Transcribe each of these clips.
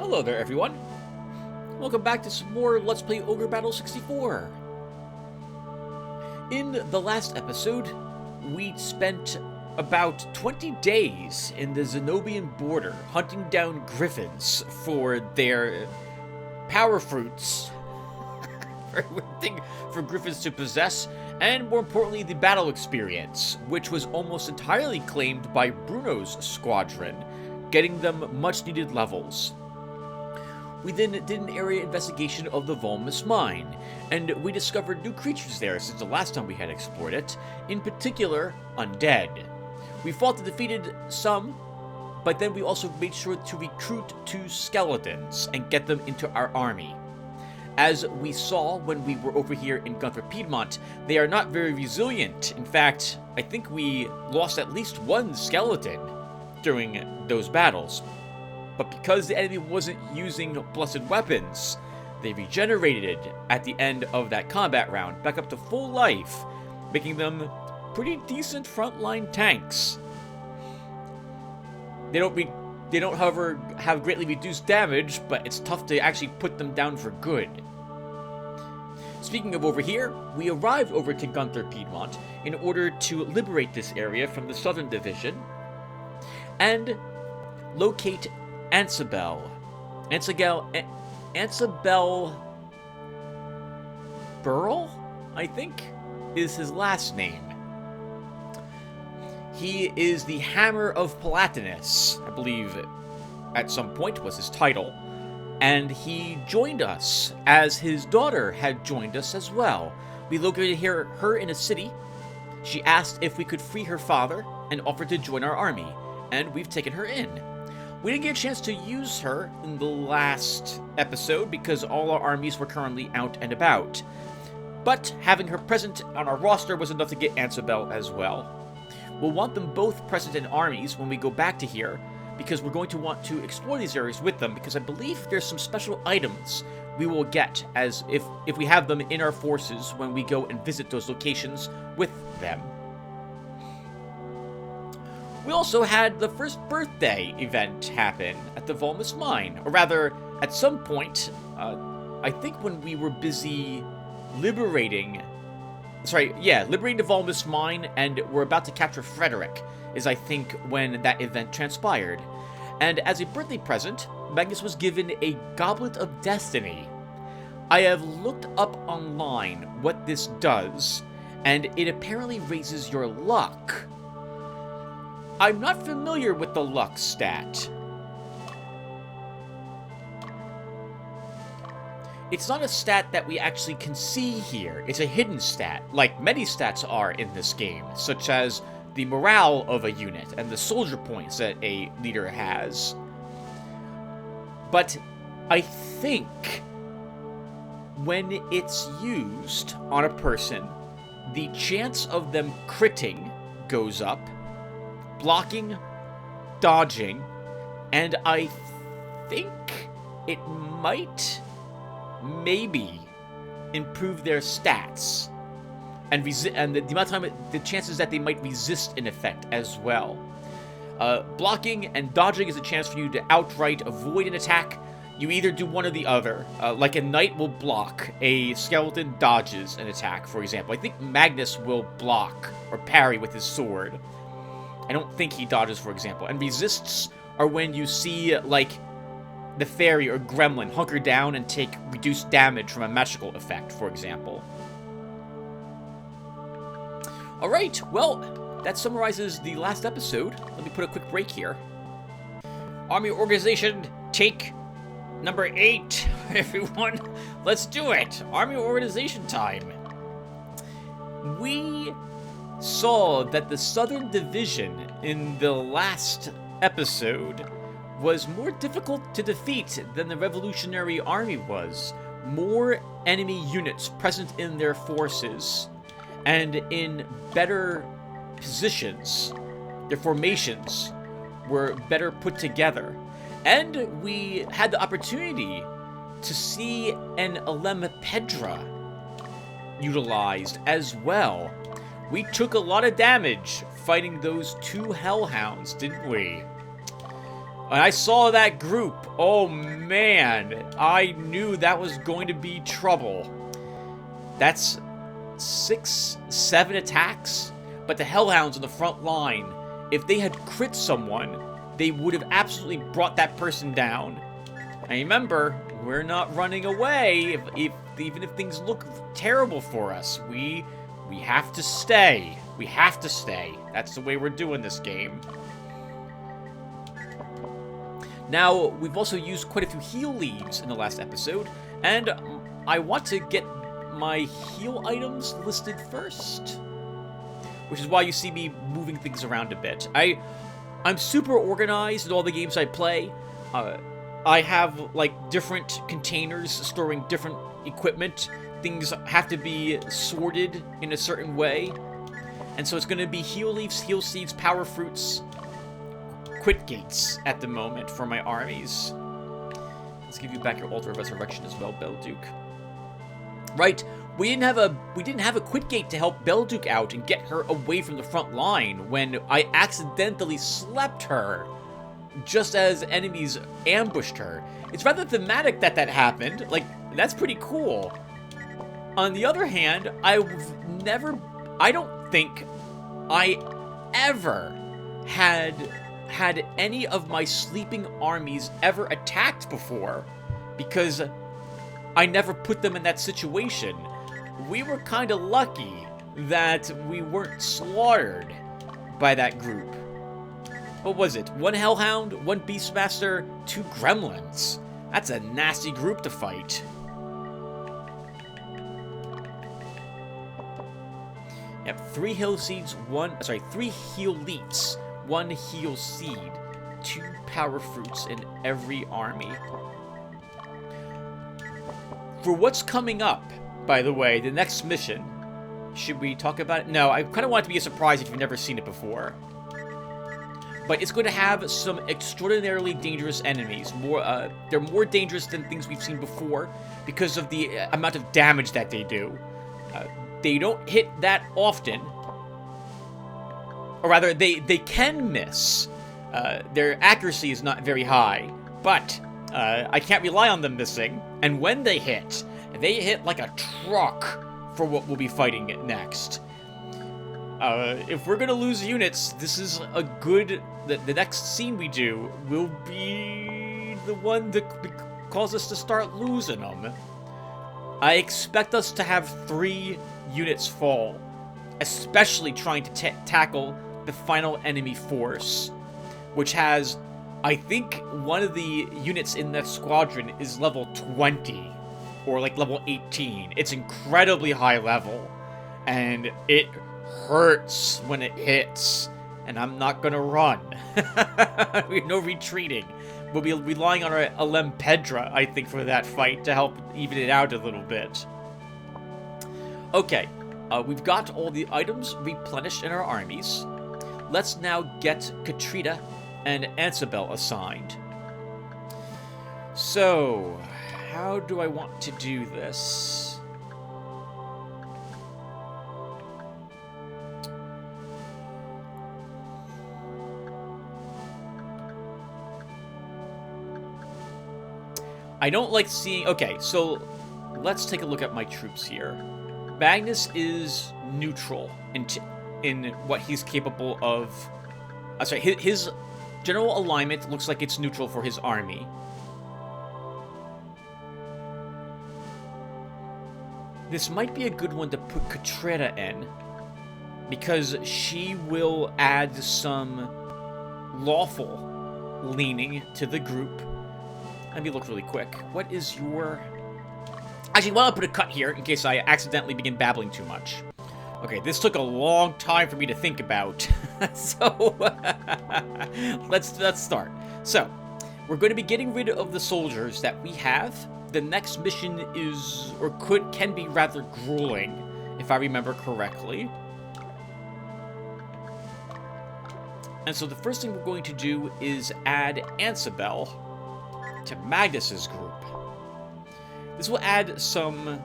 Hello there, everyone. Welcome back to some more Let's Play Ogre Battle 64. In the last episode, we spent about 20 days in the Zenobian border hunting down griffins for their power fruits. Very weird thing for griffins to possess, and more importantly, the battle experience, which was almost entirely claimed by Bruno's squadron, getting them much-needed levels. We then did an area investigation of the Volumus mine, and we discovered new creatures there since the last time we had explored it, in particular, undead. We fought and defeated some, but then we also made sure to recruit 2 skeletons and get them into our army. As we saw when we were over here in Gunther, Piedmont, they are not very resilient. In fact, I think we lost at least 1 skeleton during those battles. But because the enemy wasn't using blessed weapons, they regenerated at the end of that combat round back up to full life, making them pretty decent frontline tanks. They don't, however, have greatly reduced damage, but it's tough to actually put them down for good. Speaking of over here, we arrived over to Gunther, Piedmont in order to liberate this area from the Southern Division and locate Ansabel Burl, I think, is his last name. He is the Hammer of Palatinus, I believe at some point was his title. And he joined us, as his daughter had joined us as well. We located her in a city. She asked if we could free her father and offered to join our army, and we've taken her in. We didn't get a chance to use her in the last episode because all our armies were currently out and about. But having her present on our roster was enough to get Ansabel as well. We'll want them both present in armies when we go back to here, because we're going to want to explore these areas with them, because I believe there's some special items we will get as if we have them in our forces when we go and visit those locations with them. We also had the first birthday event happen at the Volumus mine, or rather, at some point, I think when we were busy liberating the Volumus mine, and we're about to capture Frederick, is I think when that event transpired. And as a birthday present, Magnus was given a Goblet of Destiny. I have looked up online what this does, and it apparently raises your luck. I'm not familiar with the luck stat. It's not a stat that we actually can see here. It's a hidden stat, like many stats are in this game, such as the morale of a unit and the soldier points that a leader has. But I think when it's used on a person, the chance of them critting goes up, blocking, dodging, and I think it might maybe improve their stats. And the amount of time, the chances that they might resist an effect as well. Blocking and dodging is a chance for you to outright avoid an attack. You either do one or the other. Like a knight will block, a skeleton dodges an attack, for example. I think Magnus will block or parry with his sword. I don't think he dodges, for example. And resists are when you see, like, the fairy or gremlin hunker down and take reduced damage from a magical effect, for example. Alright, well, that summarizes the last episode. Let me put a quick break here. Army organization, take number 8. Everyone, let's do it. Army organization time. We saw that the Southern Division in the last episode was more difficult to defeat than the Revolutionary Army was. More enemy units present in their forces, and in better positions. Their formations were better put together. And we had the opportunity to see an Alemapedra utilized as well. We took a lot of damage fighting those 2 hellhounds, didn't we? And I saw that group. Oh man, I knew that was going to be trouble. That's 6, 7 attacks. But the Hellhounds on the front line, if they had crit someone, they would have absolutely brought that person down. And remember, we're not running away. Even if things look terrible for us, we have to stay. We have to stay. That's the way we're doing this game. Now, we've also used quite a few heal leaves in the last episode, and I want to get my heal items listed first, which is why you see me moving things around a bit. I'm super organized in all the games I play. I have, like, different containers storing different equipment. Things have to be sorted in a certain way. And so it's going to be heal leaves, heal seeds, power fruits, quit gates at the moment for my armies. Let's give you back your Altar of Resurrection as well, Belduke. Right, we didn't have a quit gate to help Belduke out and get her away from the front line when I accidentally slept her just as enemies ambushed her. It's rather thematic that happened. Like, that's pretty cool. On the other hand, I don't think I ever had any of my sleeping armies ever attacked before, because I never put them in that situation. We were kind of lucky that we weren't slaughtered by that group. What was it? 1 Hellhound, 1 Beastmaster, 2 Gremlins. That's a nasty group to fight. Yep, 3 heal seeds, 3 heal leaps, 1 heal seed, 2 power fruits in every army. For what's coming up, by the way, the next mission, should we talk about it? No, I kind of want it to be a surprise if you've never seen it before. But it's going to have some extraordinarily dangerous enemies. They're more dangerous than things we've seen before because of the amount of damage that they do. They don't hit that often. Or rather, they can miss. Their accuracy is not very high. But I can't rely on them missing. And when they hit like a truck for what we'll be fighting next. If we're gonna lose units, this is a good... The next scene we do will be the one that cause us to start losing them. I expect us to have 3 units fall, especially trying to tackle the final enemy force, which has, I think, one of the units in that squadron is level 20, or like level 18. It's incredibly high level, and it hurts when it hits, and I'm not gonna run. We have no retreating. We'll be relying on our Alem Pedra, I think, for that fight to help even it out a little bit. Okay, we've got all the items replenished in our armies. Let's now get Katrina and Ansabel assigned. So, how do I want to do this? I don't like seeing... Okay, so let's take a look at my troops here. Magnus is neutral in what he's capable of... his general alignment looks like it's neutral for his army. This might be a good one to put Katrina in, because she will add some lawful leaning to the group. Let me look really quick. What is your... Actually, why don't I put a cut here in case I accidentally begin babbling too much. Okay, this took a long time for me to think about. So, let's start. So, we're going to be getting rid of the soldiers that we have. The next mission is, or can be rather grueling, if I remember correctly. And so the first thing we're going to do is add Ansabel to Magnus's group. This will add some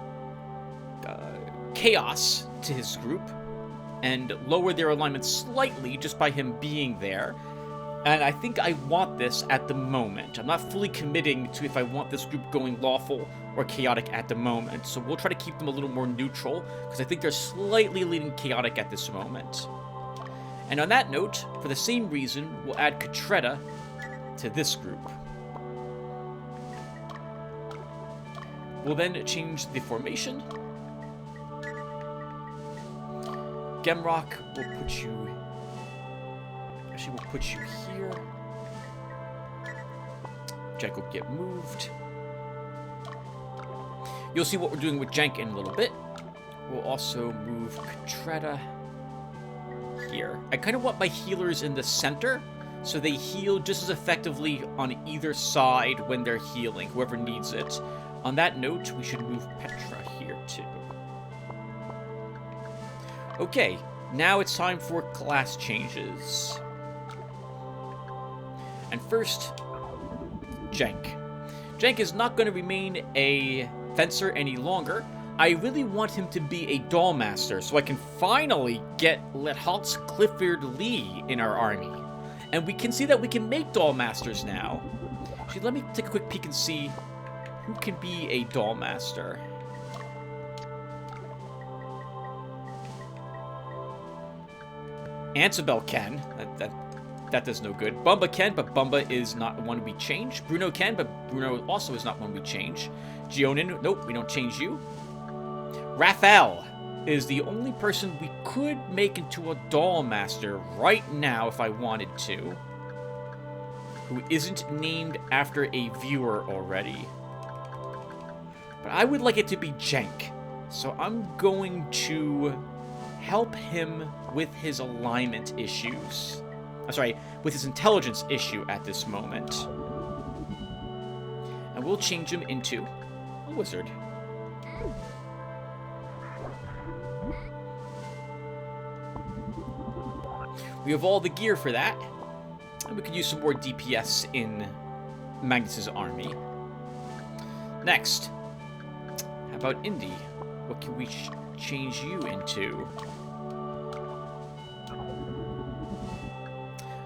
chaos to his group and lower their alignment slightly just by him being there. And I think I want this at the moment. I'm not fully committing to if I want this group going lawful or chaotic at the moment. So we'll try to keep them a little more neutral, because I think they're slightly leaning chaotic at this moment. And on that note, for the same reason, we'll add Katretta to this group. We'll then change the formation. Gemrock will put you... Actually, we'll put you here. Jank will get moved. You'll see what we're doing with Jank in a little bit. We'll also move Katretta here. I kind of want my healers in the center, so they heal just as effectively on either side when they're healing, whoever needs it. On that note, we should move Petra here too. Okay, now it's time for class changes. And first, Jank. Jank is not going to remain a fencer any longer. I really want him to be a Dollmaster, so I can finally get Lethalt's Clifford Lee in our army. And we can see that we can make Dollmasters now. Actually, let me take a quick peek and see who can be a Dollmaster. Ansabel can. That does no good. Bumba can, but Bumba is not one we change. Bruno can, but Bruno also is not one we change. Gionin, nope, we don't change you. Raphael is the only person we could make into a Dollmaster right now if I wanted to, who isn't named after a viewer already. But I would like it to be Jank, so I'm going to help him with his alignment issues. I'm sorry, with his intelligence issue at this moment. And we'll change him into a wizard. We have all the gear for that. And we could use some more DPS in Magnus's army. Next. How about Indy? What can we change you into?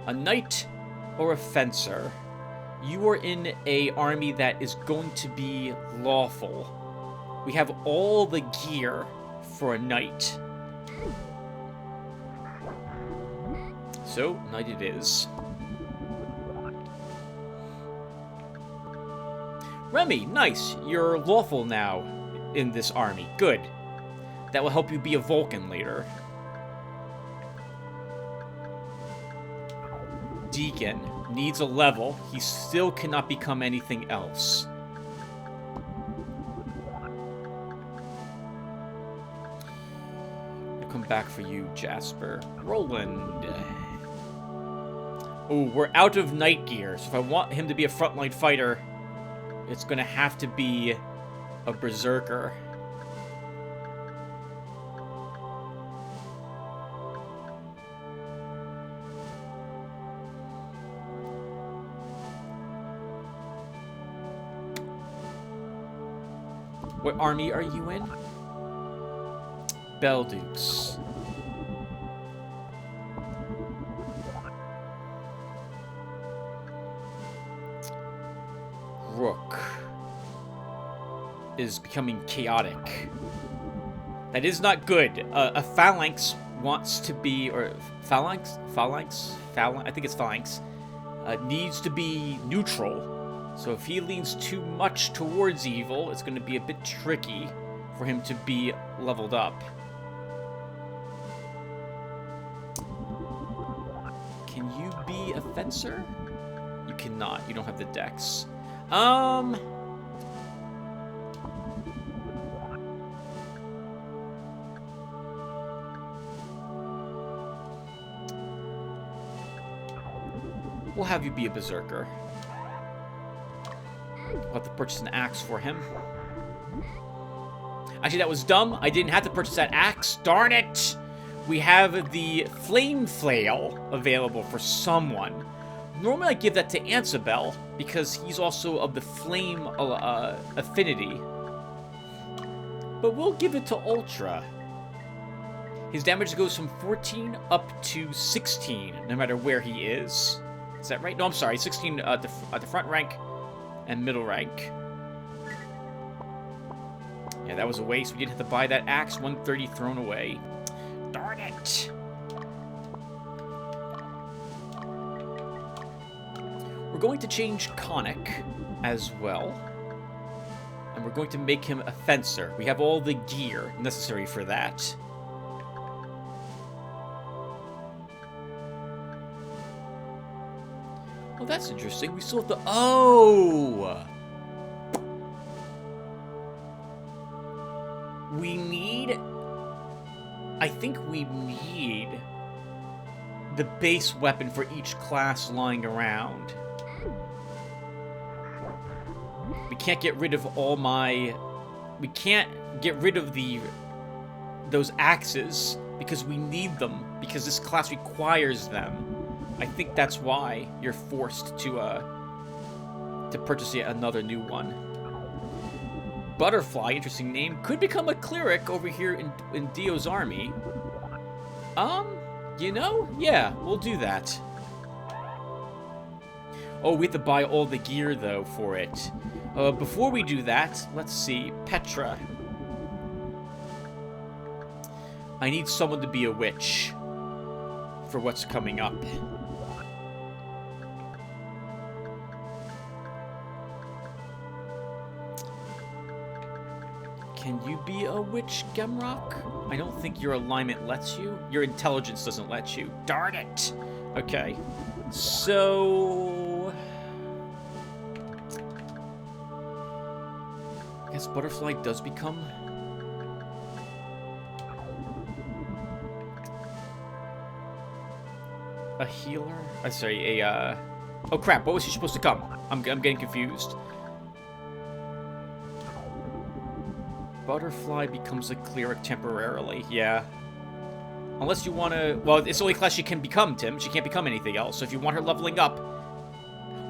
A knight or a fencer? You are in a army that is going to be lawful. We have all the gear for a knight. So, knight it is. Remy, nice. You're lawful now in this army. Good. That will help you be a Vulcan later. Deacon needs a level. He still cannot become anything else. I'll come back for you, Jasper. Roland. Oh, we're out of knight gear, so if I want him to be a frontline fighter, it's gonna have to be a berserker. What army are you in? Beldukes. Rook is becoming chaotic. That is not good. A phalanx wants to be, or phalanx, I think it's phalanx, needs to be neutral. So if he leans too much towards evil, it's going to be a bit tricky for him to be leveled up. Can you be a fencer? You cannot. You don't have the dex. We'll have you be a berserker. I'll have to purchase an axe for him. Actually, that was dumb. I didn't have to purchase that axe. Darn it! We have the flame flail available for someone. Normally I give that to Ansabel, because he's also of the flame affinity. But we'll give it to Ultra. His damage goes from 14 up to 16, no matter where he is. Is that right? No, I'm sorry. 16 at the front rank and middle rank. Yeah, that was a waste. We didn't have to buy that axe. 130 thrown away. Darn it. We're going to change Conic as well. And we're going to make him a fencer. We have all the gear necessary for that. Oh, that's interesting. We still have the... Oh! We need... I think we need the base weapon for each class lying around. We can't get rid of all my... We can't get rid of those axes because we need them, because this class requires them. I think that's why you're forced to purchase yet another new one. Butterfly, interesting name, could become a cleric over here in Dio's army. You know, yeah, we'll do that. Oh, we have to buy all the gear though for it. Before we do that, let's see, Petra. I need someone to be a witch for what's coming up. Can you be a witch, Gemrock? I don't think your alignment lets you. Your intelligence doesn't let you. Darn it! Okay. So... I guess Butterfly does become... a healer? Sorry, a, Oh crap, what was she supposed to come? I'm getting confused. Butterfly becomes a cleric temporarily, yeah. Unless you want to... Well, it's the only class she can become, Tim. She can't become anything else. So if you want her leveling up...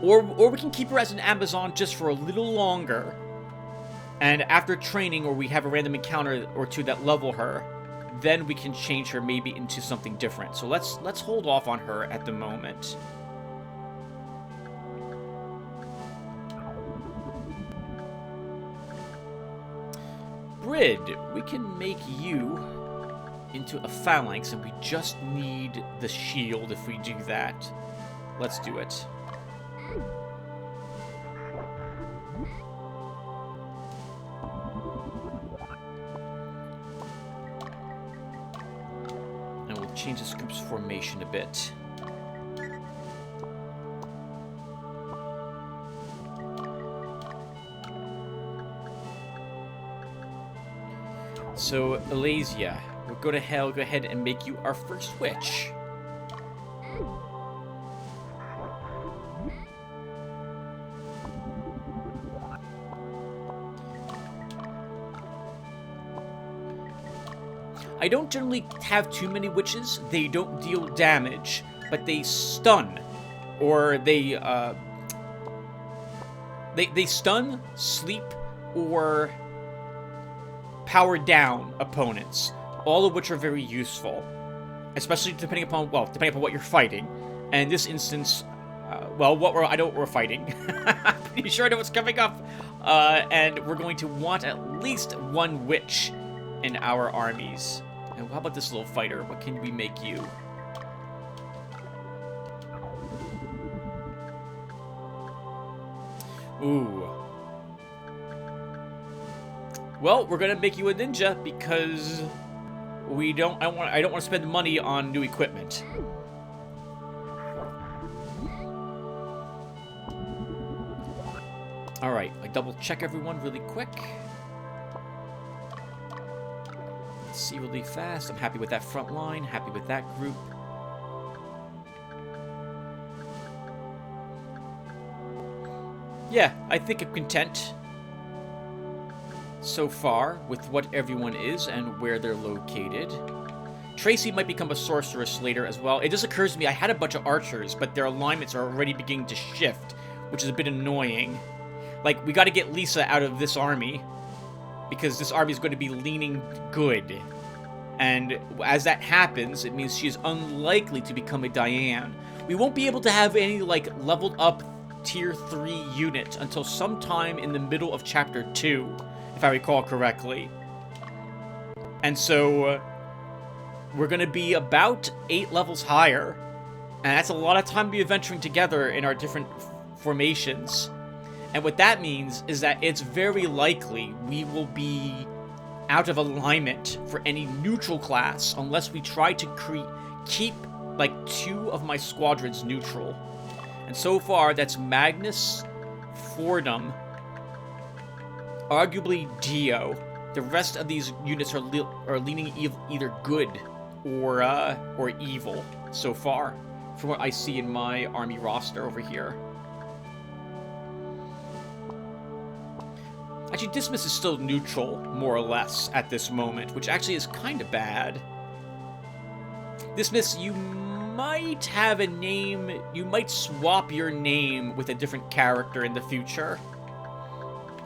Or we can keep her as an Amazon just for a little longer. And after training, or we have a random encounter or two that level her, then we can change her maybe into something different. So let's hold off on her at the moment. Brid, we can make you into a phalanx, and we just need the shield if we do that. Let's do it. And we'll change this group's formation a bit. So, Elasia, we'll go ahead and make you our first witch. I don't generally have too many witches. They don't deal damage, but they stun, or they stun, sleep, or power down opponents, all of which are very useful, especially depending upon what you're fighting. And in this instance, I know what we're fighting. I'm pretty sure I know what's coming up. And we're going to want at least one witch in our armies. And how about this little fighter? What can we make you? Ooh. Well, we're gonna make you a ninja because I don't want to spend money on new equipment. All right, I double check everyone really quick. Let's see really fast. I'm happy with that front line. Happy with that group. Yeah, I think I'm content so far with what everyone is and where they're located. Tracy might become a sorceress later as well. It just occurs to me I had a bunch of archers, but their alignments are already beginning to shift, which is a bit annoying. Like, we got to get Lisa out of this army because this army is going to be leaning good. And as that happens, it means she is unlikely to become a Diane, We won't be able to have any, like, leveled up tier 3 unit until sometime in the middle of chapter 2, if I recall correctly. And so, we're going to be about 8 levels higher, and that's a lot of time to be adventuring together in our different formations. And what that means is that it's very likely we will be out of alignment for any neutral class unless we try to keep, like, 2 of my squadrons neutral. And so far, that's Magnus, Fordham, arguably Dio. The rest of these units are leaning either good or evil so far, from what I see in my army roster over here. Actually, Dismas is still neutral, more or less, at this moment, which actually is kind of bad. Dismas, you might have a name, you might swap your name with a different character in the future.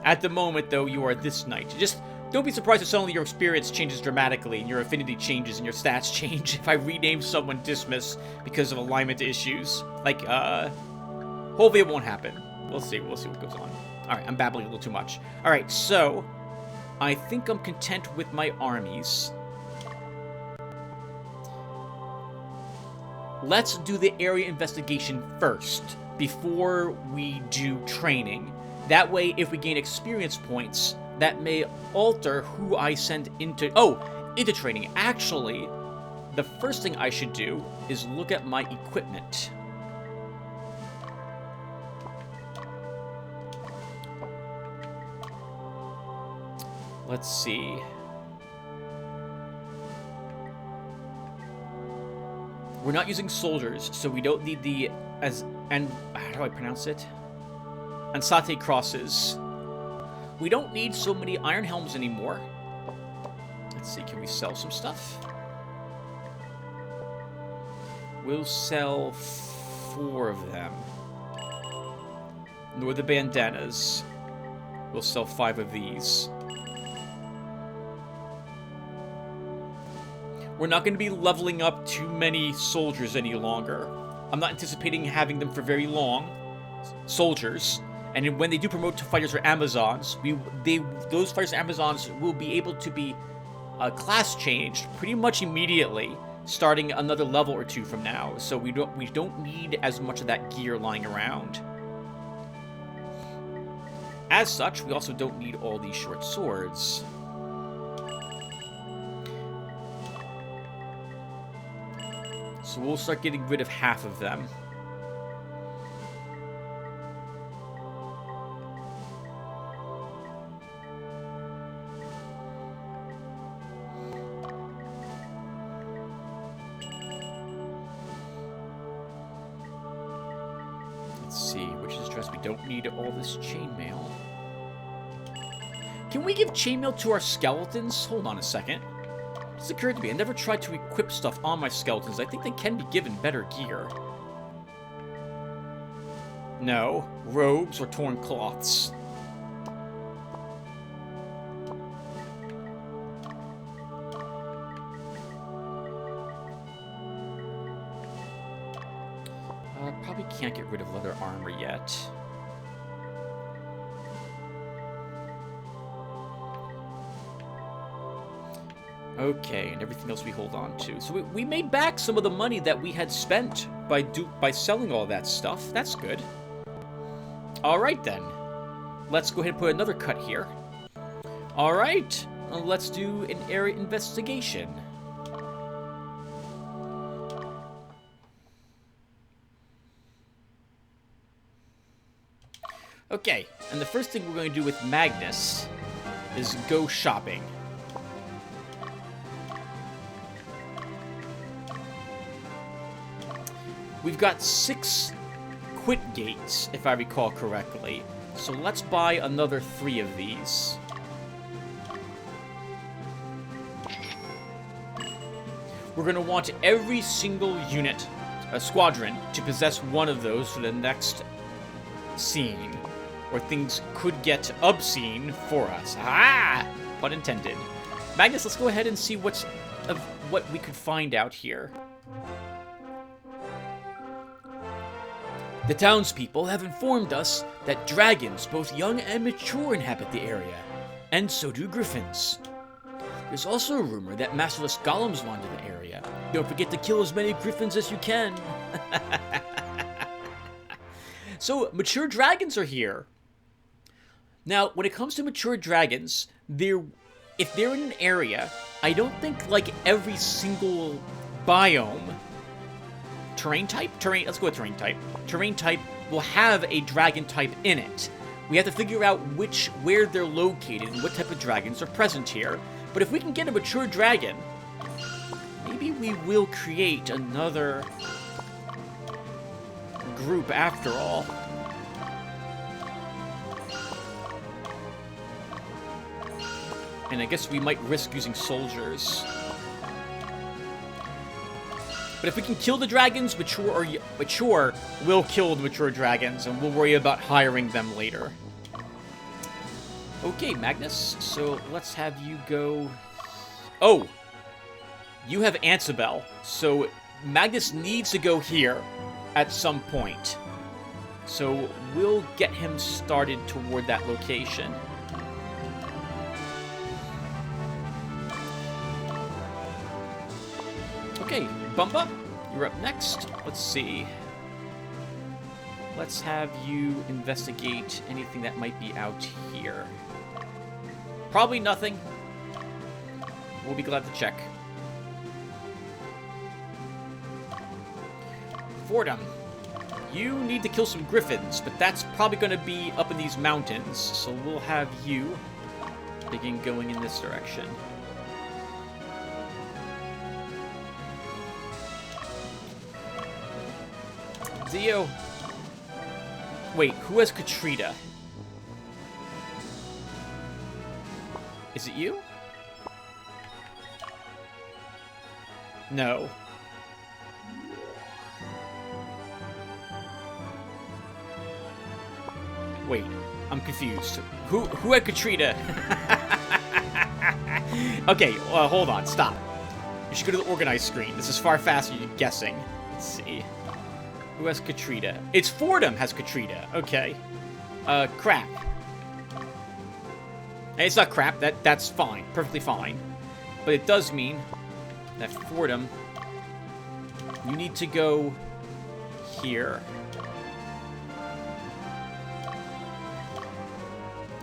At the moment, though, you are this knight. Just don't be surprised if suddenly your experience changes dramatically, and your affinity changes, and your stats change if I rename someone Dismas because of alignment issues. Like, hopefully it won't happen. We'll see what goes on. Alright, I'm babbling a little too much. Alright, so, I think I'm content with my armies. Let's do the area investigation first, before we do training. That way, if we gain experience points, that may alter who I send into training. Actually, the first thing I should do is look at my equipment. Let's see. We're not using soldiers, so we don't need the how do I pronounce it? Ansate crosses. We don't need so many iron helms anymore. Let's see, can we sell some stuff? We'll sell 4 of them. Nor the bandanas. We'll sell 5 of these. We're not going to be leveling up too many soldiers any longer. I'm not anticipating having them for very long. Soldiers. And when they do promote to fighters or Amazons, those fighters and Amazons will be able to be class changed pretty much immediately, starting another level or 2 from now. So we don't need as much of that gear lying around. As such, we also don't need all these short swords. So we'll start getting rid of half of them. Let's see, which is dress. We don't need all this chainmail. Can we give chainmail to our skeletons? Hold on a second. It's occurred to me, I never tried to equip stuff on my skeletons. I think they can be given better gear. No. Robes or torn cloths. Probably can't get rid of leather armor yet. Okay, and everything else we hold on to. So we made back some of the money that we had spent by selling all that stuff. That's good. Alright then. Let's go ahead and put another cut here. Alright, let's do an area investigation. Okay, and the first thing we're going to do with Magnus is go shopping. We've got 6 quit gates, if I recall correctly. So let's buy another 3 of these. We're going to want every single unit, squadron, to possess one of those for the next scene. Or things could get obscene for us. Ah! Pun intended. Magnus, let's go ahead and see what we could find out here. The townspeople have informed us that dragons, both young and mature, inhabit the area, and so do griffins. There's also a rumor that masterless golems wander the area. Don't forget to kill as many griffins as you can. So, mature dragons are here. Now, when it comes to mature dragons, if they're in an area, I don't think like every single biome, let's go with terrain type. Terrain type will have a dragon type in it. We have to figure out where they're located and what type of dragons are present here. But if we can get a mature dragon, maybe we will create another group after all. And I guess we might risk using soldiers. But if we can kill the dragons, mature will kill the mature dragons, and we'll worry about hiring them later. Okay, Magnus, so let's have you go... Oh! You have Ansabel, so Magnus needs to go here at some point. So we'll get him started toward that location. Okay, Bumba, you're up next. Let's see. Let's have you investigate anything that might be out here. Probably nothing. We'll be glad to check. Fordham, you need to kill some griffins, but that's probably going to be up in these mountains, so we'll have you begin going in this direction. Dio. Wait, who has Katrina? Is it you? No. Wait, I'm confused. Who had Katrina? Okay, hold on, stop. You should go to the organized screen. This is far faster than guessing. Let's see. Who has Katrina? It's Fordham has Katrina. Okay. Crap. Hey, it's not crap. That's fine. Perfectly fine. But it does mean that Fordham, you need to go here.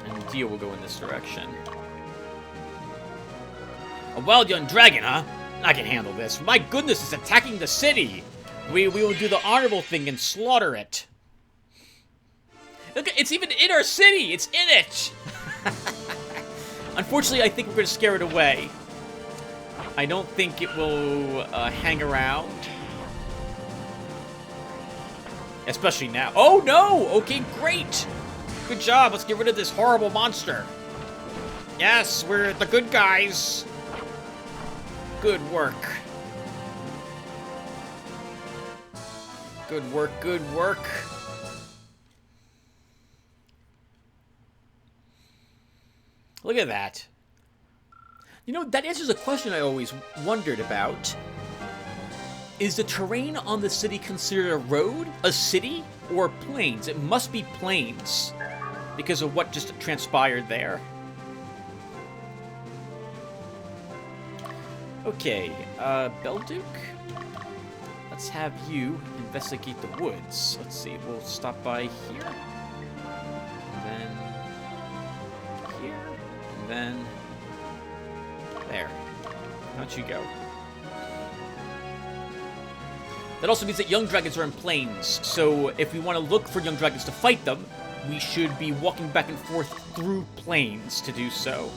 And Dio will go in this direction. A wild young dragon, huh? I can handle this. My goodness, it's attacking the city. We will do the honorable thing and slaughter it. Look, it's even in our city. It's in it. Unfortunately, I think we're going to scare it away. I don't think it will hang around. Especially now. Oh, no! Okay, great! Good job. Let's get rid of this horrible monster. Yes, we're the good guys. Good work. Good work, good work. Look at that. You know, that answers a question I always wondered about. Is the terrain on the city considered a road, a city, or plains? It must be plains because of what just transpired there. Okay, Belduke. Let's have you investigate the woods. Let's see, we'll stop by here. And then here. And then there. How don't you go? That also means that young dragons are in plains, so if we want to look for young dragons to fight them, we should be walking back and forth through plains to do so.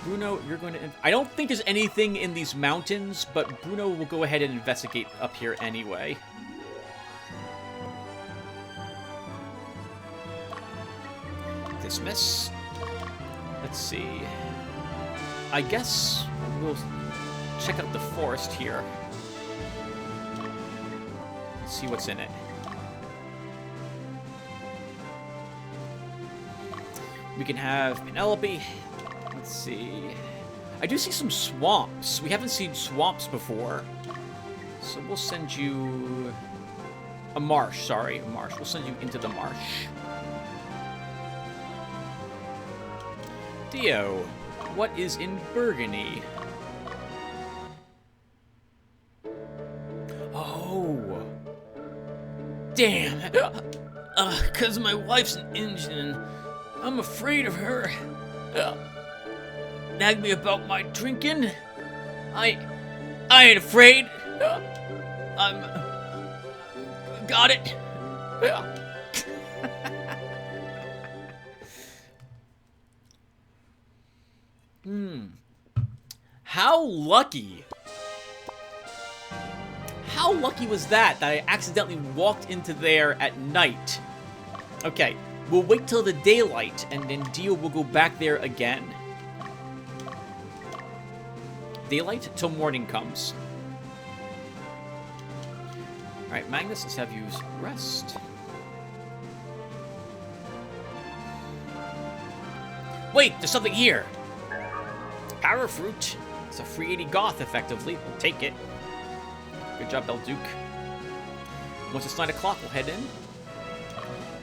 Bruno, you're going to... I don't think there's anything in these mountains, but Bruno will go ahead and investigate up here anyway. Dismiss. Let's see. I guess we'll check out the forest here. See what's in it. We can have Penelope. Let's see. I do see some swamps. We haven't seen swamps before. So we'll send you A marsh, sorry. A marsh. We'll send you into the marsh. Dio, what is in Burgundy? Oh. Damn. 'Cause my wife's an Indian. I'm afraid of her. Nag me about my drinking. I ain't afraid. I'm... Got it. How lucky. How lucky was that I accidentally walked into there at night? Okay, we'll wait till the daylight, and then Dio will go back there again. Daylight till morning comes. Alright, Magnus, let's have you rest. Wait, there's something here! Power Fruit. It's a free 80 goth, effectively. We'll take it. Good job, Belduke. Once it's 9 o'clock, we'll head in.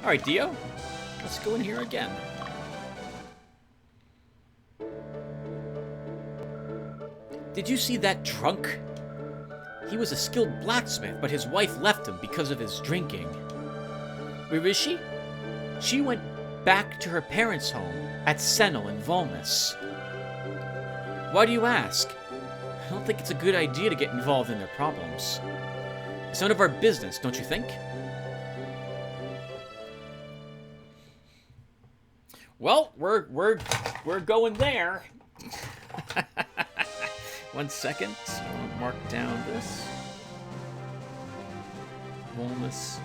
Alright, Dio. Let's go in here again. Did you see that drunk? He was a skilled blacksmith, but his wife left him because of his drinking. Where is she? She went back to her parents' home at Senel in Volumus. Why do you ask? I don't think it's a good idea to get involved in their problems. It's none of our business, don't you think? Well, we're going there. 1 second. I'll mark down this. Volumus.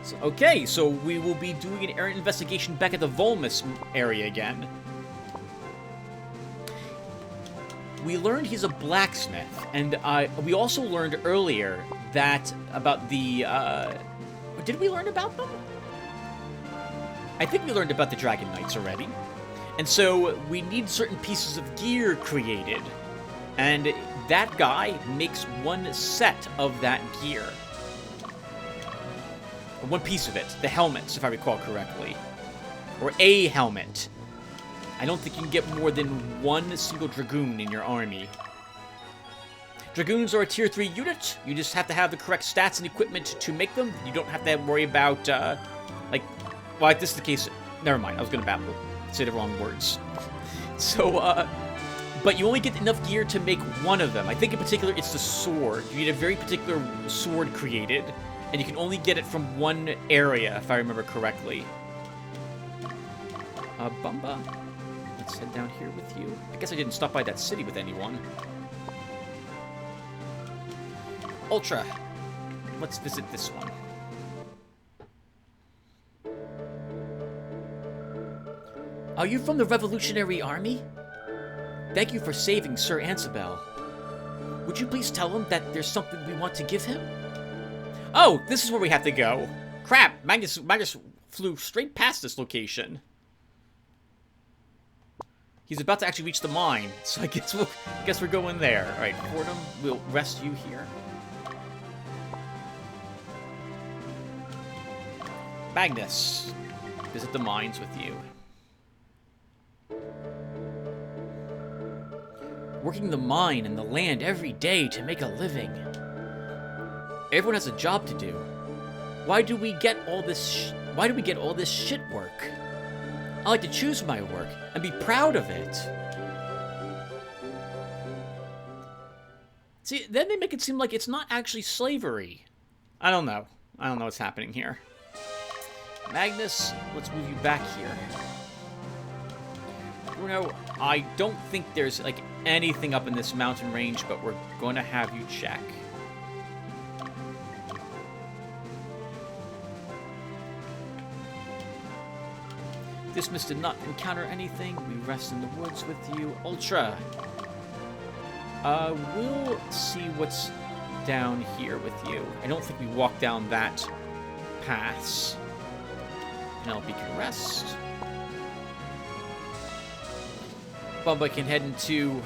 So, okay, so we will be doing an area investigation back at the Volumus area again. We learned he's a blacksmith, and we also learned earlier that about the, did we learn about them? I think we learned about the Dragon Knights already. And so we need certain pieces of gear created. And that guy makes one set of that gear. Or one piece of it. The helmets, if I recall correctly. Or a helmet. I don't think you can get more than one single Dragoon in your army. Dragoons are a tier 3 unit. You just have to have the correct stats and equipment to make them. You don't have to worry about, well, if this is the case, never mind. I was going to say the wrong words. So, but you only get enough gear to make one of them. I think in particular it's the sword. You need a very particular sword created, and you can only get it from one area, if I remember correctly. Bumba. Let's head down here with you. I guess I didn't stop by that city with anyone. Ultra. Let's visit this one. Are you from the Revolutionary Army? Thank you for saving Sir Ansabel. Would you please tell him that there's something we want to give him? Oh, this is where we have to go. Crap, Magnus flew straight past this location. He's about to actually reach the mine, so I guess we're going there. All right, Fordham, we'll rest you here. Magnus, visit the mines with you. Working the mine and the land every day to make a living. Everyone has a job to do. Why do we get all this shit work? I like to choose my work and be proud of it. See, then they make it seem like it's not actually slavery. I don't know. I don't know what's happening here. Magnus, let's move you back here. Bruno, I don't think there's, like, anything up in this mountain range, but we're going to have you check. Dismas did not encounter anything. We rest in the woods with you. Ultra. We'll see what's down here with you. I don't think we walked down that path. Penelope can rest. Bumba can head into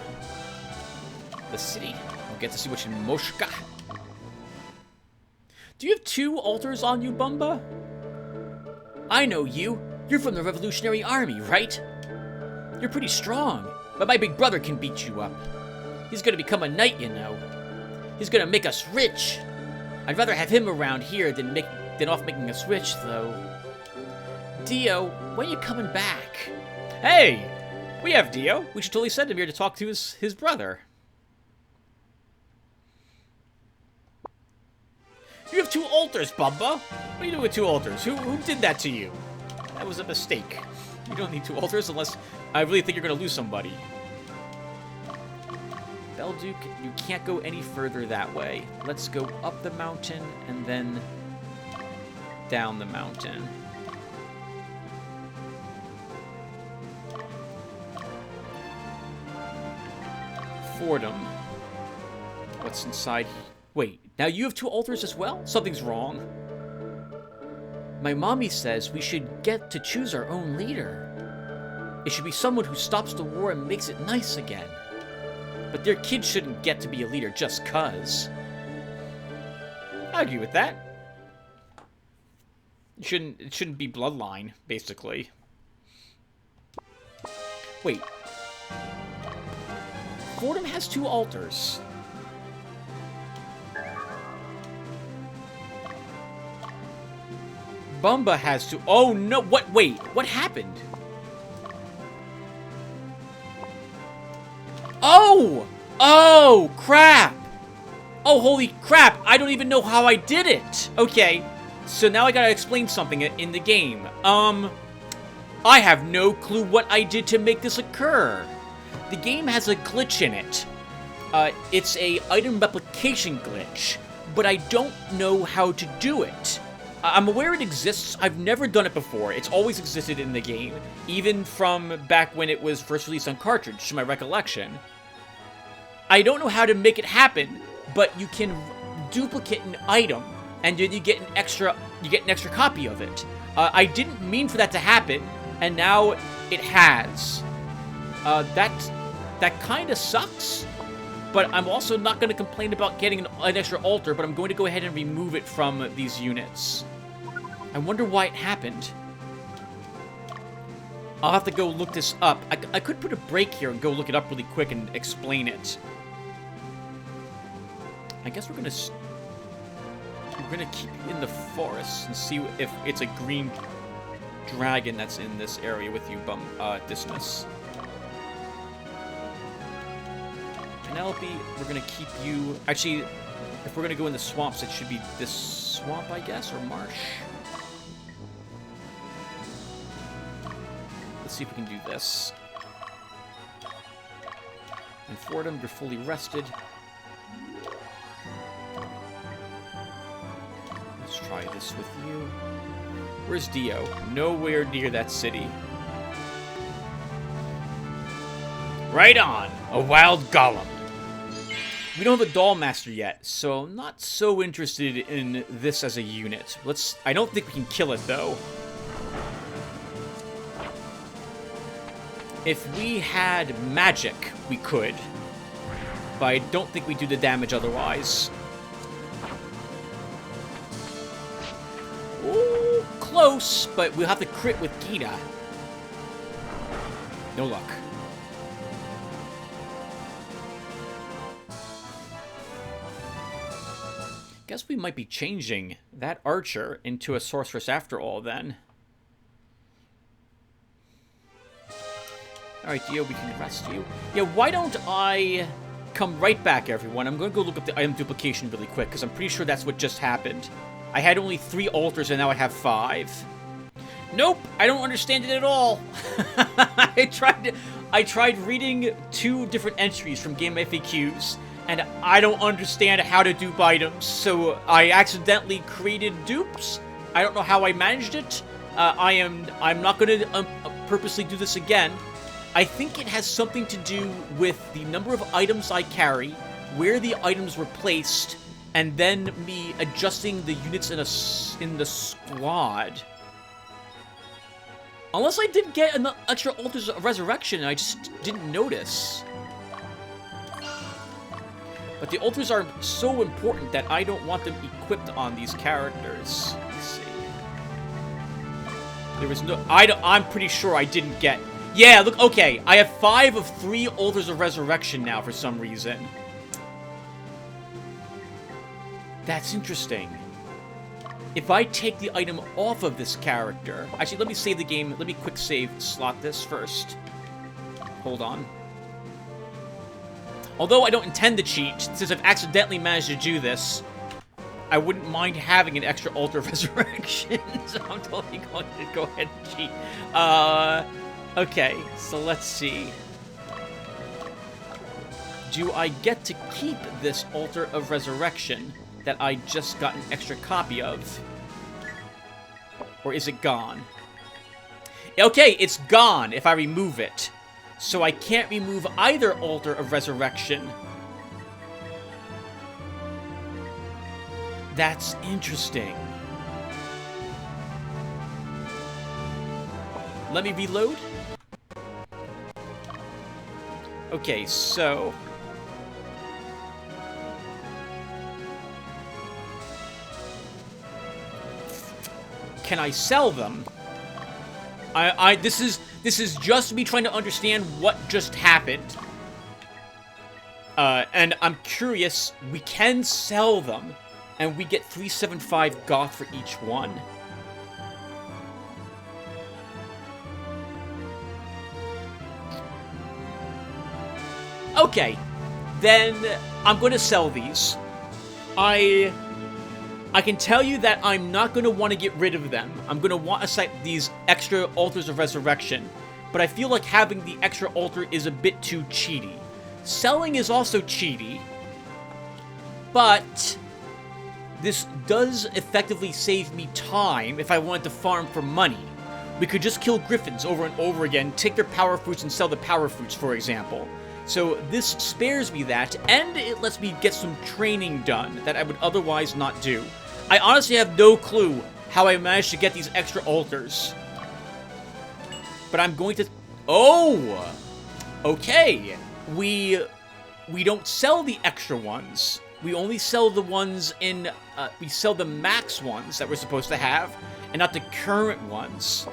the city. We'll get to see what's in Moshka. Do you have 2 altars on you, Bumba? I know you. You're from the Revolutionary Army, right? You're pretty strong, but my big brother can beat you up. He's gonna become a knight, you know. He's gonna make us rich. I'd rather have him around here than off making us rich, though. Dio, when are you coming back? Hey! We have Dio. We should totally send him here to talk to his brother. You have 2 altars, Bumba. What are you doing with 2 altars? Who did that to you? That was a mistake. You don't need 2 altars unless I really think you're going to lose somebody. Belduke, you can't go any further that way. Let's go up the mountain and then down the mountain. Fordham. What's inside? Wait, now you have 2 altars as well? Something's wrong. My mommy says we should get to choose our own leader. It should be someone who stops the war and makes it nice again. But their kids shouldn't get to be a leader just 'cause. I agree with that. It shouldn't be bloodline, basically. Wait. Fordham has 2 altars. Bumba has 2. Oh no! What? Wait. What happened? Oh! Oh, crap! Oh, holy crap! I don't even know how I did it! Okay, so now I gotta explain something in the game. I have no clue what I did to make this occur. The game has a glitch in it. It's a item replication glitch, but I don't know how to do it. I'm aware it exists. I've never done it before. It's always existed in the game, even from back when it was first released on cartridge, to my recollection. I don't know how to make it happen, but you can duplicate an item, and then you get an extra copy of it. I didn't mean for that to happen, and now it has. That kind of sucks, but I'm also not going to complain about getting an extra altar, but I'm going to go ahead and remove it from these units. I wonder why it happened. I'll have to go look this up. I could put a break here and go look it up really quick and explain it. I guess we're gonna keep you in the forest and see if it's a green dragon that's in this area with you, Dismas. Penelope, we're gonna keep you... Actually, if we're gonna go in the swamps, it should be this swamp, I guess, or marsh. Let's see if we can do this. And Fordham, you're fully rested. Let's try this with you. Where's Dio? Nowhere near that city. Right on! A wild golem. We don't have a doll master yet, so I'm not so interested in this as a unit. I don't think we can kill it, though. If we had magic, we could. But I don't think we do the damage otherwise. Ooh, close, but we'll have to crit with Gita. No luck. Guess we might be changing that archer into a sorceress after all, then. Alright, Dio, we can rest you. Yeah, why don't I come right back, everyone? I'm going to go look up the item duplication really quick, because I'm pretty sure that's what just happened. I had only 3 altars, and now I have 5. Nope, I don't understand it at all. I tried reading 2 different entries from Game FAQs, and I don't understand how to dupe items, so I accidentally created dupes. I don't know how I managed it. I'm not going to purposely do this again. I think it has something to do with the number of items I carry, where the items were placed, and then me adjusting the units in the squad. Unless I did get an extra Altars of Resurrection and I just didn't notice. But the altars are so important that I don't want them equipped on these characters. Let's see. There was no... I'm pretty sure I didn't get... Yeah, look, okay. I have 5 of 3 altars of resurrection now for some reason. That's interesting. If I take the item off of this character... Actually, let me save the game. Let me quick save slot this first. Hold on. Although I don't intend to cheat, since I've accidentally managed to do this, I wouldn't mind having an extra altar of resurrection. So I'm totally going to go ahead and cheat. Okay, so let's see. Do I get to keep this altar of resurrection that I just got an extra copy of? Or is it gone? Okay, it's gone if I remove it. So I can't remove either altar of resurrection. That's interesting. Let me reload. Okay, so... Can I sell them? This is just me trying to understand what just happened. And I'm curious, we can sell them, and we get 375 goth for each one. Okay, then I'm going to sell these. I can tell you that I'm not going to want to get rid of them. I'm going to want to cite these extra altars of resurrection, but I feel like having the extra altar is a bit too cheaty. Selling is also cheaty, but this does effectively save me time if I wanted to farm for money. We could just kill griffins over and over again, take their power fruits and sell the power fruits, for example. So this spares me that, and it lets me get some training done that I would otherwise not do. I honestly have no clue how I managed to get these extra altars. But I'm going to... Oh! Okay. We don't sell the extra ones. We only sell the ones in... we sell the max ones that we're supposed to have, and not the current ones.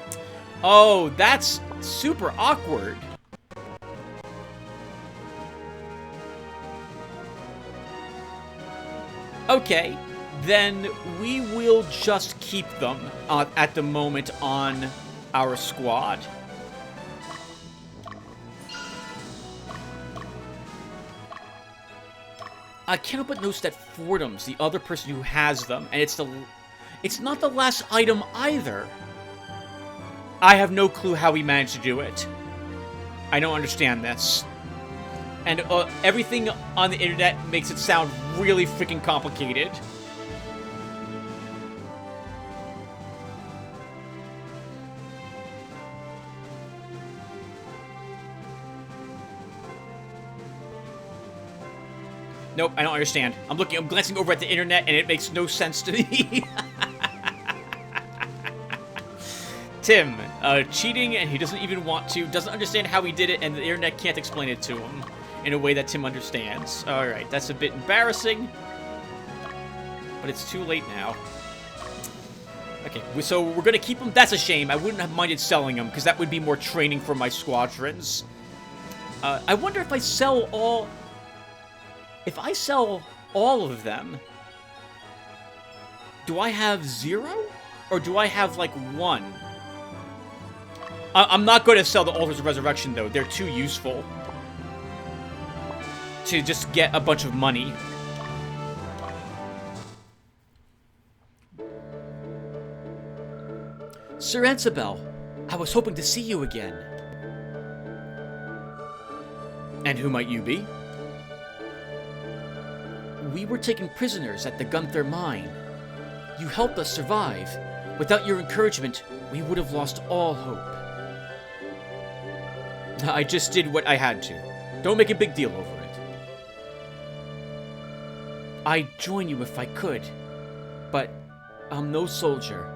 Oh, that's super awkward. Okay, then we will just keep them at the moment on our squad. I can't but notice that Fordham's the other person who has them, and it's not the last item either. I have no clue how he managed to do it. I don't understand this. And everything on the internet makes it sound really freaking complicated. Nope, I don't understand. I'm glancing over at the internet and it makes no sense to me. Tim, cheating and he doesn't even want to, doesn't understand how he did it, and the internet can't explain it to him in a way that Tim understands. Alright, that's a bit embarrassing, but it's too late now. Okay, so we're gonna keep them. That's a shame. I wouldn't have minded selling them, because that would be more training for my squadrons. I wonder if I sell all... If I sell all of them, do I have 0? Or do I have, like, 1? I'm not going to sell the Altars of Resurrection, though. They're too useful to just get a bunch of money. Sir Ansabel, I was hoping to see you again. And who might you be? We were taken prisoners at the Gunther mine. You helped us survive. Without your encouragement, we would have lost all hope. I just did what I had to. Don't make a big deal over it. I'd join you if I could, but I'm no soldier.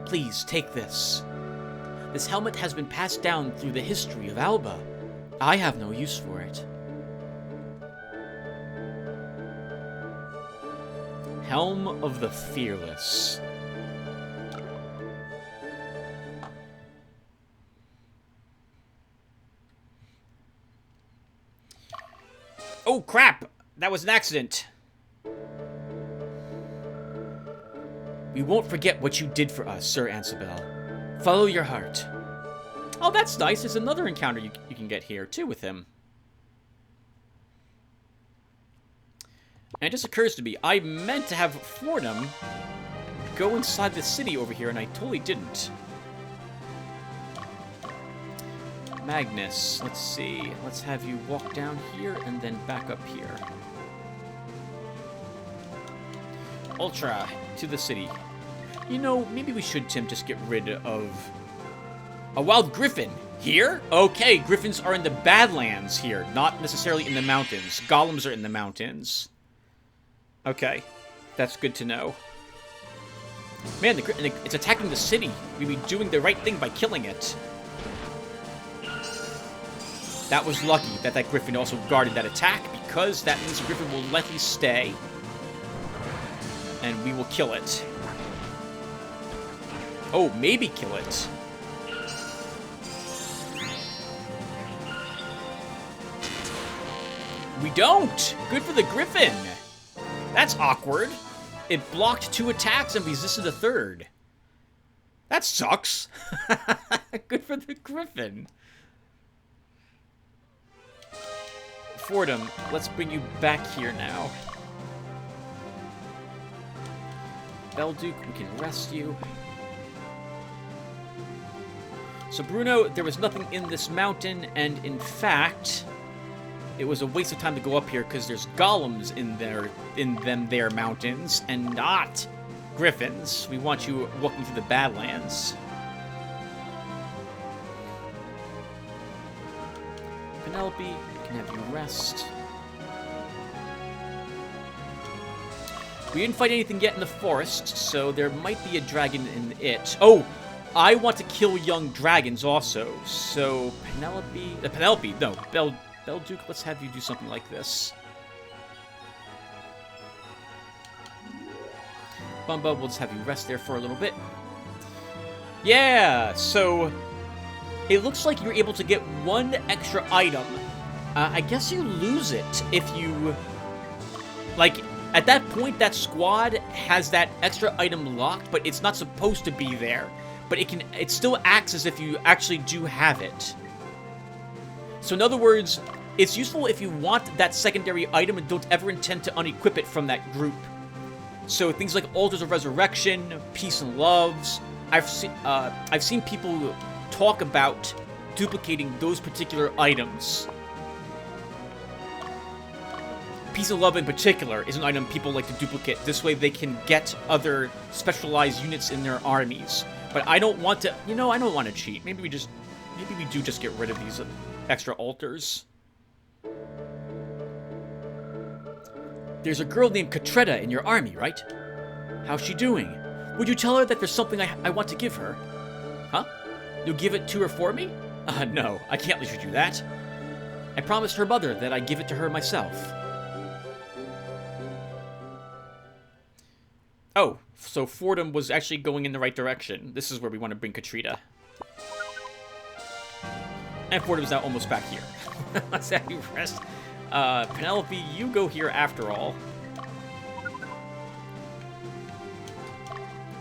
Please, take this. This helmet has been passed down through the history of Alba. I have no use for it. Helm of the Fearless. Oh, crap! That was an accident. We won't forget what you did for us, Sir Ansabel. Follow your heart. Oh, that's nice. There's another encounter you can get here, too, with him. And it just occurs to me, I meant to have Fordham go inside the city over here, and I totally didn't. Magnus, let's see. Let's have you walk down here and then back up here. Ultra, to the city. You know, maybe we should, Tim, just get rid of a wild griffin. Here? Okay, griffins are in the Badlands here, not necessarily in the mountains. Golems are in the mountains. Okay, that's good to know. Man, it's attacking the city. We'd be doing the right thing by killing it. That was lucky that that griffin also guarded that attack, because that means the griffin will likely stay. And we will kill it. Oh, maybe kill it. We don't! Good for the griffin! That's awkward. It blocked 2 attacks and resisted a 3rd. That sucks. Good for the griffin. Fordham, let's bring you back here now. Belduke, we can rest you. So Bruno, there was nothing in this mountain, and in fact, it was a waste of time to go up here because there's golems in their mountains and not griffins. We want you walking through the Badlands. Penelope, we can have you rest. We didn't fight anything yet in the forest, so there might be a dragon in it. Oh, I want to kill young dragons also. So Belduke, let's have you do something like this. Bumba, we'll just have you rest there for a little bit. Yeah, so it looks like you're able to get 1 extra item. I guess you lose it if you... Like, at that point, that squad has that extra item locked, but it's not supposed to be there. But it still acts as if you actually do have it. So in other words, it's useful if you want that secondary item and don't ever intend to unequip it from that group. So things like Altars of Resurrection, Peace and Loves. I've seen people talk about duplicating those particular items. Peace and Love in particular is an item people like to duplicate. This way they can get other specialized units in their armies. But I don't want to, I don't want to cheat. Maybe we do just get rid of these extra altars. There's a girl named Katretta in your army, right? How's she doing? Would you tell her that there's something I want to give her? Huh? You'll give it to her for me? No, I can't let you do that. I promised her mother that I'd give it to her myself. Oh, so Fordham was actually going in the right direction. This is where we want to bring Katrina. And Fordham's now almost back here. Let's have you rest. Penelope, you go here after all.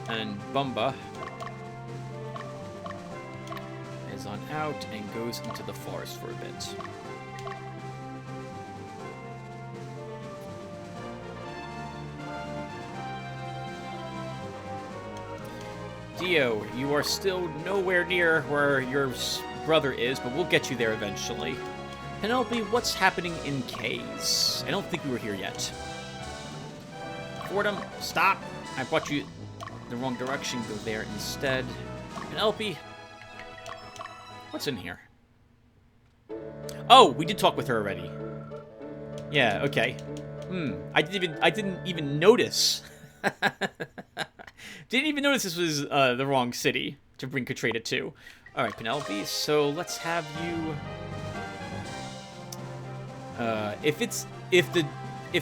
And Bumba is on out and goes into the forest for a bit. Dio, you are still nowhere near where your brother is, but we'll get you there eventually. Penelope, what's happening in K's? I don't think we were here yet. Fordham, stop! I brought you the wrong direction. Go there instead. Penelope, what's in here? Oh, we did talk with her already. Yeah, okay. I didn't even notice. Didn't even notice this was the wrong city to bring Katrina to. All right, Penelope. So let's have you. If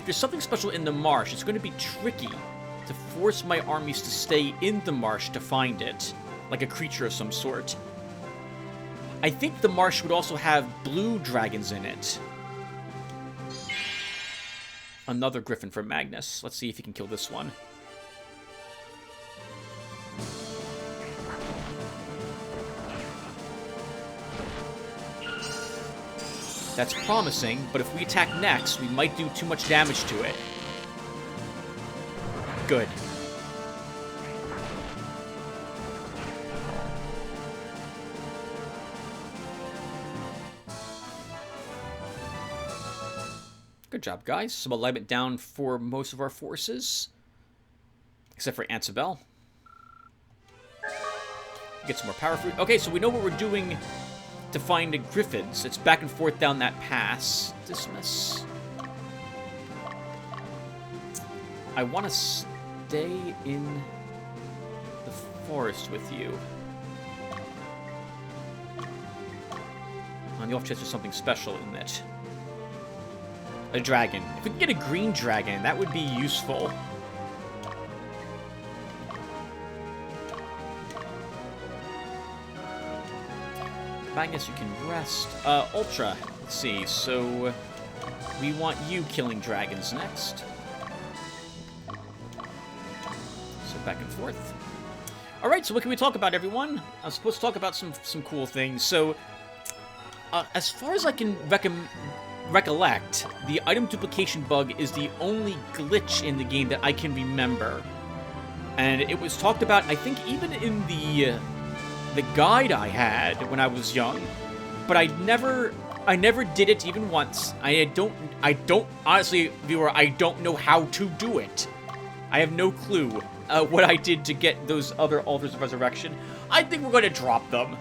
there's something special in the marsh, it's going to be tricky to force my armies to stay in the marsh to find it, like a creature of some sort. I think the marsh would also have blue dragons in it. Another griffin for Magnus. Let's see if he can kill this one. That's promising, but if we attack next, we might do too much damage to it. Good. Good job, guys. Some alignment down for most of our forces. Except for Ansabel. Get some more power fruit. Okay, so we know what we're doing to find the griffins. It's back and forth down that pass. Dismiss. I want to stay in the forest with you. On the off chance there's something special in it. A dragon. If we can get a green dragon, that would be useful. Magnus, you can rest. Ultra. Let's see. So, we want you killing dragons next. So, back and forth. Alright, so what can we talk about, everyone? I'm supposed to talk about some cool things. So, as far as I can recollect, the item duplication bug is the only glitch in the game that I can remember. And it was talked about, I think, even in the guide I had when I was young, but I never did it even once. I don't honestly, viewer, I don't know how to do it. I have no clue what I did to get those other Altars of Resurrection. I think we're going to drop them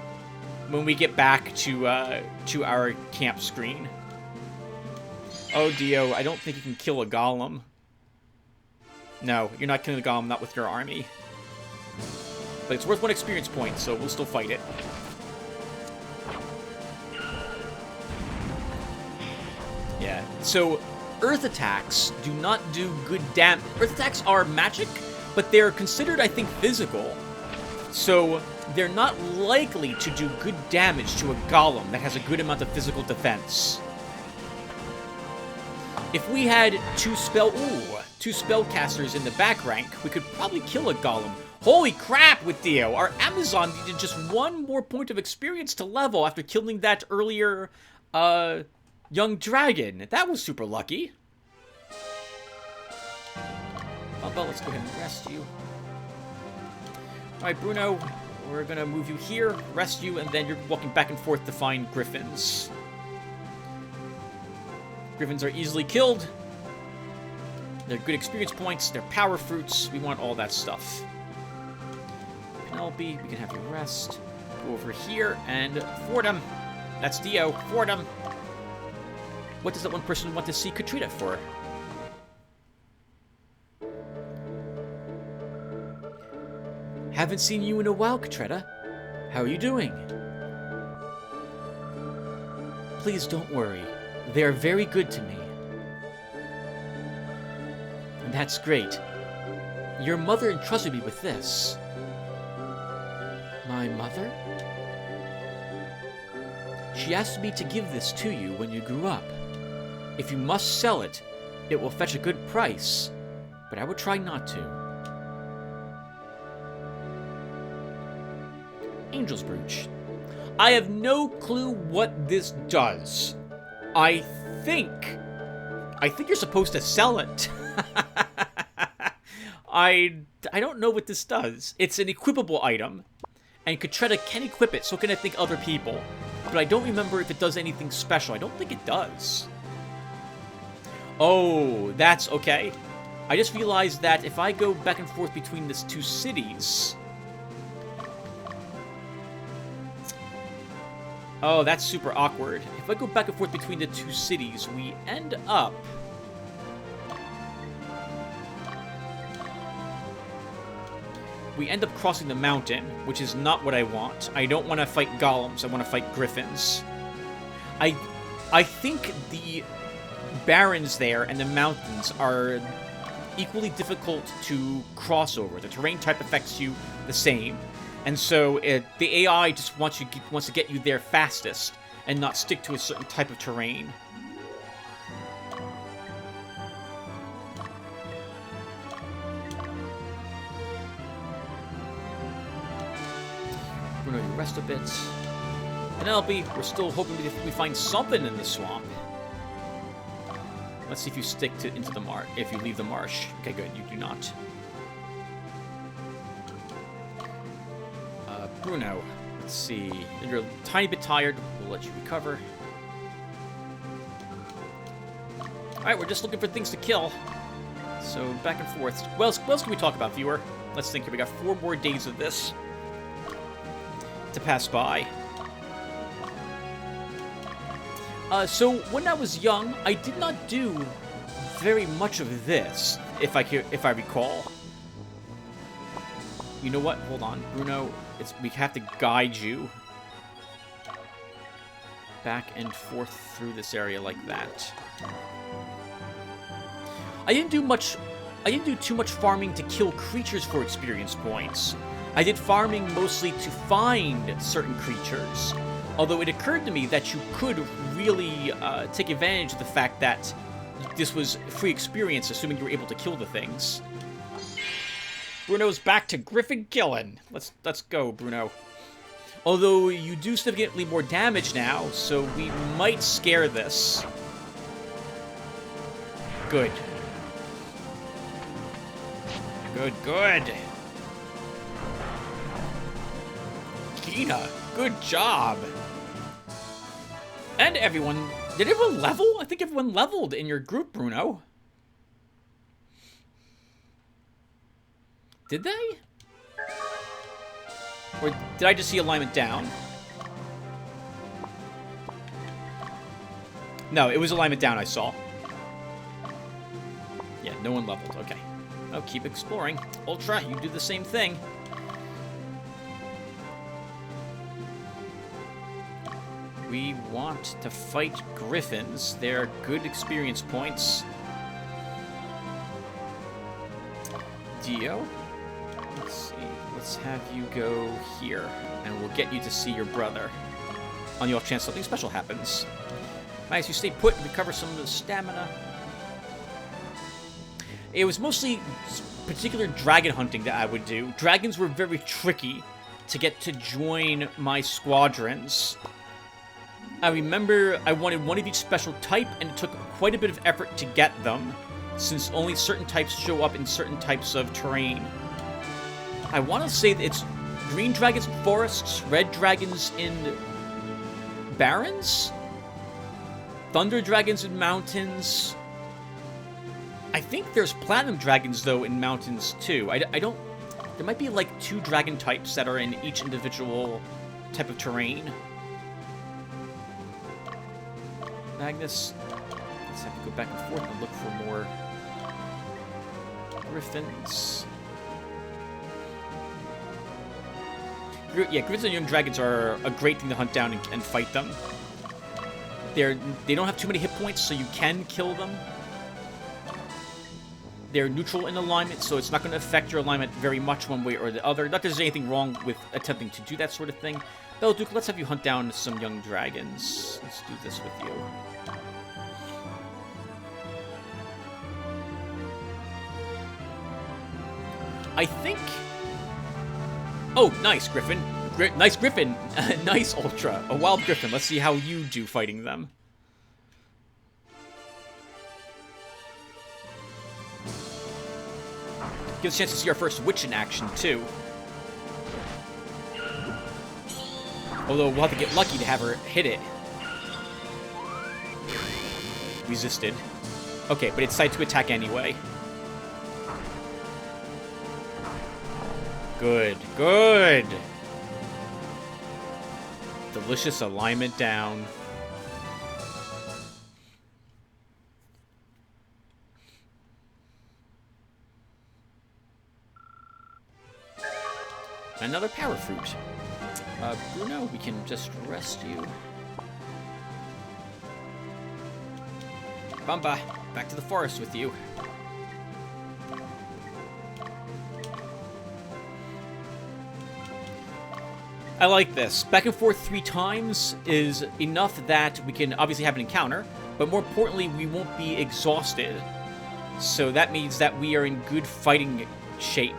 when we get back to our camp screen. Oh, Dio, I don't think you can kill a golem. No, you're not killing a golem, not with your army. But it's worth 1 experience point, so we'll still fight it. Yeah, so earth attacks do not do good damage. Earth attacks are magic, but they're considered, I think, physical. So they're not likely to do good damage to a golem that has a good amount of physical defense. If we had two spellcasters in the back rank, we could probably kill a golem. Holy crap with Dio! Our Amazon needed just 1 more point of experience to level after killing that earlier, young dragon. That was super lucky. Well, let's go ahead and rest you. Alright, Bruno, we're gonna move you here, rest you, and then you're walking back and forth to find griffins. Griffins are easily killed. They're good experience points, they're power fruits, we want all that stuff. Penelope, we can have you rest. Go over here and fort him. That's Dio, fort him. What does that one person want to see Katrina for? Haven't seen you in a while, Katrina. How are you doing? Please don't worry. They are very good to me. And that's great. Your mother entrusted me with this. My mother? She asked me to give this to you when you grew up. If you must sell it, it will fetch a good price, but I would try not to. Angel's Brooch. I have no clue what this does. I think you're supposed to sell it. I don't know what this does. It's an equipable item, and Katrina can equip it, so can I think other people. But I don't remember if it does anything special. I don't think it does. Oh, that's okay. I just realized that if I go back and forth between these 2 cities... Oh, that's super awkward. If I go back and forth between the 2 cities, we end up... crossing the mountain, which is not what I want. I don't want to fight golems, I want to fight griffins. I think the barrens there and the mountains are equally difficult to cross over. The terrain type affects you the same. And so the AI just wants to get you there fastest and not stick to a certain type of terrain. Bruno, you rest a bit. And we're still hoping we find something in the swamp. Let's see if you stick into the marsh. If you leave the marsh. Okay, good. You do not. Bruno, let's see. You're a tiny bit tired. We'll let you recover. Alright, we're just looking for things to kill. So, back and forth. What else can we talk about, viewer? Let's think here. We got 4 more days of this to pass by. So, when I was young, I did not do very much of this, if I recall. You know what? Hold on. Bruno, we have to guide you back and forth through this area like that. I didn't do too much farming to kill creatures for experience points. I did farming mostly to find certain creatures. Although it occurred to me that you could really take advantage of the fact that this was free experience, assuming you were able to kill the things. Bruno's back to Griffin killing. Let's go, Bruno. Although you do significantly more damage now, so we might scare this. Good. Good. Gina, good job. And everyone... Did everyone level? I think everyone leveled in your group, Bruno. Did they? Or did I just see alignment down? No, it was alignment down I saw. Yeah, no one leveled. Okay. Oh, keep exploring. Ultra, you do the same thing. We want to fight griffins. They're good experience points. Dio? Let's see. Let's have you go here, and we'll get you to see your brother. On the off chance something special happens. Nice, you stay put and recover some of the stamina. It was mostly particular dragon hunting that I would do. Dragons were very tricky to get to join my squadrons. I remember I wanted one of each special type, and it took quite a bit of effort to get them, since only certain types show up in certain types of terrain. I want to say that it's green dragons in forests, red dragons in barrens, thunder dragons in mountains. I think there's platinum dragons, though, in mountains, too. I don't... There might be, like, 2 dragon types that are in each individual type of terrain. Magnus, let's have to go back and forth and look for more griffins. Yeah, griffins and young dragons are a great thing to hunt down and fight them. They don't have too many hit points, so you can kill them. They're neutral in alignment, so it's not going to affect your alignment very much one way or the other. Not that there's anything wrong with attempting to do that sort of thing. Belduke, let's have you hunt down some young dragons. Let's do this with you. I think... Oh, nice, Griffin. Nice, Griffin. Nice, Ultra. A wild Griffin. Let's see how you do fighting them. Gives us a chance to see our first witch in action, too. Although we'll have to get lucky to have her hit it. Resisted. Okay, but it's decided to attack anyway. Good, good! Delicious alignment down. Another power fruit. Bruno, we can just rest you. Bamba, back to the forest with you. I like this. Back and forth 3 times is enough that we can obviously have an encounter, but more importantly, we won't be exhausted. So that means that we are in good fighting shape.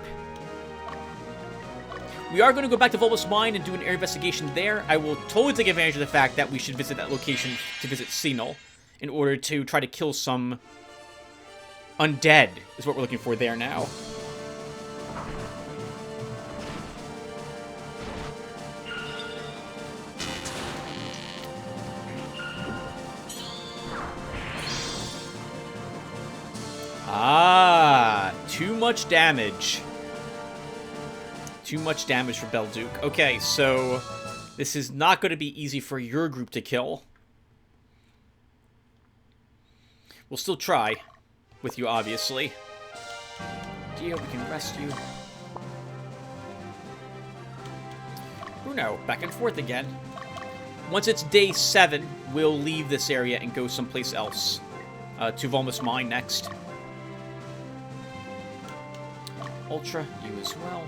We are going to go back to Volumus Mine and do an air investigation there. I will totally take advantage of the fact that we should visit that location to visit Infernal in order to try to kill some undead, is what we're looking for there now. Ah, too much damage. Too much damage for Belduke. Okay, so this is not going to be easy for your group to kill. We'll still try with you, obviously. Dio, we can rest you. Bruno, back and forth again. Once it's day 7, we'll leave this area and go someplace else. To Volumus Mine next. Ultra, you as well.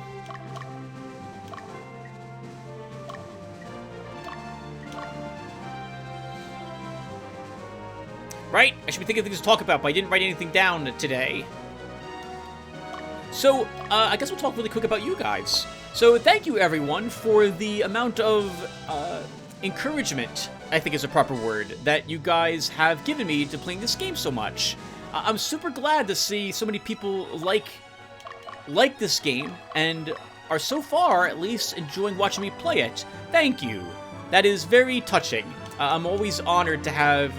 Right? I should be thinking of things to talk about, but I didn't write anything down today. So, I guess we'll talk really quick about you guys. So, thank you, everyone, for the amount of encouragement, I think is a proper word, that you guys have given me to playing this game so much. I'm super glad to see so many people like this game, and are so far, at least, enjoying watching me play it. Thank you. That is very touching. I'm always honored to have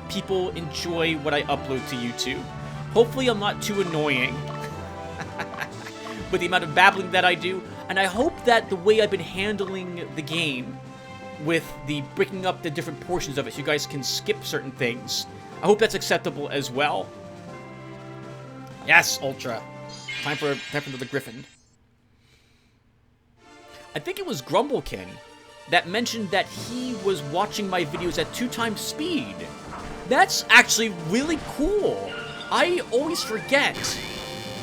people enjoy what I upload to YouTube. Hopefully I'm not too annoying with the amount of babbling that I do, and I hope that the way I've been handling the game with the breaking up the different portions of it so you guys can skip certain things, I hope that's acceptable as well. Yes, Ultra. Time for another Griffin. I think it was Grumblekin that mentioned that he was watching my videos at 2 times speed. That's actually really cool. I always forget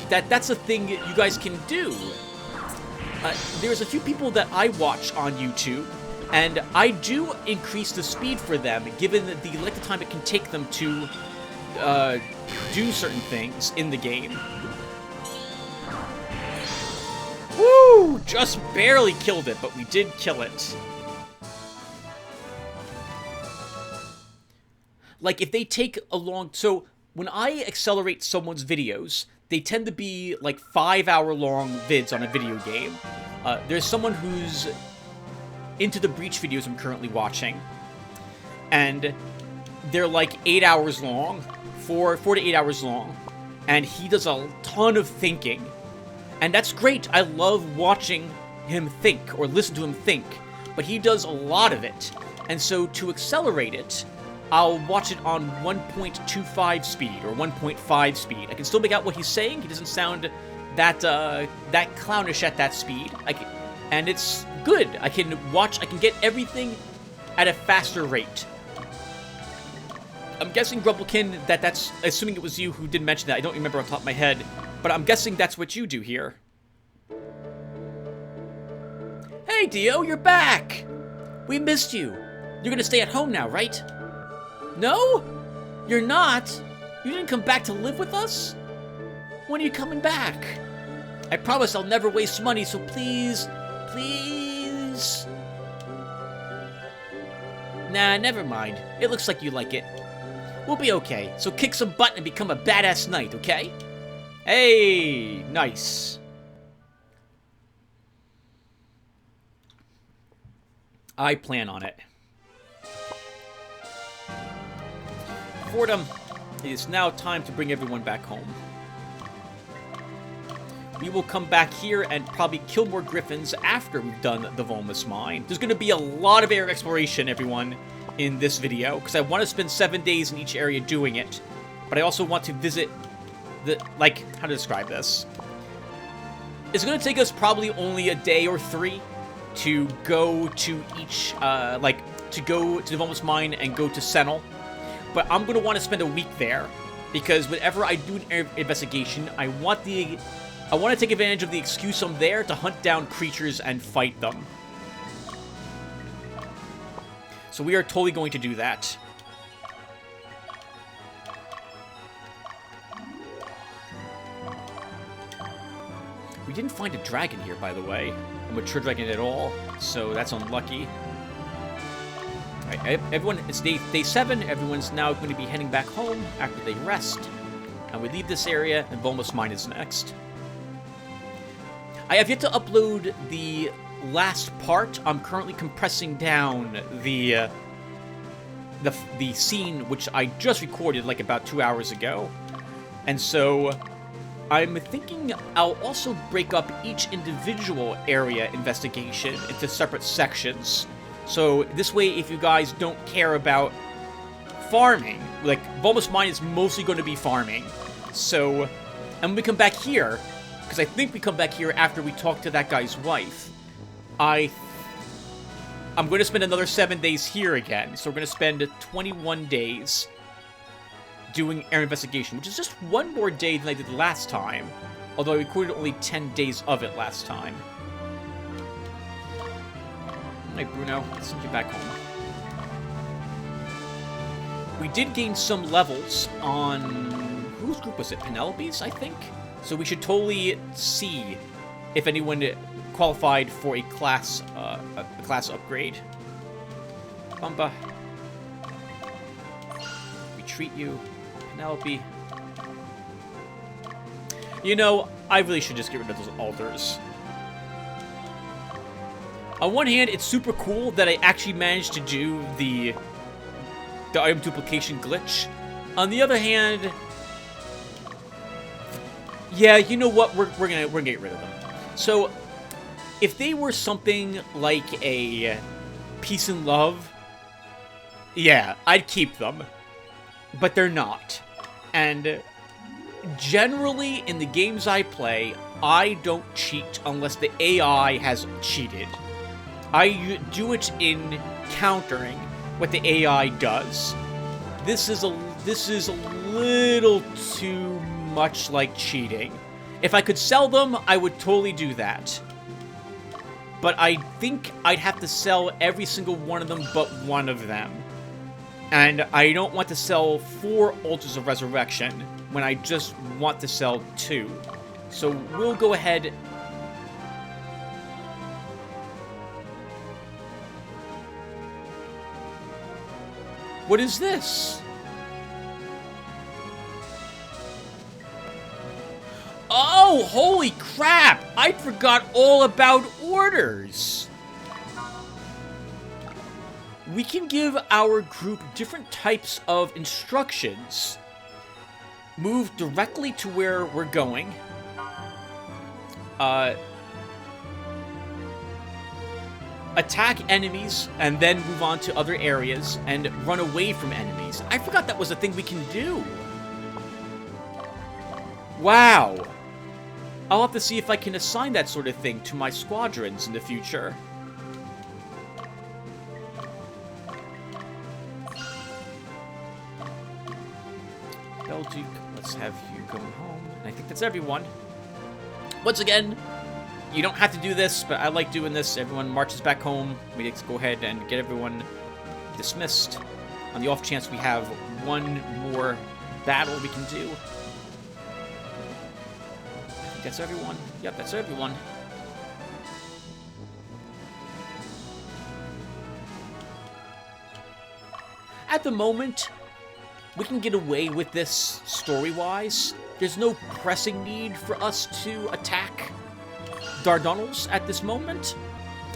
that that's a thing that you guys can do. There's a few people that I watch on YouTube, and I do increase the speed for them, given the length of time it can take them to do certain things in the game. Woo! Just barely killed it, but we did kill it. Like, if they take a long... So, when I accelerate someone's videos, they tend to be, like, 5-hour-long vids on a video game. There's someone who's into the Breach videos I'm currently watching. And they're, like, 8 hours long. 4 to 8 hours long. And he does a ton of thinking. And that's great. I love watching him think, or listen to him think. But he does a lot of it. And so, to accelerate it, I'll watch it on 1.25 speed, or 1.5 speed. I can still make out what he's saying. He doesn't sound that clownish at that speed. And it's good. I can get everything at a faster rate. I'm guessing, Grumblekin, that's... Assuming it was you who did mention that. I don't remember on top of my head. But I'm guessing that's what you do here. Hey, Dio, you're back! We missed you. You're gonna stay at home now, right? No? You're not? You didn't come back to live with us? When are you coming back? I promise I'll never waste money, so please, please... Nah, never mind. It looks like you like it. We'll be okay, so kick some butt and become a badass knight, okay? Hey, nice. I plan on it. Fordham, it is now time to bring everyone back home. We will come back here and probably kill more griffins after we've done the Volumus Mine. There's going to be a lot of area exploration, everyone, in this video, because I want to spend 7 days in each area doing it. But I also want to visit how to describe this? It's going to take us probably only a day or 3 to go to each, to go to the Volumus Mine and go to Infernal. But I'm going to want to spend a week there, because whenever I do an investigation, I want to take advantage of the excuse I'm there to hunt down creatures and fight them. So we are totally going to do that. We didn't find a dragon here, by the way. A mature dragon at all. So that's unlucky. Alright, everyone, it's day 7. Everyone's now going to be heading back home after they rest. And we leave this area, and Volumus Mine is next. I have yet to upload the last part. I'm currently compressing down the scene, which I just recorded like about 2 hours ago. And so I'm thinking I'll also break up each individual area investigation into separate sections. So this way, if you guys don't care about farming, like, Volumus Mine is mostly going to be farming. So, and when we come back here, because I think we come back here after we talk to that guy's wife, I'm going to spend another 7 days here again. So we're going to spend 21 days doing area investigation, which is just 1 more day than I did last time, although I recorded only 10 days of it last time. Alright, Bruno, let's send you back home. We did gain some levels on... whose group was it? Penelope's, I think? So we should totally see if anyone qualified for a class upgrade. Bumba. We treat you. Penelope. You know, I really should just get rid of those altars. On one hand, it's super cool that I actually managed to do the item duplication glitch. On the other hand, yeah, you know what? We're gonna get rid of them. So, if they were something like a Peace and Love, yeah, I'd keep them. But they're not. And generally, in the games I play, I don't cheat unless the AI has cheated. I do it in countering what the AI does. This is a little too much like cheating. If I could sell them, I would totally do that. But I think I'd have to sell every single one of them but one of them. And I don't want to sell 4 Altars of Resurrection when I just want to sell 2. So we'll go ahead... What is this? Oh, holy crap! I forgot all about orders! We can give our group different types of instructions. Move directly to where we're going. Attack enemies, and then move on to other areas, and run away from enemies. I forgot that was a thing we can do. Wow. I'll have to see if I can assign that sort of thing to my squadrons in the future. Belgique, let's have you go home. And I think that's everyone. Once again, you don't have to do this, but I like doing this. Everyone marches back home. We need to go ahead and get everyone dismissed. On the off chance we have one more battle we can do. I think that's everyone. Yep, that's everyone. At the moment, we can get away with this story-wise. There's no pressing need for us to attack Dardanelles at this moment.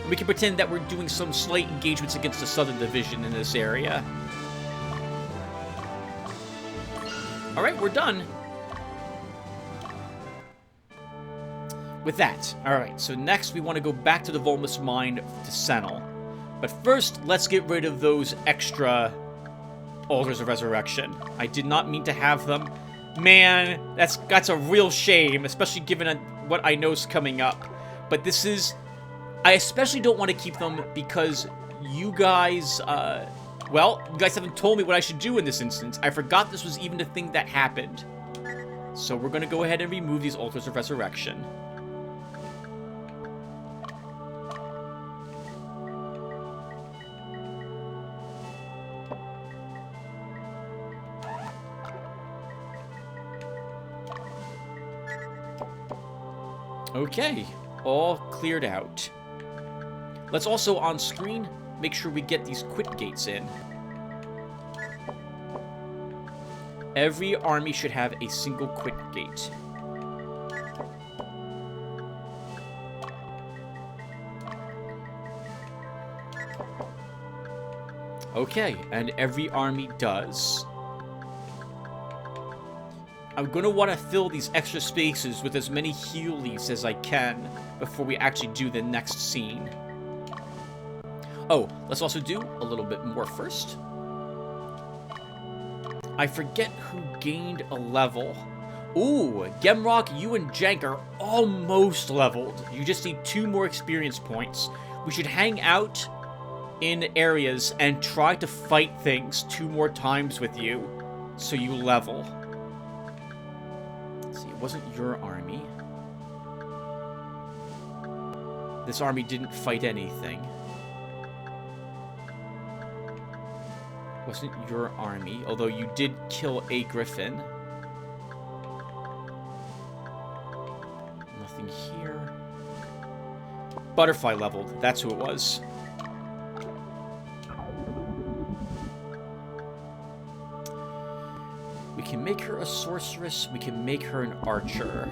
We can pretend that we're doing some slight engagements against the Southern Division in this area. Alright, we're done. With that, alright, so next we want to go back to the Volumus Mine to Senel. But first, let's get rid of those extra Altars of Resurrection. I did not mean to have them. Man, that's a real shame, especially given what I know is coming up. But this is... I especially don't want to keep them because you guys, well, you guys haven't told me what I should do in this instance. I forgot this was even a thing that happened. So we're going to go ahead and remove these Altars of Resurrection. Okay, all cleared out. Let's also, on screen, make sure we get these quit gates in. Every army should have a single quit gate. Okay, and every army does. I'm going to want to fill these extra spaces with as many healies as I can before we actually do the next scene. Oh, let's also do a little bit more first. I forget who gained a level. Ooh, Gemrock, you and Jank are almost leveled. You just need 2 more experience points. We should hang out in areas and try to fight things 2 more times with you so you level. Let's see, it wasn't your army. This army didn't fight anything. Wasn't your army, although you did kill a griffin. Nothing here. Butterfly leveled, that's who it was. We can make her a sorceress, we can make her an archer.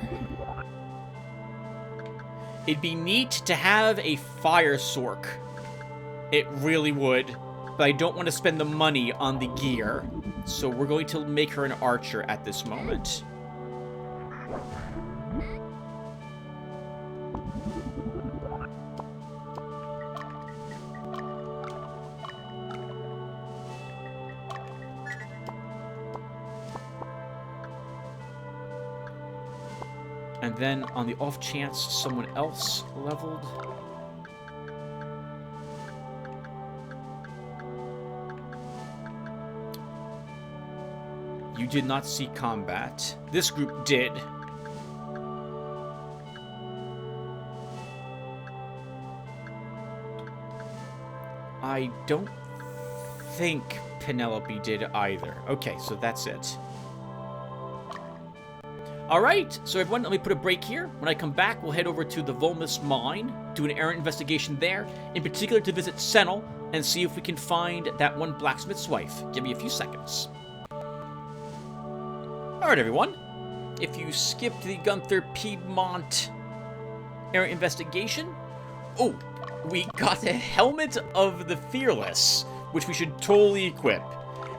It'd be neat to have a fire sork. It really would. But I don't want to spend the money on the gear. So we're going to make her an archer at this moment. And then on the off chance someone else leveled. You did not see combat. This group did. I don't think Penelope did either. Okay, so that's it. Alright, so everyone, let me put a break here. When I come back, we'll head over to the Volumus mine, do an errant investigation there, in particular to visit Senel, and see if we can find that one blacksmith's wife. Give me a few seconds. Alright, everyone. If you skipped the Gunther Piedmont errant investigation, oh, we got a Helmet of the Fearless, which we should totally equip.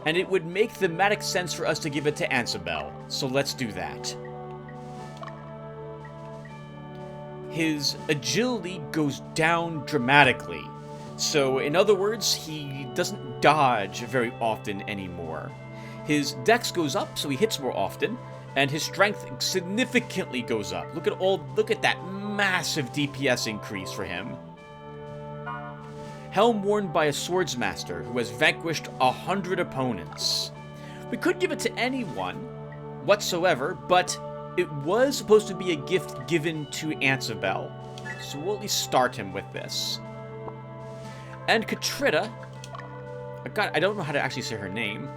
And it would make thematic sense for us to give it to Ansabel, so let's do that. His agility goes down dramatically. So, in other words, he doesn't dodge very often anymore. His dex goes up, so he hits more often, and his strength significantly goes up. Look at that massive DPS increase for him. Helm worn by a swordsmaster who has vanquished 100 opponents. We could give it to anyone whatsoever, but it was supposed to be a gift given to Ansabel, so we'll at least start him with this. And Katrita, I don't know how to actually say her name,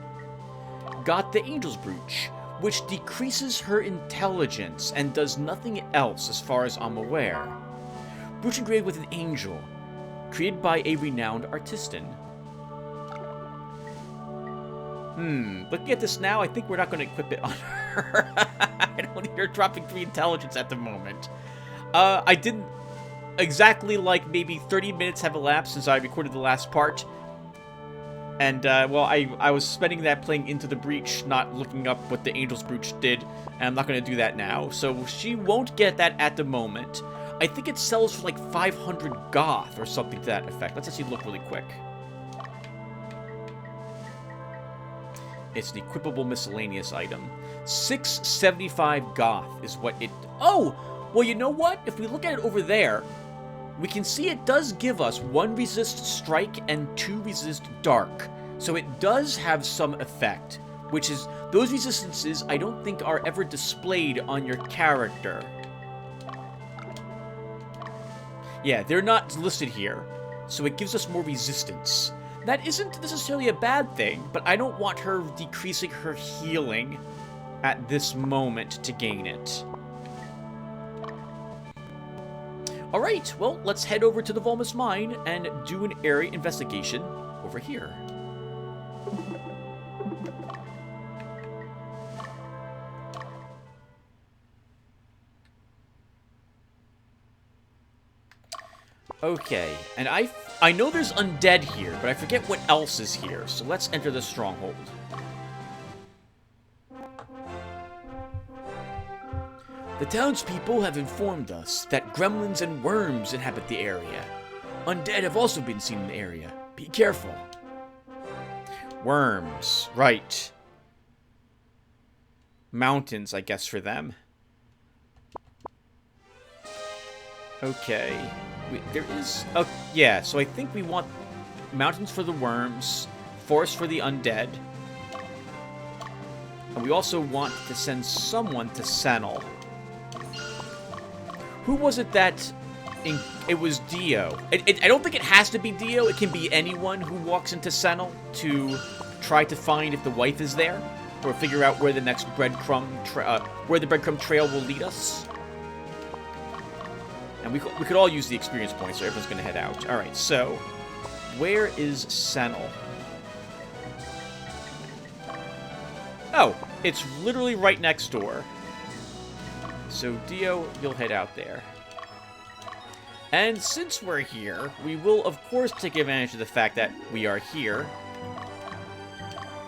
got the Angel's Brooch, which decreases her intelligence and does nothing else as far as I'm aware. Brooch engraved with an angel, created by a renowned artisan. Looking at this now, I think we're not going to equip it on her. I don't need her dropping 3 intelligence at the moment. I didn't exactly, like, maybe 30 minutes have elapsed since I recorded the last part. And, well, I was spending that playing Into the Breach, not looking up what the Angel's Brooch did, and I'm not going to do that now. So she won't get that at the moment. I think it sells for like 500 goth or something to that effect. Let's actually look really quick. It's an equipable miscellaneous item. 675 goth is what it... Oh! Well, you know what? If we look at it over there, we can see it does give us 1 resist strike and 2 resist dark. So it does have some effect, which is... Those resistances I don't think are ever displayed on your character. Yeah, they're not listed here, so it gives us more resistance. That isn't necessarily a bad thing, but I don't want her decreasing her healing at this moment to gain it. Alright, well, let's head over to the Volumus mine and do an area investigation over here. Okay, and I know there's undead here, but I forget what else is here, so let's enter the stronghold. The townspeople have informed us that gremlins and worms inhabit the area. Undead have also been seen in the area. Be careful. Worms, right. Mountains, I guess, for them. Okay. There is... Oh, yeah, so I think we want mountains for the worms, forest for the undead. And we also want to send someone to Senel. Who was it that... It was Dio. I don't think it has to be Dio. It can be anyone who walks into Senel to try to find if the wife is there. Or figure out where the next breadcrumb... where the breadcrumb trail will lead us. And we could all use the experience points, so everyone's going to head out. Alright, so... Where is Senel? Oh, it's literally right next door. So, Dio, you'll head out there. And since we're here, we will, of course, take advantage of the fact that we are here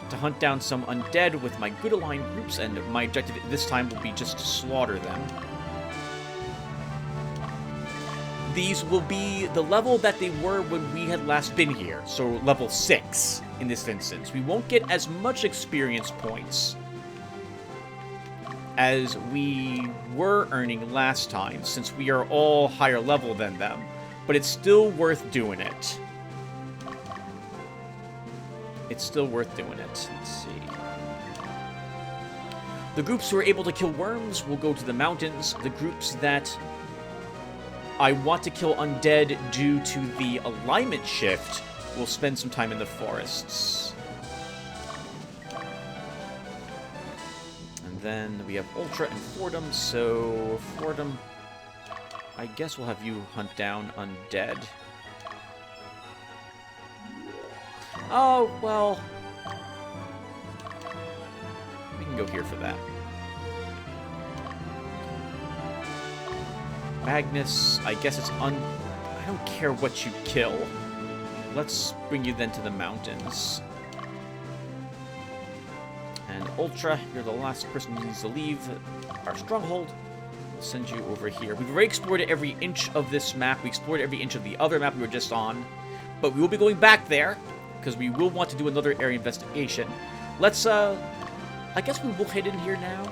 to hunt down some undead with my good aligned groups, and my objective this time will be just to slaughter them. These will be the level that they were when we had last been here, so level 6 in this instance. We won't get as much experience points as we were earning last time, since we are all higher level than them, but it's still worth doing it. It's still worth doing it. Let's see. The groups who are able to kill worms will go to the mountains. The groups that I want to kill undead due to the alignment shift will spend some time in the forests. And then we have Ultra and Fordham, so Fordham, I guess we'll have you hunt down undead. Oh, well, we can go here for that. Magnus, I guess it's I don't care what you kill. Let's bring you then to the mountains. And Ultra, you're the last person who needs to leave our stronghold. We'll send you over here. We've already explored every inch of this map. We explored every inch of the other map we were just on. But we will be going back there, because we will want to do another area investigation. Let's, I guess we will head in here now.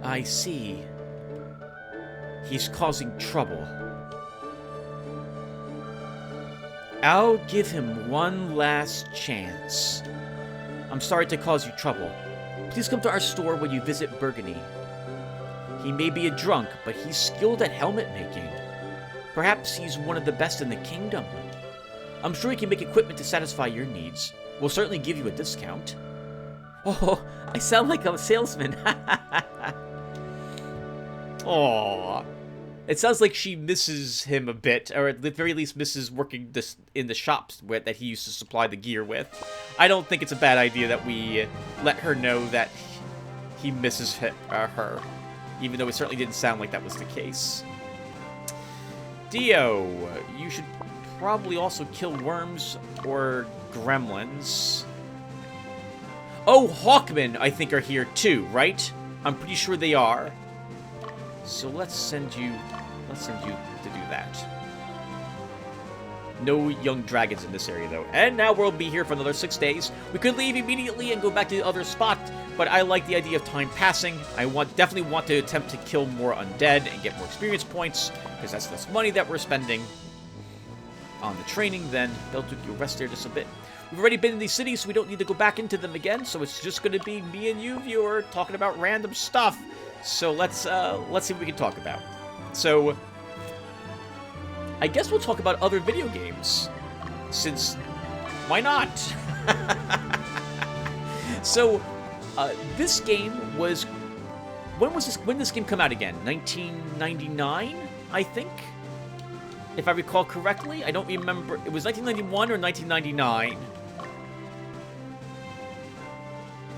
I see. He's causing trouble. I'll give him one last chance. I'm sorry to cause you trouble. Please come to our store when you visit Burgundy. He may be a drunk, but he's skilled at helmet making. Perhaps he's one of the best in the kingdom. I'm sure he can make equipment to satisfy your needs. We'll certainly give you a discount. Oh, I sound like a salesman. Aww. It sounds like she misses him a bit, or at the very least misses working in the shops that he used to supply the gear with. I don't think it's a bad idea that we let her know that he misses her, even though it certainly didn't sound like that was the case. Dio, you should probably also kill worms or gremlins. Oh, Hawkmen, I think, are here too, right? I'm pretty sure they are. So let's send you to do that. No young dragons in this area, though. And now we'll be here for another 6 days. We could leave immediately and go back to the other spot, but I like the idea of time passing. I definitely want to attempt to kill more undead and get more experience points, because that's less money that we're spending on the training. Then they'll do you rest there just a bit. We've already been in these cities, so we don't need to go back into them again, so it's just going to be me and you, viewer, talking about random stuff. So let's see what we can talk about. So I guess we'll talk about other video games, since why not? So This game was... When this game come out again? 1999, I think? If I recall correctly. I don't remember. It was 1991 or 1999.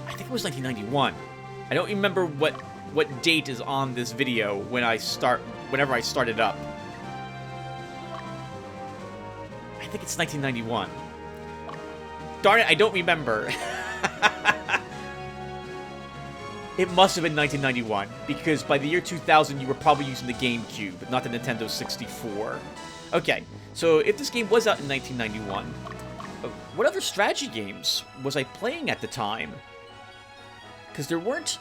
I think it was 1991. I don't remember what date is on this video whenever I started up. I think it's 1991. Darn it, I don't remember. It must have been 1991, because by the year 2000, you were probably using the GameCube, not the Nintendo 64. Okay, so if this game was out in 1991, what other strategy games was I playing at the time? Because there weren't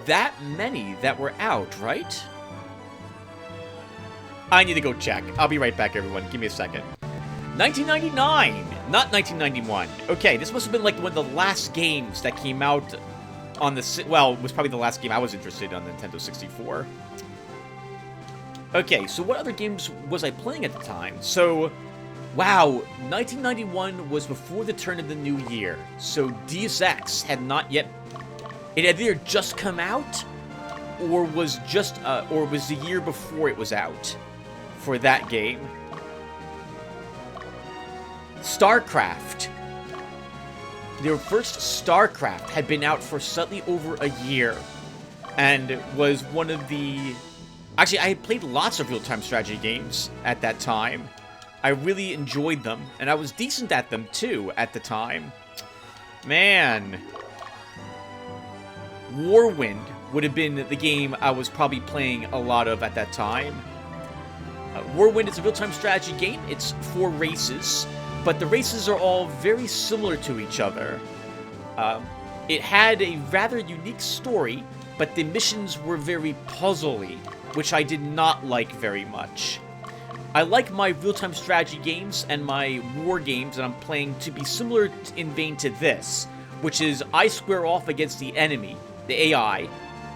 that many that were out, right? I need to go check. I'll be right back, everyone. Give me a second. 1999, not 1991. Okay, this must have been like one of the last games that came out on the... Well, it was probably the last game I was interested in on the Nintendo 64. Okay, so what other games was I playing at the time? So, wow, 1991 was before the turn of the new year. So Deus Ex had not yet... It had either just come out, or was the year before it was out for that game. StarCraft. Their first StarCraft had been out for slightly over a year, and was one of the... Actually, I had played lots of real-time strategy games at that time. I really enjoyed them, and I was decent at them, too, at the time. Man. Warwind would have been the game I was probably playing a lot of at that time. Warwind is a real-time strategy game. It's 4 races, but the races are all very similar to each other. It had a rather unique story, but the missions were very puzzly, which I did not like very much. I like my real-time strategy games and my war games that I'm playing to be similar in vein to this, which is I square off against the enemy, the AI,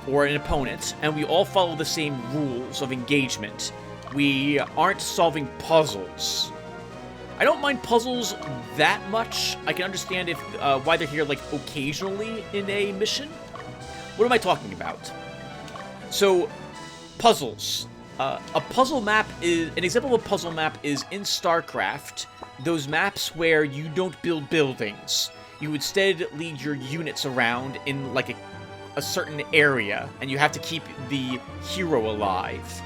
or an opponent, and we all follow the same rules of engagement. We aren't solving puzzles. I don't mind puzzles that much. I can understand if why they're here, like, occasionally in a mission. What am I talking about? So, puzzles. A puzzle map is... An example of a puzzle map is in StarCraft, those maps where you don't build buildings. You instead lead your units around in, like, a certain area, and you have to keep the hero alive.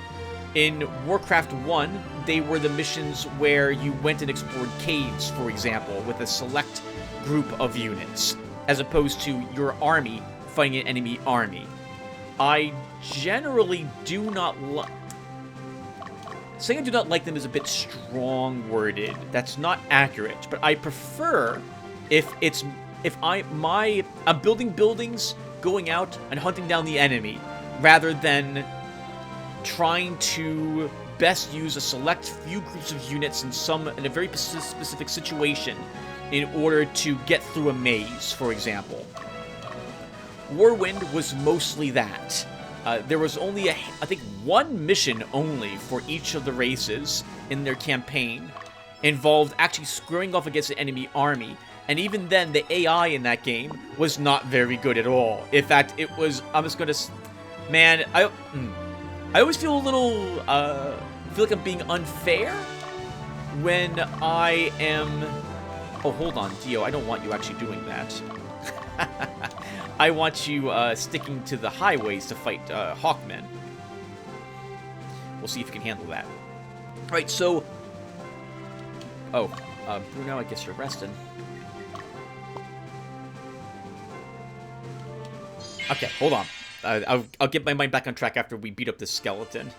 In Warcraft 1, they were the missions where you went and explored caves, for example, with a select group of units, as opposed to your army fighting an enemy army. I generally do not like... Saying I do not like them is a bit strong-worded. That's not accurate, but I prefer I'm building buildings, going out and hunting down the enemy, rather than trying to best use a select few groups of units in a very specific situation in order to get through a maze, for example. Warwind was mostly that. There was only, I think, one mission only for each of the races in their campaign, involved actually squaring off against the enemy army, and even then, the AI in that game was not very good at all. In fact, it was, I'm just gonna... Man, I always feel a little, feel like I'm being unfair when I am... Oh, hold on, Dio, I don't want you actually doing that. I want you, sticking to the highways to fight, Hawkmen. We'll see if you can handle that. Alright, so... Oh, Bruno, I guess you're resting. Okay, hold on. I'll get my mind back on track after we beat up this skeleton.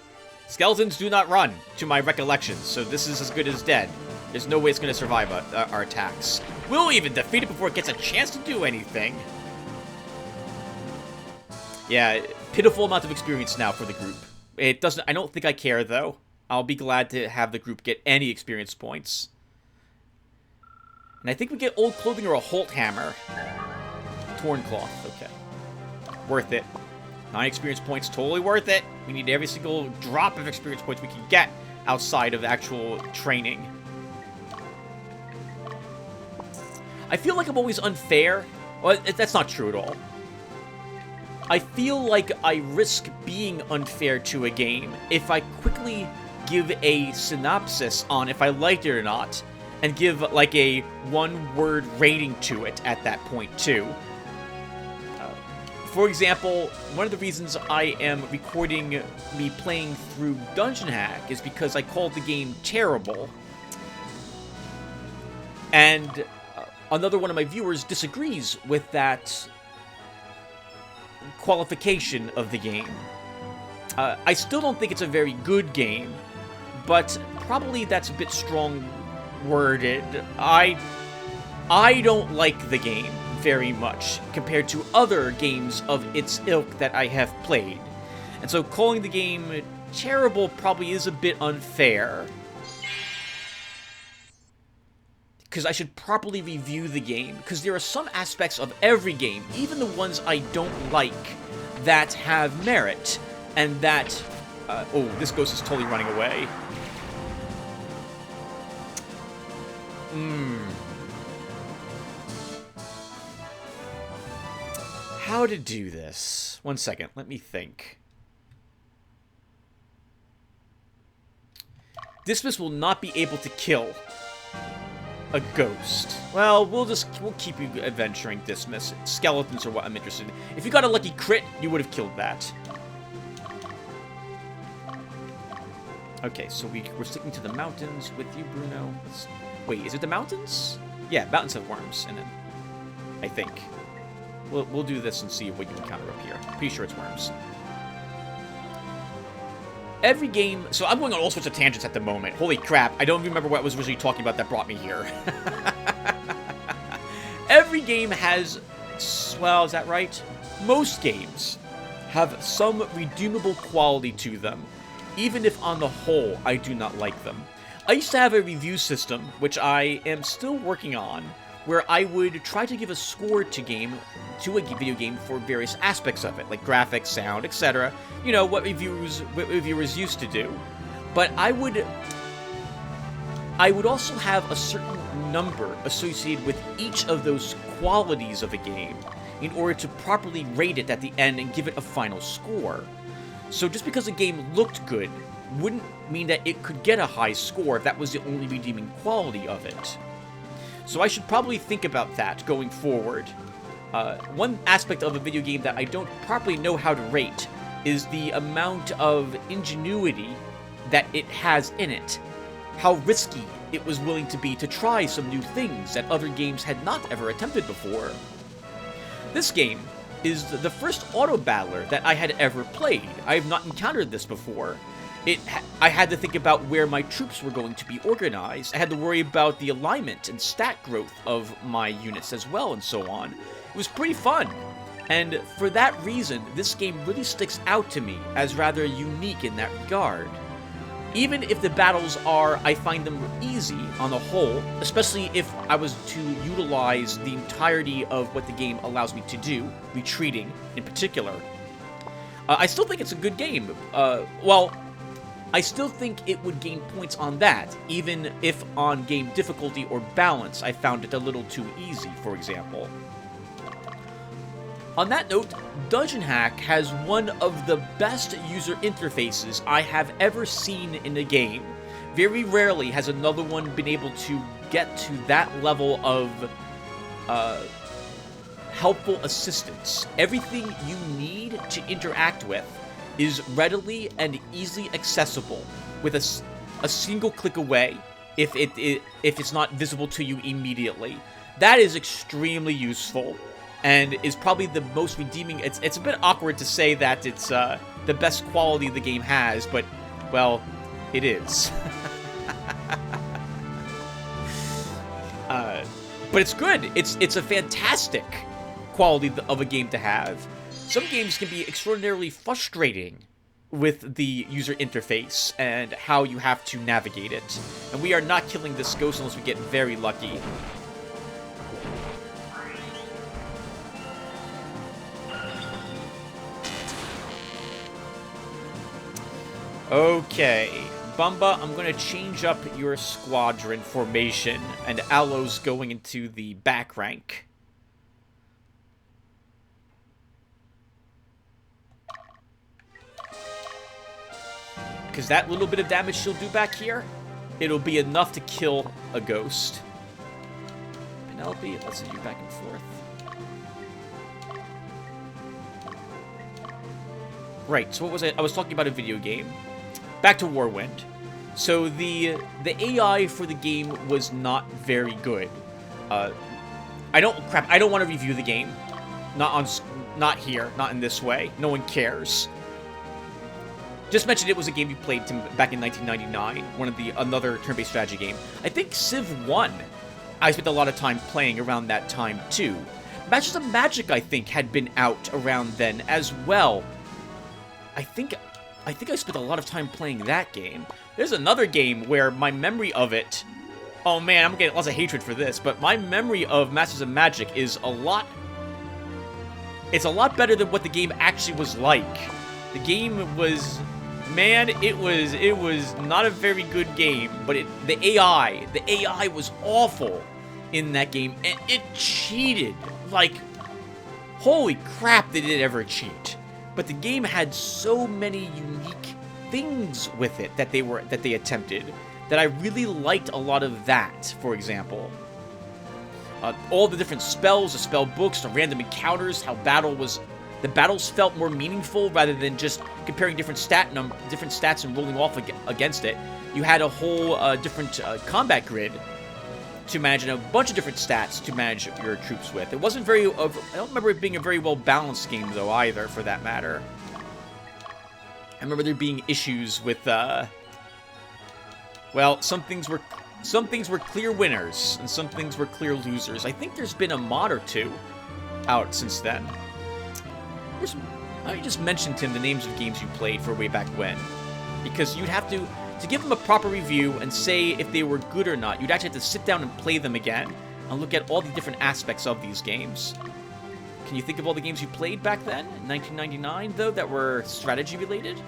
Skeletons do not run, to my recollection, so this is as good as dead. There's no way it's going to survive our attacks. We'll even defeat it before it gets a chance to do anything. Yeah, pitiful amount of experience now for the group. It doesn't... I don't think I care, though. I'll be glad to have the group get any experience points. And I think we get old clothing or a Holt hammer. Torn cloth, okay. Worth it. 9 experience points, totally worth it. We need every single drop of experience points we can get outside of actual training. I feel like I'm always unfair Well, that's not true at all. I feel like I risk being unfair to a game if I quickly give a synopsis on if I liked it or not, and give, like, a one-word rating to it at that point, too. For example, one of the reasons I am recording me playing through Dungeon Hack is because I called the game terrible. And another one of my viewers disagrees with that qualification of the game. I still don't think it's a very good game, but probably that's a bit strong-worded. I don't like the game very much compared to other games of its ilk that I have played. And so calling the game terrible probably is a bit unfair, because I should properly review the game, because there are some aspects of every game, even the ones I don't like, that have merit, and that... oh, this ghost is totally running away. How to do this? 1 second, let me think. Dismiss will not be able to kill a ghost. Well, we'll keep you adventuring, Dismiss. Skeletons are what I'm interested in. If you got a lucky crit, you would have killed that. Okay, so we're sticking to the mountains with you, Bruno. Wait, is it the mountains? Yeah, mountains have worms in it, I think. We'll do this and see what you encounter up here. Pretty sure it's worms. Every game... So I'm going on all sorts of tangents at the moment. Holy crap, I don't remember what I was originally talking about that brought me here. Every game has... Well, is that right? Most games have some redeemable quality to them, even if on the whole I do not like them. I used to have a review system, which I am still working on, where I would try to give a score to a video game for various aspects of it, like graphics, sound, etc. You know, what reviewers used to do. But I would also have a certain number associated with each of those qualities of a game in order to properly rate it at the end and give it a final score. So just because a game looked good wouldn't mean that it could get a high score if that was the only redeeming quality of it. So I should probably think about that going forward. One aspect of a video game that I don't properly know how to rate is the amount of ingenuity that it has in it. How risky it was willing to be to try some new things that other games had not ever attempted before. This game is the first auto battler that I had ever played. I have not encountered this before. I had to think about where my troops were going to be organized. I had to worry about the alignment and stat growth of my units as well, and so on. It was pretty fun. And for that reason, this game really sticks out to me as rather unique in that regard. Even if the battles I find them easy on the whole, especially if I was to utilize the entirety of what the game allows me to do, retreating in particular, I still think it's a good game. I still think it would gain points on that, even if on game difficulty or balance I found it a little too easy, for example. On that note, Dungeon Hack has one of the best user interfaces I have ever seen in a game. Very rarely has another one been able to get to that level of helpful assistance. Everything you need to interact with is readily and easily accessible with a single click away if it's not visible to you immediately. That is extremely useful and is probably the most redeeming. It's a bit awkward to say that it's the best quality the game has, but, well, it is. But it's good. It's a fantastic quality of a game to have. Some games can be extraordinarily frustrating with the user interface and how you have to navigate it. And we are not killing this ghost unless we get very lucky. Okay, Bumba, I'm going to change up your squadron formation, and Alo's going into the back rank. Because that little bit of damage she'll do back here, it'll be enough to kill a ghost. Penelope, let's send you back and forth. Right, so what was I was talking about a video game. Back to Warwind. So the AI for the game was not very good. I don't want to review the game. Not here, not in this way. No one cares. Just mentioned it was a game you played back in 1999, another turn-based strategy game. I think Civ 1, I spent a lot of time playing around that time too. Masters of Magic, I think, had been out around then as well. I think I spent a lot of time playing that game. There's another game where my memory of it... Oh man, I'm getting lots of hatred for this, but my memory of Masters of Magic is a lot... It's a lot better than what the game actually was like. The game was... Man, it was not a very good game, but the AI was awful in that game, and it cheated. Like, holy crap, did it ever cheat. But the game had so many unique things with it that they attempted that I really liked a lot of that, for example. All the different spells, the spell books, the random encounters, how the battles felt more meaningful rather than just comparing different stats and rolling off against it. You had a whole different combat grid to manage, and a bunch of different stats to manage your troops with. It wasn't I don't remember it being a very well-balanced game, though, either, for that matter. I remember there being issues with, well, some things were clear winners, and some things were clear losers. I think there's been a mod or two out since then. I just mentioned, Tim, the names of games you played for way back when. Because you'd have to give them a proper review and say if they were good or not, you'd actually have to sit down and play them again and look at all the different aspects of these games. Can you think of all the games you played back then, in 1999, though, that were strategy-related?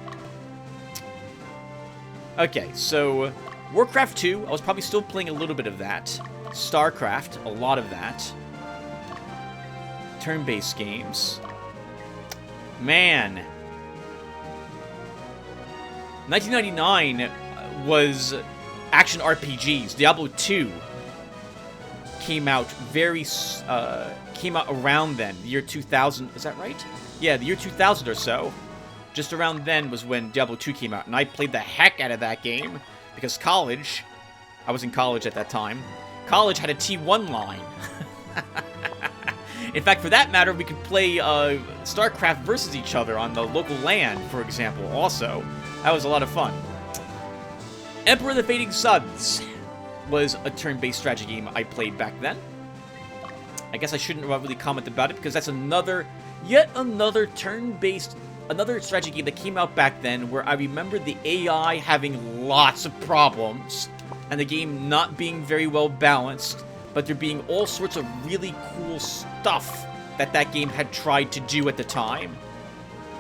Okay, so Warcraft 2, I was probably still playing a little bit of that. StarCraft, a lot of that. Turn-based games. Man. 1999 was action RPGs. Diablo 2 came out around then, the year 2000. Is that right? Yeah, the year 2000 or so. Just around then was when Diablo 2 came out, and I played the heck out of that game because I was in college at that time. College had a T1 line. In fact, for that matter, we could play StarCraft versus each other on the local LAN, for example, also. That was a lot of fun. Emperor of the Fading Suns was a turn-based strategy game I played back then. I guess I shouldn't really comment about it, because that's yet another turn-based, another strategy game that came out back then, where I remember the AI having lots of problems, and the game not being very well balanced, but there being all sorts of really cool stuff that game had tried to do at the time.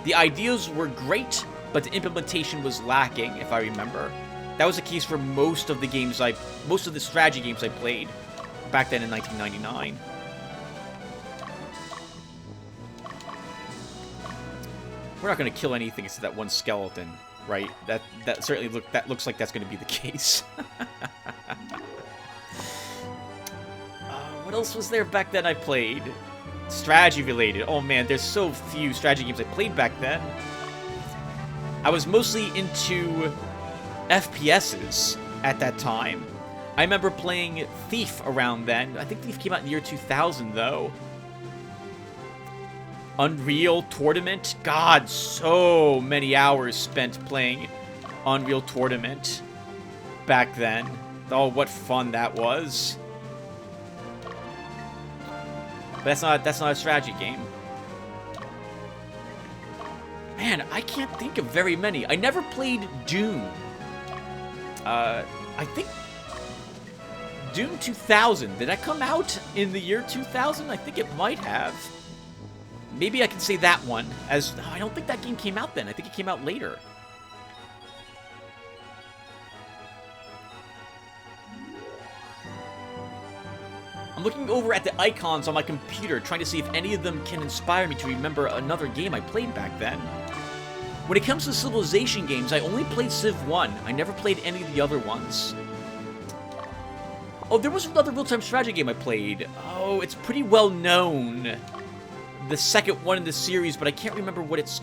The ideas were great, but the implementation was lacking, if I remember. That was the case for most of the strategy games I played back then in 1999. We're not going to kill anything except that one skeleton, right? That looks like that's going to be the case. What else was there back then I played? Strategy related. Oh man, there's so few strategy games I played back then. I was mostly into FPSs at that time. I remember playing Thief around then. I think Thief came out in the year 2000, though. Unreal Tournament. God, so many hours spent playing Unreal Tournament back then. Oh, what fun that was. But that's not a strategy game. Man, I can't think of very many. I never played Doom. I think Doom 2000. Did that come out in the year 2000? I think it might have. Maybe I can say that one as... Oh, I don't think that game came out then. I think it came out later. I'm looking over at the icons on my computer, trying to see if any of them can inspire me to remember another game I played back then. When it comes to Civilization games, I only played Civ 1. I never played any of the other ones. Oh, there was another real-time strategy game I played. Oh, it's pretty well known. The second one in the series, but I can't remember what it's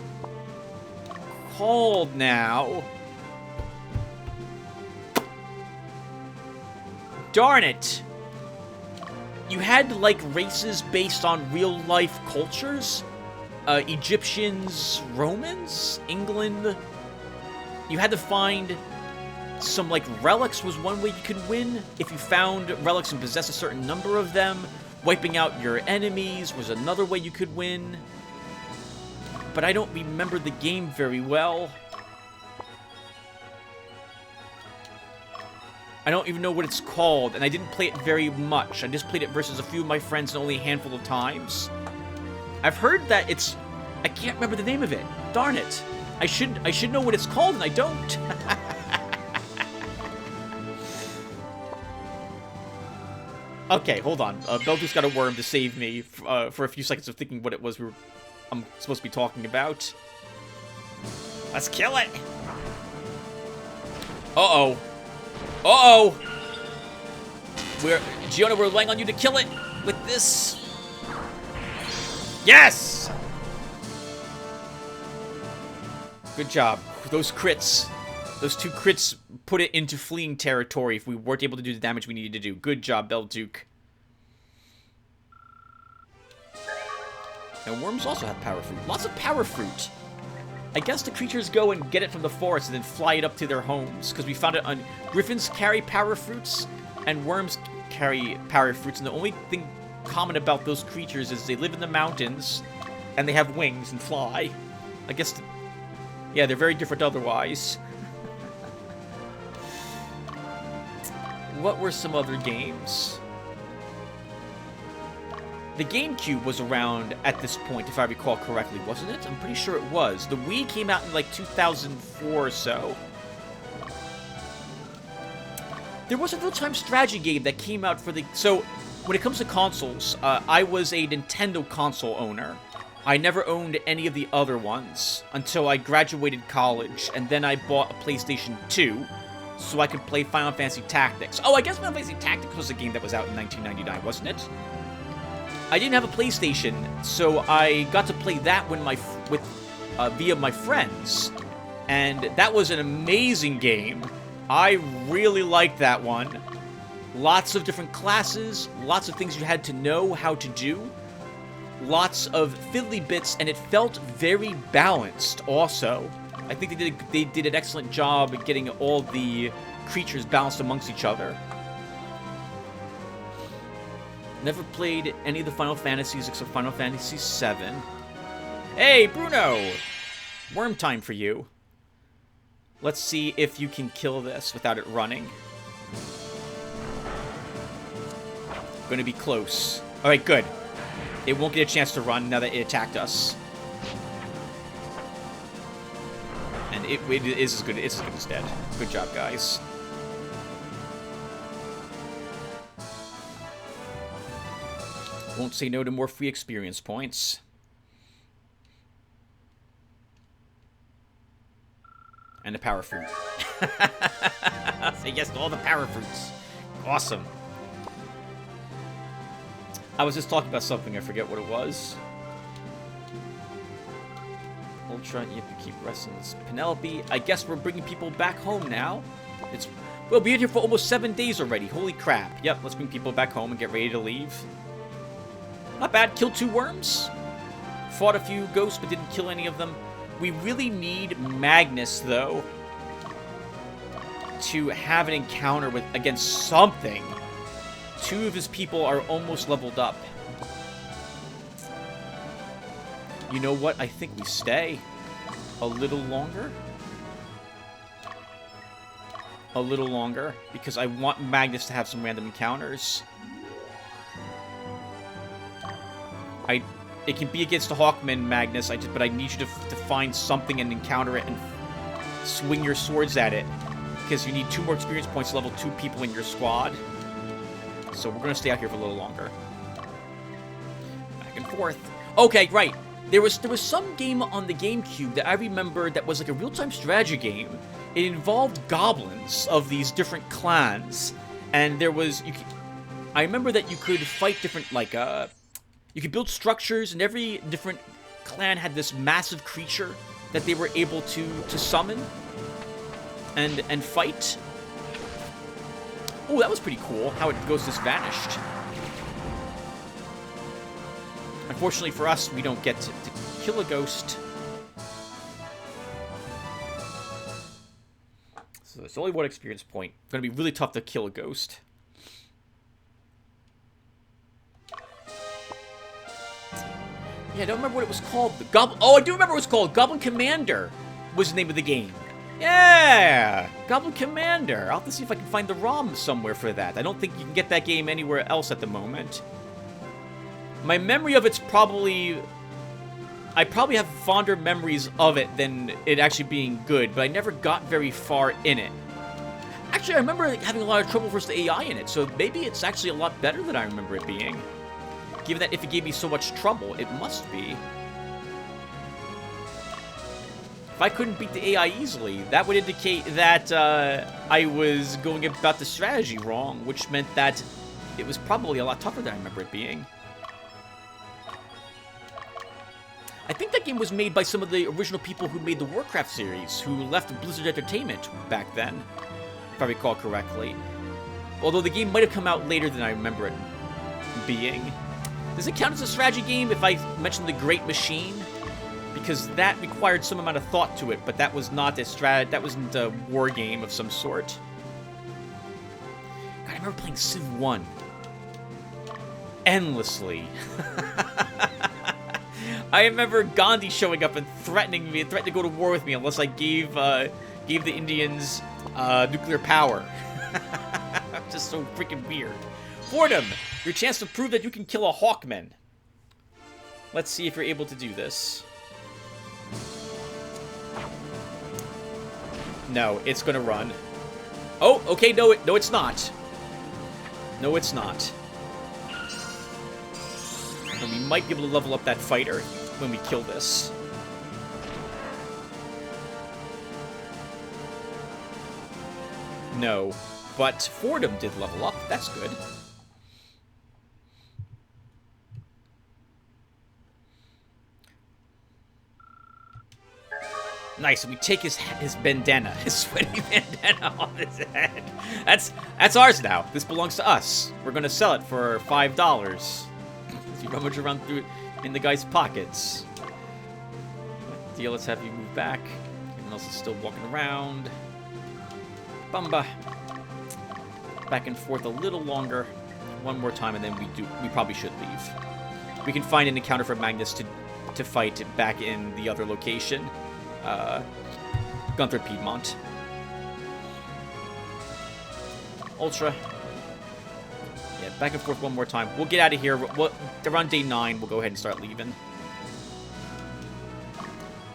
called now. Darn it! You had, like, races based on real-life cultures? Egyptians, Romans, England. You had to find some, like, relics was one way you could win. If you found relics and possessed a certain number of them, wiping out your enemies was another way you could win. But I don't remember the game very well. I don't even know what it's called, and I didn't play it very much. I just played it versus a few of my friends and only a handful of times. I've heard that it's... I can't remember the name of it. Darn it. I should know what it's called, and I don't. Okay, hold on. Beldu's got a worm to save me for a few seconds of thinking what it was I'm supposed to be talking about. Let's kill it! Uh-oh. Uh-oh! Giona, we're relying on you to kill it with this. Yes! Good job. Those crits. Those 2 crits put it into fleeing territory if we weren't able to do the damage we needed to do. Good job, Belduke. And worms also have power fruit. Lots of power fruit. I guess the creatures go and get it from the forest and then fly it up to their homes. Because we found it on... Griffins carry power fruits, and worms carry power fruits. And the only thing common about those creatures is they live in the mountains, and they have wings and fly. I guess... Yeah, they're very different otherwise. What were some other games? The GameCube was around at this point, if I recall correctly, wasn't it? I'm pretty sure it was. The Wii came out in, like, 2004 or so. There was a real-time strategy game that came out for the... So, when it comes to consoles, I was a Nintendo console owner. I never owned any of the other ones until I graduated college, and then I bought a PlayStation 2 so I could play Final Fantasy Tactics. Oh, I guess Final Fantasy Tactics was a game that was out in 1999, wasn't it? I didn't have a PlayStation, so I got to play that via my friends, and that was an amazing game. I really liked that one. Lots of different classes, lots of things you had to know how to do, lots of fiddly bits, and it felt very balanced also. I think they did an excellent job at getting all the creatures balanced amongst each other. Never played any of the Final Fantasies except Final Fantasy VII. Hey, Bruno! Worm time for you. Let's see if you can kill this without it running. Gonna be close. Alright, good. It won't get a chance to run now that it attacked us. And it is as good. It's as good as dead. Good job, guys. Won't say no to more free experience points. And the power fruit. Say yes to all the power fruits. Awesome. I was just talking about something. I forget what it was. Ultra, you have to keep resting. It's Penelope. I guess we're bringing people back home now. We'll be in here for almost 7 days already. Holy crap. Yep, let's bring people back home and get ready to leave. Not bad. Killed 2 worms. Fought a few ghosts, but didn't kill any of them. We really need Magnus, though, to have an encounter against something. 2 of his people are almost leveled up. You know what? I think we stay a little longer. A little longer, because I want Magnus to have some random encounters. It can be against the Hawkman, Magnus, but I need you to find something and encounter it and swing your swords at it. Because you need 2 more experience points to level 2 people in your squad. So we're going to stay out here for a little longer. Back and forth. Okay, right. There was some game on the GameCube that I remember that was like a real-time strategy game. It involved goblins of these different clans, and there was I remember that you could fight different you could build structures, and every different clan had this massive creature that they were able to summon and fight. Oh, that was pretty cool. How it goes just vanished. Unfortunately for us, we don't get to kill a ghost. So there's only one experience point. It's going to be really tough to kill a ghost. Yeah, I don't remember what it was called. Oh, I do remember what it was called. Goblin Commander was the name of the game. Yeah! Goblin Commander. I'll have to see if I can find the ROM somewhere for that. I don't think you can get that game anywhere else at the moment. My memory of it's probably... I probably have fonder memories of it than it actually being good, but I never got very far in it. Actually, I remember having a lot of trouble versus the AI in it, so maybe it's actually a lot better than I remember it being. Given that if it gave me so much trouble, it must be. If I couldn't beat the AI easily, that would indicate that I was going about the strategy wrong, which meant that it was probably a lot tougher than I remember it being. I think that game was made by some of the original people who made the Warcraft series, who left Blizzard Entertainment back then, if I recall correctly. Although the game might have come out later than I remember it being. Does it count as a strategy game if I mention the Great Machine? Because that required some amount of thought to it, but that was not a that wasn't a war game of some sort. God, I remember playing Civ 1 endlessly. I remember Gandhi showing up and threatening to go to war with me unless I gave the Indians nuclear power. Just so freaking weird. Fordham, your chance to prove that you can kill a Hawkman. Let's see if you're able to do this. No, it's gonna run. Oh, okay, no, it's not. No, it's not. And we might be able to level up that fighter when we kill this. No, but Fordham did level up. That's good. Nice, and we take his bandana, his sweaty bandana off his head. That's ours now. This belongs to us. We're gonna sell it for $5. As you rummage around through in the guy's pockets. Deal, let's have you move back. Everyone else is still walking around. Bumba. Back and forth a little longer. One more time, and then we probably should leave. We can find an encounter for Magnus to fight back in the other location. Gunther Piedmont. Ultra. Yeah, back and forth one more time. We'll get out of here. Around day 9, we'll go ahead and start leaving.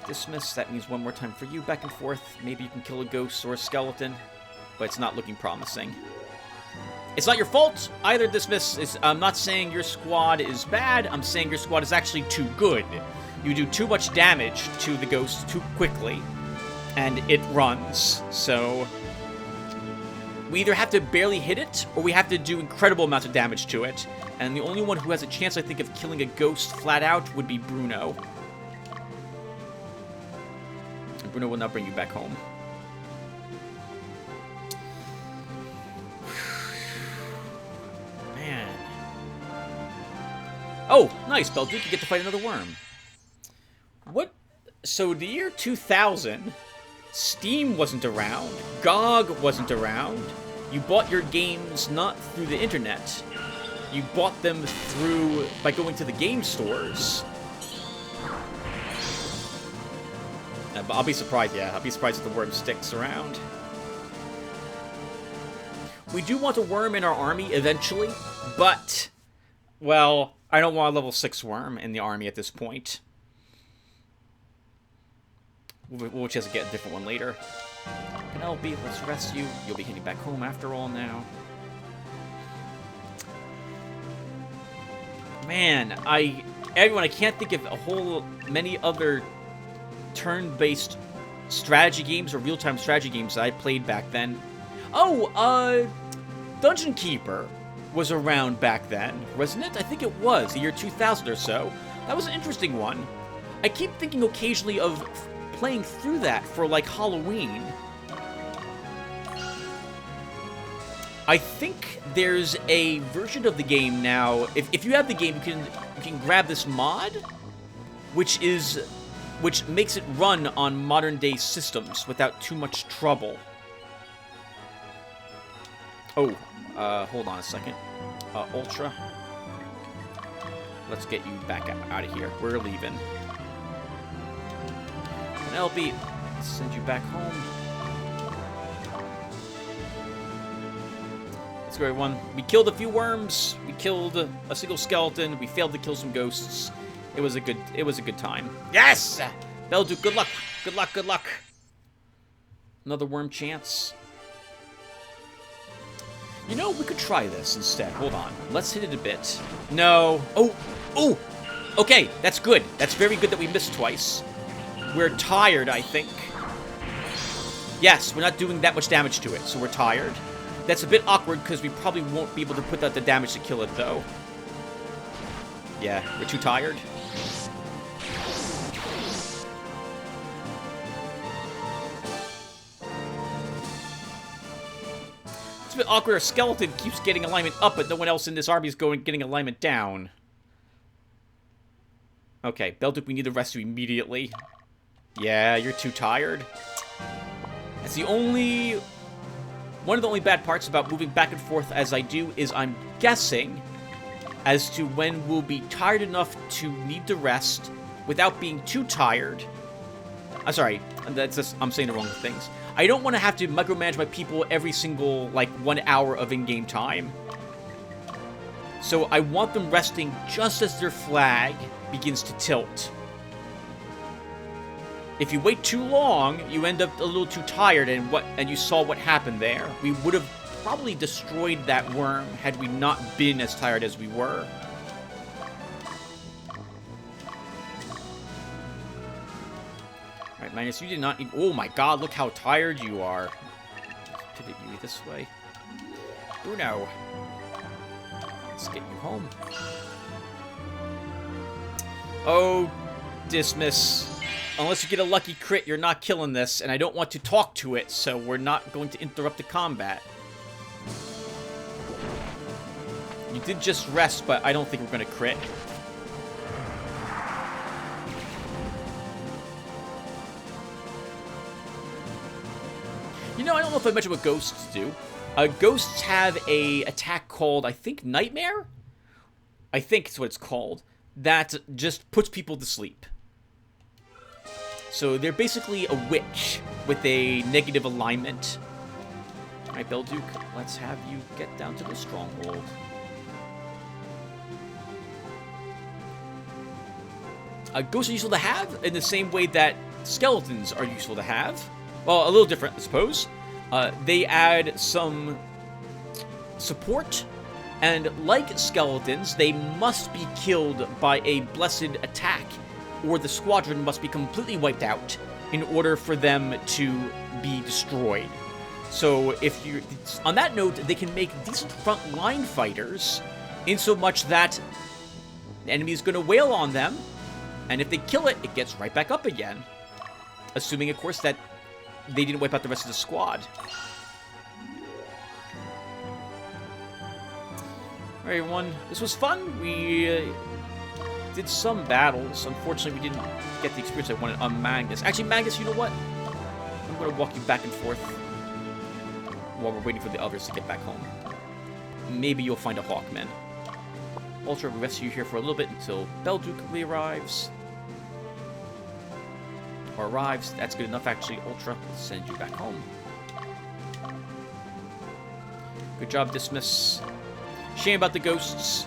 Dismiss. That means one more time for you. Back and forth. Maybe you can kill a ghost or a skeleton. But it's not looking promising. It's not your fault either, Dismiss. I'm not saying your squad is bad. I'm saying your squad is actually too good. You do too much damage to the ghost too quickly, and it runs. So we either have to barely hit it, or we have to do incredible amounts of damage to it. And the only one who has a chance, I think, of killing a ghost flat out would be Bruno. And Bruno will not bring you back home. Man. Oh, nice, Belduke. You get to fight another worm. What? So the year 2000, Steam wasn't around, GOG wasn't around. You bought your games not through the internet. You bought them by going to the game stores. But I'll be surprised, yeah. I'll be surprised if the worm sticks around. We do want a worm in our army eventually, but, well, I don't want a level 6 worm in the army at this point. We'll just get a different one later. Penelope, let's rest you. You'll be heading back home after all now. Man, everyone, I can't think of many other turn-based strategy games or real-time strategy games that I played back then. Oh, Dungeon Keeper was around back then, wasn't it? I think it was, the year 2000 or so. That was an interesting one. I keep thinking occasionally of playing through that for, like, Halloween. I think there's a version of the game now. If you have the game, you can grab this mod, which makes it run on modern-day systems without too much trouble. Oh, hold on a second. Ultra. Let's get you back out of here. We're leaving. And LB, send you back home. Let's go, everyone. We killed a few worms. We killed a single skeleton. We failed to kill some ghosts. It was a good time. Yes! Belduke, good luck. Good luck, good luck. Another worm chance. You know, we could try this instead. Hold on. Let's hit it a bit. No. Oh! Okay, that's good. That's very good that we missed twice. We're tired, I think. Yes, we're not doing that much damage to it, so we're tired. That's a bit awkward, because we probably won't be able to put out the damage to kill it, though. Yeah, we're too tired. It's a bit awkward. Our skeleton keeps getting alignment up, but no one else in this army is getting alignment down. Okay, Belduke, we need to rest you immediately. Yeah, you're too tired. That's the only... One of the only bad parts about moving back and forth as I do is I'm guessing as to when we'll be tired enough to need to rest without being too tired. I'm sorry, I'm saying the wrong things. I don't want to have to micromanage my people every single, like, 1 hour of in-game time. So I want them resting just as their flag begins to tilt. If you wait too long, you end up a little too tired, and you saw what happened there. We would have probably destroyed that worm had we not been as tired as we were. Alright, Magnus, you did not... Oh my god, look how tired you are. Pivot you this way. Uno. Let's get you home. Oh, dismiss. Unless you get a lucky crit, you're not killing this, and I don't want to talk to it, so we're not going to interrupt the combat. You did just rest, but I don't think we're going to crit. You know, I don't know if I mentioned what ghosts do. Ghosts have a attack called, I think, Nightmare? I think it's what it's called. That just puts people to sleep. So they're basically a witch with a negative alignment. Alright, Belduke, let's have you get down to the stronghold. Ghosts are useful to have in the same way that skeletons are useful to have. Well, a little different, I suppose. They add some support, and like skeletons, they must be killed by a blessed attack, or the squadron must be completely wiped out in order for them to be destroyed. So if you, on that note, they can make decent front-line fighters, in so much that the enemy is going to wail on them, and if they kill it, it gets right back up again. Assuming, of course, that they didn't wipe out the rest of the squad. Alright, everyone, this was fun. We did some battles. Unfortunately, we didn't get the experience I wanted on Magnus. Actually, Magnus, you know what? I'm going to walk you back and forth while we're waiting for the others to get back home. Maybe you'll find a Hawkman. Ultra, we'll rest you here for a little bit until Belduke arrives. Or arrives. That's good enough, actually. Ultra, we'll send you back home. Good job, Dismiss. Shame about the ghosts.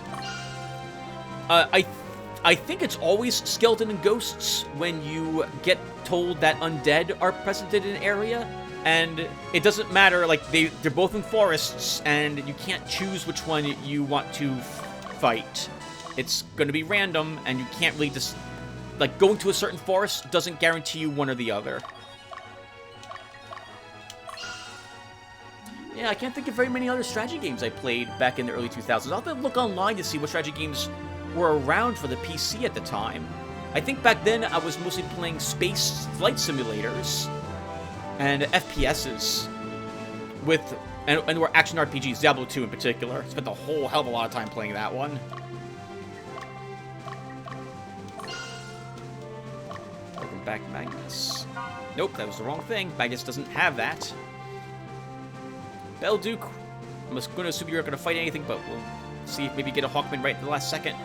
I think it's always skeleton and ghosts when you get told that undead are present in an area. And it doesn't matter, like, they're both in forests, and you can't choose which one you want to fight. it's going to be random, and you can't really just... Like, going to a certain forest doesn't guarantee you one or the other. Yeah, I can't think of very many other strategy games I played back in the early 2000s. I'll have to look online to see what strategy games were around for the PC at the time. I think back then I was mostly playing space flight simulators and FPSs with... And were action RPGs, Diablo 2 in particular. Spent a whole hell of a lot of time playing that one. Welcome back, Magnus. Nope, that was the wrong thing. Magnus doesn't have that. Belduke, I'm just going to assume you're not going to fight anything, but we'll see if maybe get a Hawkman right at the last second.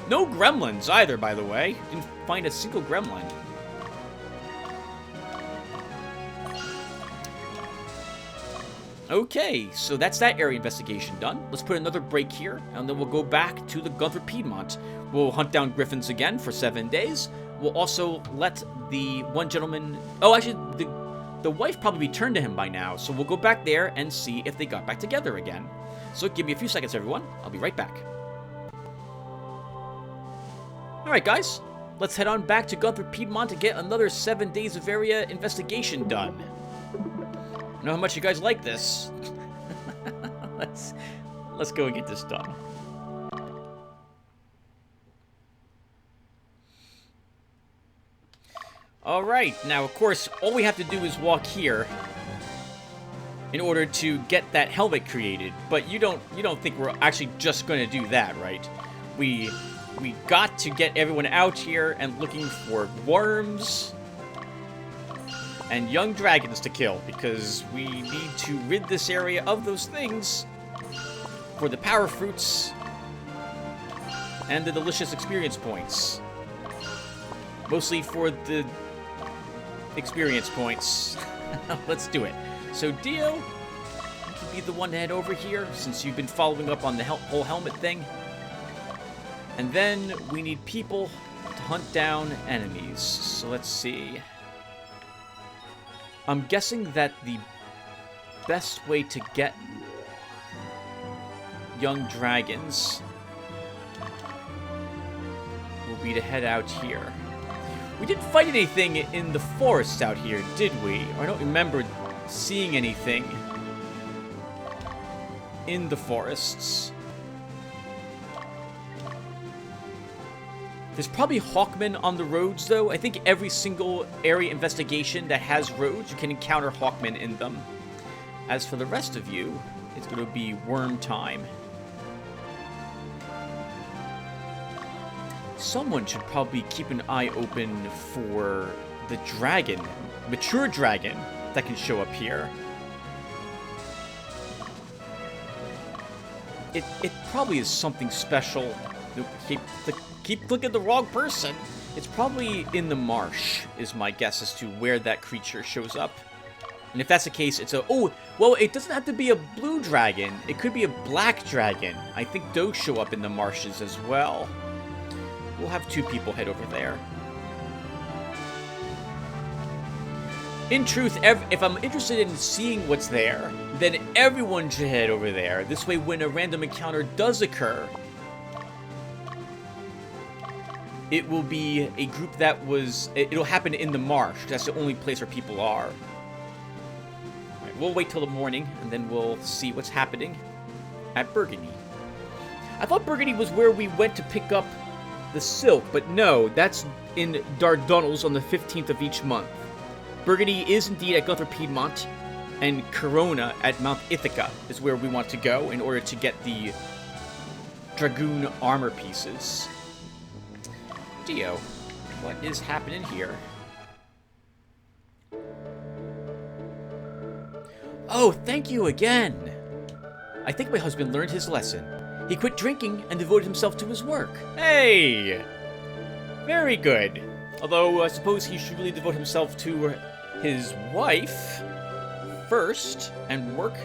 No gremlins either, by the way. Didn't find a single gremlin. Okay, so that's that area investigation done. Let's put another break here, and then we'll go back to the Gunther Piedmont. We'll hunt down griffins again for 7 days. We'll also let the one gentleman... Oh, actually, the wife probably returned to him by now, so we'll go back there and see if they got back together again. So give me a few seconds, everyone. I'll be right back. Alright, guys. Let's head on back to Gunther Piedmont to get another 7 days of area investigation done. I know how much you guys like this. Let's go and get this done. Alright, now of course, all we have to do is walk here in order to get that helmet created. But you don't think we're actually just going to do that, right? We got to get everyone out here and looking for worms and young dragons to kill, because we need to rid this area of those things for the power fruits and the delicious experience points. Mostly for the experience points. Let's do it. So Dio, you can be the one to head over here, since you've been following up on the whole helmet thing. And then we need people to hunt down enemies. So let's see. I'm guessing that the best way to get young dragons will be to head out here. We didn't fight anything in the forest out here, did we? Or I don't remember seeing anything in the forests. There's probably Hawkmen on the roads, though. I think every single area investigation that has roads, you can encounter Hawkmen in them. As for the rest of you, it's going to be worm time. Someone should probably keep an eye open for the dragon, mature dragon, that can show up here. It probably is something special. Keep looking at the wrong person. It's probably in the marsh, is my guess as to where that creature shows up. And if that's the case, it's a... Oh, well, it doesn't have to be a blue dragon. It could be a black dragon. I think those show up in the marshes as well. We'll have 2 people head over there. In truth, if I'm interested in seeing what's there, then everyone should head over there. This way, when a random encounter does occur, it will be a group that was... It'll happen in the marsh. That's the only place where people are. Alright, we'll wait till the morning, and then we'll see what's happening at Burgundy. I thought Burgundy was where we went to pick up the silk, but no, that's in Dardanelles on the 15th of each month. Burgundy is indeed at Gunther Piedmont, and Corona at Mount Ithaca is where we want to go in order to get the Dragoon armor pieces. Dio, what is happening here? Oh, thank you again! I think my husband learned his lesson. He quit drinking and devoted himself to his work. Hey! Very good. Although, I suppose he should really devote himself to his wife first, and work...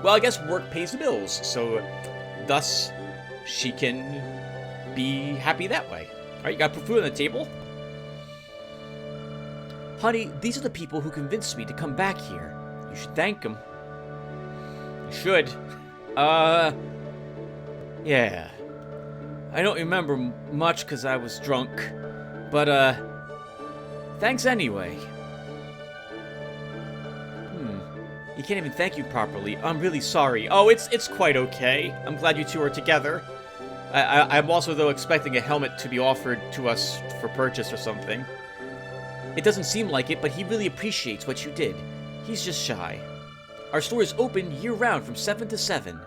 Well, I guess work pays the bills, so thus she can be happy that way. Alright, you gotta put food on the table? Honey, these are the people who convinced me to come back here. You should thank them. You should. Yeah. I don't remember much because I was drunk. But, thanks anyway. You can't even thank you properly. I'm really sorry. Oh, it's quite okay. I'm glad you two are together. I'm also, though, expecting a helmet to be offered to us for purchase or something. It doesn't seem like it, but he really appreciates what you did. He's just shy. Our store is open year-round from 7 to 7.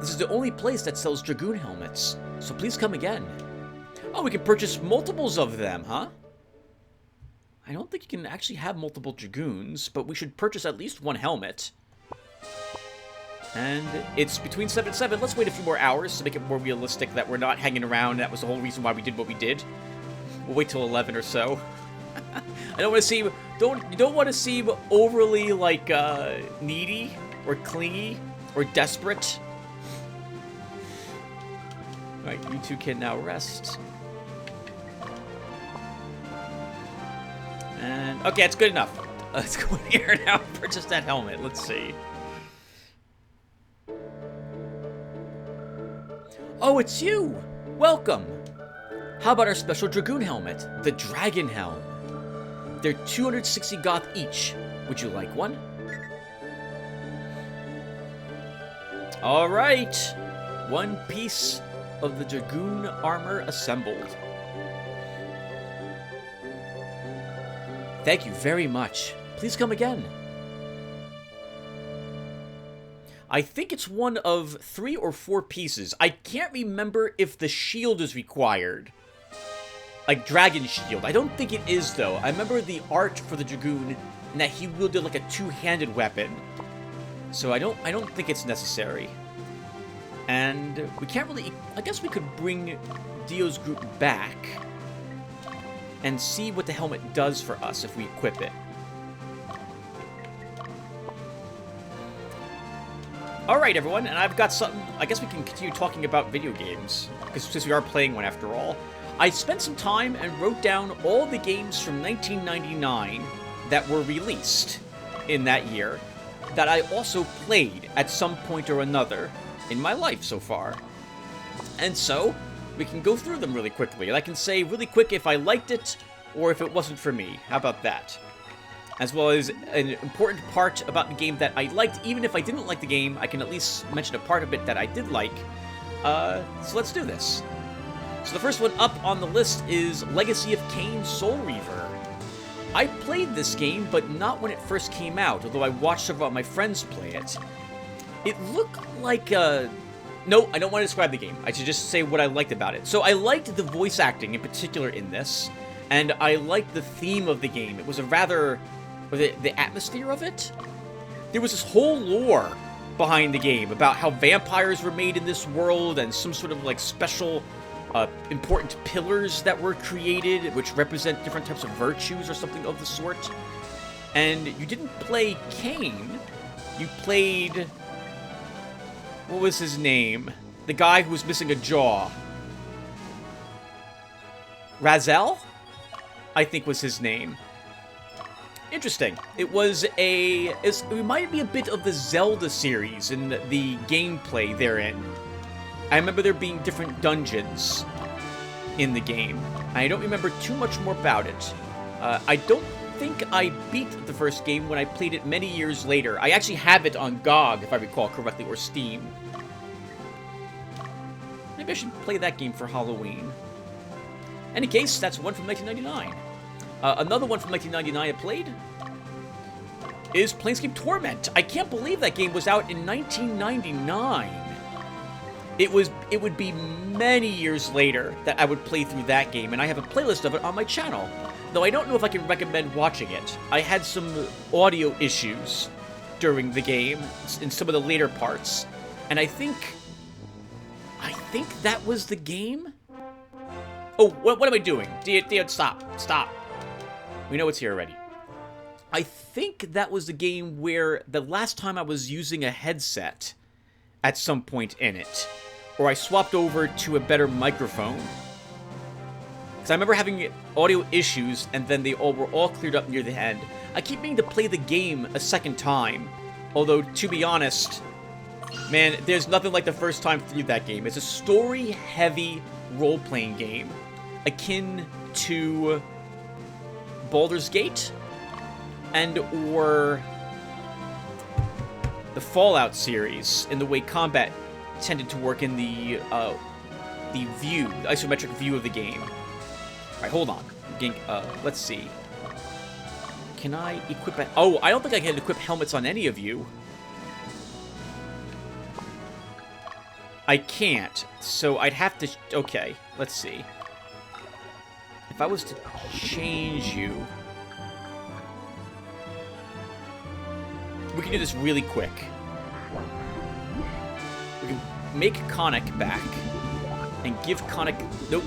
This is the only place that sells Dragoon helmets, so please come again. Oh, we can purchase multiples of them, huh? I don't think you can actually have multiple Dragoons, but we should purchase at least one helmet. And it's between 7 and 7. Let's wait a few more hours to make it more realistic that we're not hanging around. That was the whole reason why we did what we did. We'll wait till 11 or so. I don't want to seem... You don't want to seem overly, like, needy or clingy or desperate. Alright, you two can now rest. And, okay, that's good enough. Let's go in here now and purchase that helmet. Let's see. Oh, it's you! Welcome! How about our special Dragoon helmet, the Dragon Helm? They're 260 goth each. Would you like one? Alright! One piece of the Dragoon armor assembled. Thank you very much. Please come again. I think it's one of 3 or 4 pieces. I can't remember if the shield is required. Like Dragon Shield. I don't think it is, though. I remember the art for the Dragoon and that he wielded like a two-handed weapon. So I don't think it's necessary. And we can't really... I guess we could bring Dio's group back and see what the helmet does for us if we equip it. Alright, everyone, and I've got something... I guess we can continue talking about video games, because since we are playing one after all. I spent some time and wrote down all the games from 1999 that were released in that year that I also played at some point or another in my life so far. And so, we can go through them really quickly, and I can say really quick if I liked it or if it wasn't for me. How about that? As well as an important part about the game that I liked. Even if I didn't like the game, I can at least mention a part of it that I did like. So let's do this. So the first one up on the list is Legacy of Kain Soul Reaver. I played this game, but not when it first came out, although I watched several of my friends play it. It looked like a... No, I don't want to describe the game. I should just say what I liked about it. So I liked the voice acting in particular in this, and I liked the theme of the game. It was a rather... the atmosphere of it? There was this whole lore behind the game about how vampires were made in this world and some sort of like special important pillars that were created which represent different types of virtues or something of the sort. And you didn't play Kain. You played... what was his name? The guy who was missing a jaw. Razel? I think was his name. Interesting. It was a... it reminded me a bit of the Zelda series in the gameplay therein. I remember there being different dungeons in the game. I don't remember too much more about it. I don't think I beat the first game when I played it many years later. I actually have it on GOG, if I recall correctly, or Steam. Maybe I should play that game for Halloween. In any case, that's one from 1999. Another one from 1999 I played is Planescape Torment. I can't believe that game was out in 1999. It would be many years later that I would play through that game, and I have a playlist of it on my channel. Though I don't know if I can recommend watching it. I had some audio issues during the game in some of the later parts, and I think that was the game? Oh, what am I doing? Stop. We know it's here already. I think that was the game where the last time I was using a headset at some point in it, or I swapped over to a better microphone. Because I remember having audio issues, and then they were all cleared up near the end. I keep meaning to play the game a second time, although, to be honest, Man, there's nothing like the first time through that game. It's a story-heavy role-playing game, akin to Baldur's Gate and or the Fallout series in the way combat tended to work in the view, the isometric view of the game. All right, hold on. Let's see. Can I equip it? Oh, I don't think I can equip helmets on any of you. I can't, so I'd have to... Okay, let's see. If I was to change you... We can do this really quick. We can make Conic back, and give Conic... Nope.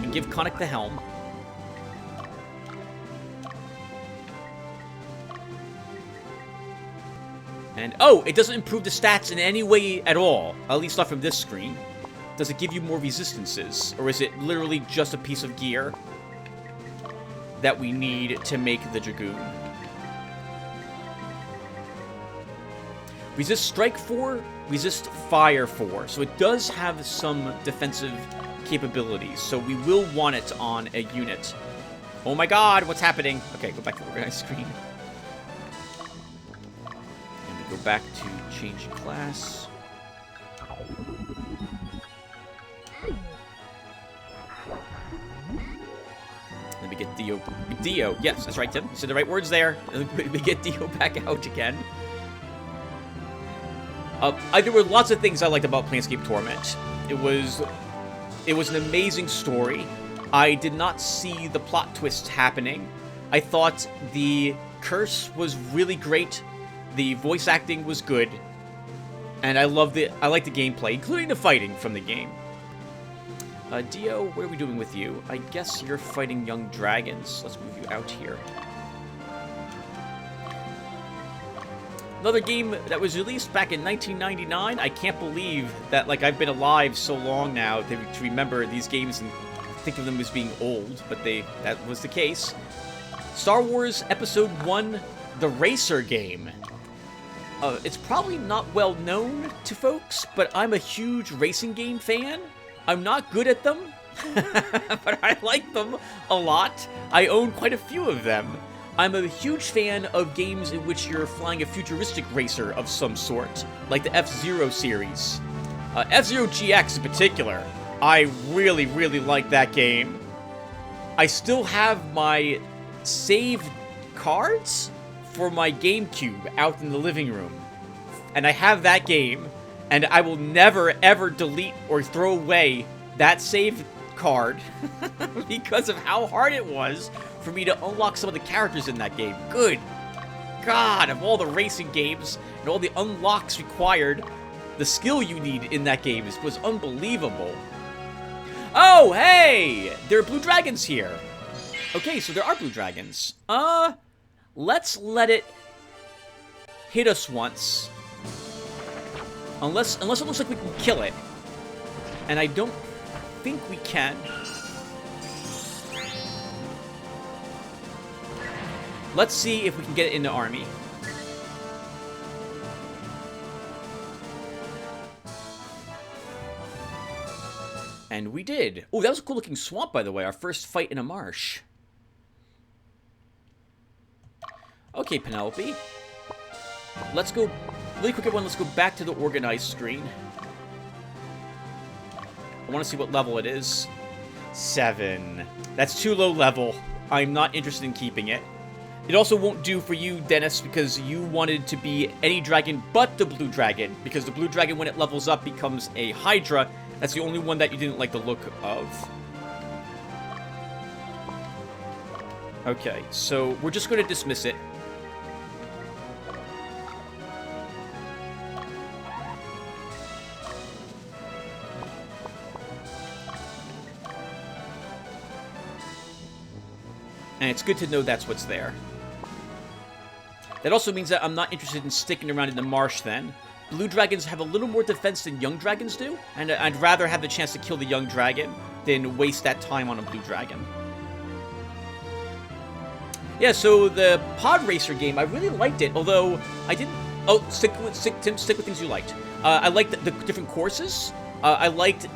And give Conic the helm. And, oh, it doesn't improve the stats in any way at all. At least not from this screen. Does it give you more resistances? Or is it literally just a piece of gear that we need to make the Dragoon? Resist Strike 4, Resist Fire 4. So it does have some defensive capabilities. So we will want it on a unit. Oh my god, what's happening? Okay, go back to the organized screen. Go back to change class. Let me get Dio. Yes, that's right, Tim. You said the right words there. Let me get Dio back out again. There were lots of things I liked about Planescape Torment. It was an amazing story. I did not see the plot twists happening. I thought the curse was really great. The voice acting was good, and I liked the gameplay, including the fighting from the game. Dio, what are we doing with you? I guess you're fighting young dragons. Let's move you out here. Another game that was released back in 1999. I can't believe that, like, I've been alive so long now to remember these games and think of them as being old, but that was the case. Star Wars Episode 1, the Racer game. It's probably not well known to folks, but I'm a huge racing game fan. I'm not good at them, but I like them a lot. I own quite a few of them. I'm a huge fan of games in which you're flying a futuristic racer of some sort, like the F-Zero series. F-Zero GX in particular. I really, really like that game. I still have my saved cards for my GameCube out in the living room. And I have that game, and I will never, ever delete or throw away that save card because of how hard it was for me to unlock some of the characters in that game. Good God, of all the racing games and all the unlocks required, the skill you need in that game was unbelievable. Oh, hey! There are blue dragons here. Okay, so there are blue dragons. Let's let it hit us once. Unless it looks like we can kill it. And I don't think we can. Let's see if we can get it in the army. And we did. Oh, that was a cool looking swamp, by the way. Our first fight in a marsh. Okay, Penelope. Let's go, really quick everyone, let's go back to the organized screen. I want to see what level it is. 7. That's too low level. I'm not interested in keeping it. It also won't do for you, Dennis, because you wanted to be any dragon but the blue dragon. Because the blue dragon, when it levels up, becomes a Hydra. That's the only one that you didn't like the look of. Okay, so we're just going to dismiss it. And it's good to know that's what's there. That also means that I'm not interested in sticking around in the marsh then. Blue dragons have a little more defense than young dragons do, and I'd rather have the chance to kill the young dragon than waste that time on a blue dragon. Yeah, so the Pod Racer game, I really liked it, although I didn't Oh, Tim, stick with things you liked. I liked the different courses. I liked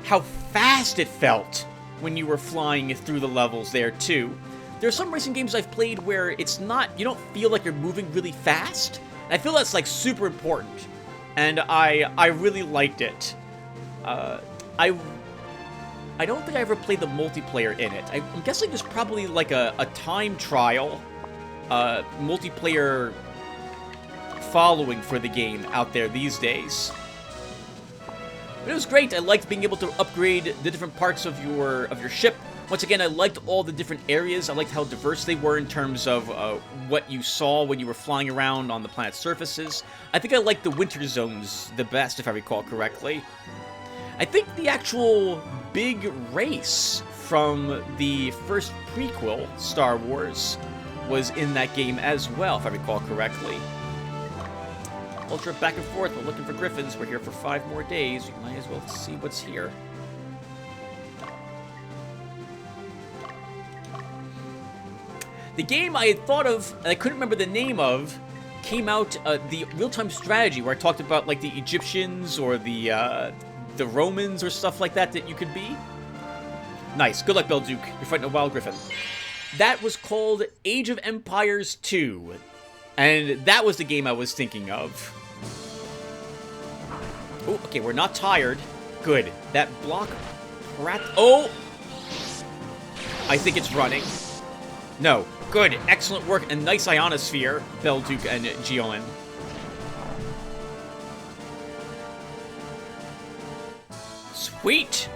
how fast it felt when you were flying through the levels there, too. There are some racing games I've played where it's not, you don't feel like you're moving really fast. And I feel that's, like, super important. And I really liked it. I don't think I ever played the multiplayer in it. I'm guessing there's probably, like, a time trial, multiplayer following for the game out there these days. But it was great. I liked being able to upgrade the different parts of your ship. Once again, I liked all the different areas. I liked how diverse they were in terms of what you saw when you were flying around on the planet's surfaces. I think I liked the winter zones the best, if I recall correctly. I think the actual big race from the first prequel, Star Wars, was in that game as well, if I recall correctly. Ultra back and forth, we're looking for griffins. We're here for 5 more days. You might as well see what's here. The game I had thought of, and I couldn't remember the name of, came out, the real-time strategy, where I talked about, like, the Egyptians or the Romans or stuff like that you could be. Nice. Good luck, Belduke. You're fighting a wild griffin. That was called Age of Empires 2. And that was the game I was thinking of. Oh, okay, we're not tired. Good. That block... Oh! I think it's running. No. Good. Excellent work. And nice ionosphere, Belduke and Gioan. Sweet!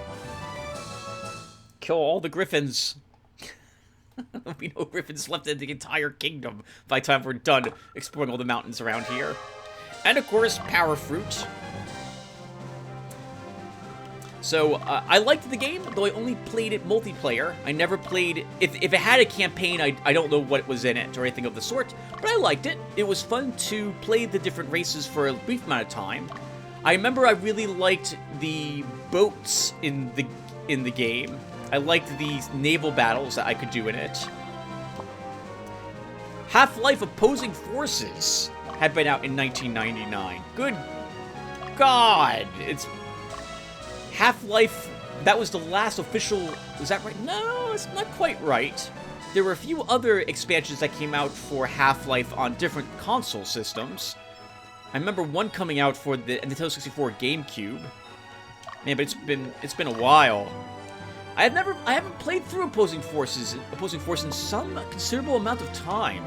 Kill all the griffins. There'll be no griffins left in the entire kingdom by the time we're done exploring all the mountains around here. And of course, Power Fruit. So, I liked the game, though I only played it multiplayer. I never played... If it had a campaign, I don't know what was in it or anything of the sort, but I liked it. It was fun to play the different races for a brief amount of time. I remember I really liked the boats in the game. I liked the naval battles that I could do in it. Half-Life Opposing Forces had been out in 1999. Good God! It's... Half-Life, that was the last official... Is that right? No, it's not quite right. There were a few other expansions that came out for Half-Life on different console systems. I remember one coming out for the Nintendo 64 GameCube. Man, but it's been a while. I haven't played through Opposing Force in some considerable amount of time.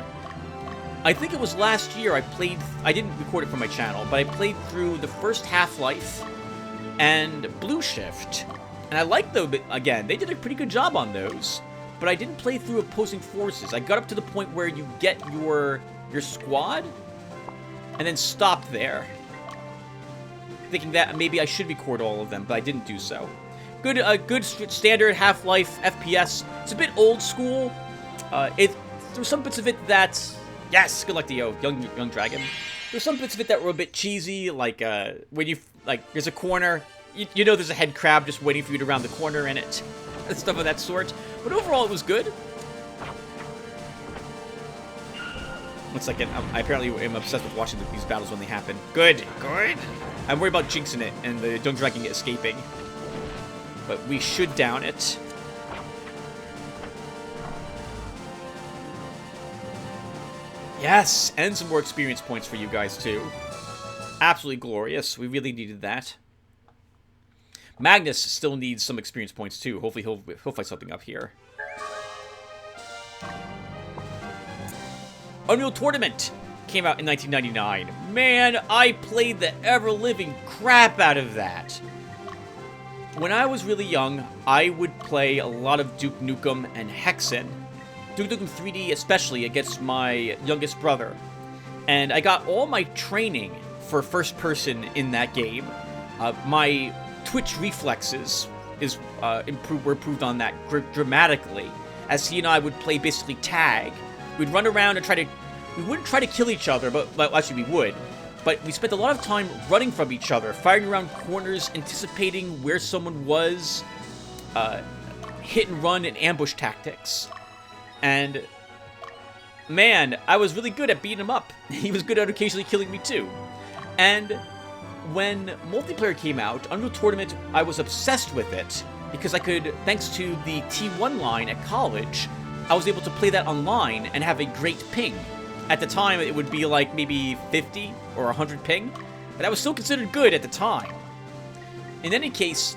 I think it was last year I didn't record it for my channel, but I played through the first Half-Life and Blue Shift. And I liked them, but again, they did a pretty good job on those. But I didn't play through Opposing Forces. I got up to the point where you get your squad, and then stopped there. Thinking that maybe I should record all of them, but I didn't do so. Good standard Half-Life FPS. It's a bit old school. There's some bits of it that... Yes, good luck to you, young dragon. There's some bits of it that were a bit cheesy, like when you... Like, there's a corner, you know there's a head crab just waiting for you to round the corner in it. And stuff of that sort. But overall, it was good. Looks like I apparently am obsessed with watching these battles when they happen. Good. I'm worried about jinxing it and the young dragon escaping. But we should down it. Yes! And some more experience points for you guys, too. Absolutely glorious. We really needed that. Magnus still needs some experience points, too. Hopefully he'll fight something up here. Unreal Tournament came out in 1999. Man, I played the ever-living crap out of that. When I was really young, I would play a lot of Duke Nukem and Hexen. Duke Nukem 3D especially against my youngest brother. And I got all my training for first person in that game. My twitch reflexes were improved on that dramatically, as he and I would play basically tag. We'd run around and we wouldn't try to kill each other, but actually we would. But we spent a lot of time running from each other, firing around corners, anticipating where someone was, hit and run and ambush tactics. And man, I was really good at beating him up. He was good at occasionally killing me too. And when multiplayer came out, Unreal Tournament, I was obsessed with it because I could, thanks to the T1 line at college, I was able to play that online and have a great ping. At the time, it would be like maybe 50 or 100 ping, but that was still considered good at the time. In any case,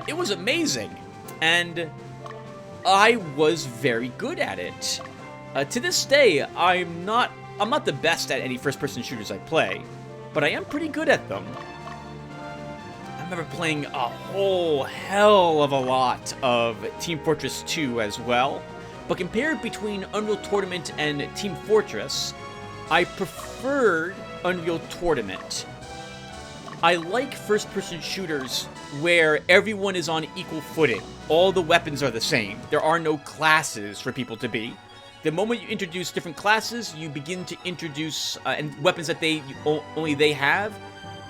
it was amazing, and I was very good at it. To this day, I'm not the best at any first-person shooters I play, but I am pretty good at them. I remember playing a whole hell of a lot of Team Fortress 2 as well, but compared between Unreal Tournament and Team Fortress, I preferred Unreal Tournament. I like first-person shooters where everyone is on equal footing. All the weapons are the same. There are no classes for people to be. The moment you introduce different classes, you begin to introduce and weapons that only they have.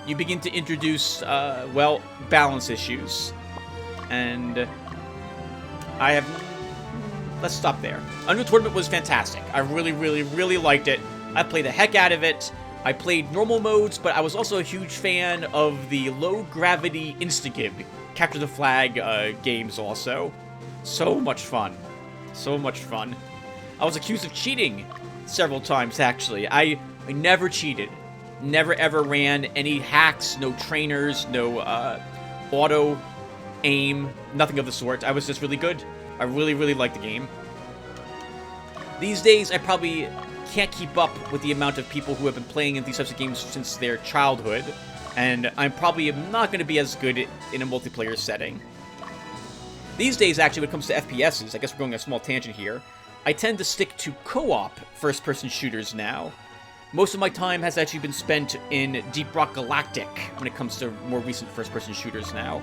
You begin to introduce well, balance issues. And let's stop there. Unreal Tournament was fantastic. I really, really, really liked it. I played the heck out of it. I played normal modes, but I was also a huge fan of the low-gravity insta-gib, capture the flag games also. So much fun. So much fun. I was accused of cheating several times, actually. I never cheated. Never ever ran any hacks, no trainers, no auto aim, nothing of the sort. I was just really good. I really, really liked the game. These days, I probably can't keep up with the amount of people who have been playing in these types of games since their childhood, and I'm probably not going to be as good in a multiplayer setting. These days, actually, when it comes to FPSs, I guess we're going a small tangent here, I tend to stick to co-op first-person shooters now. Most of my time has actually been spent in Deep Rock Galactic when it comes to more recent first-person shooters now.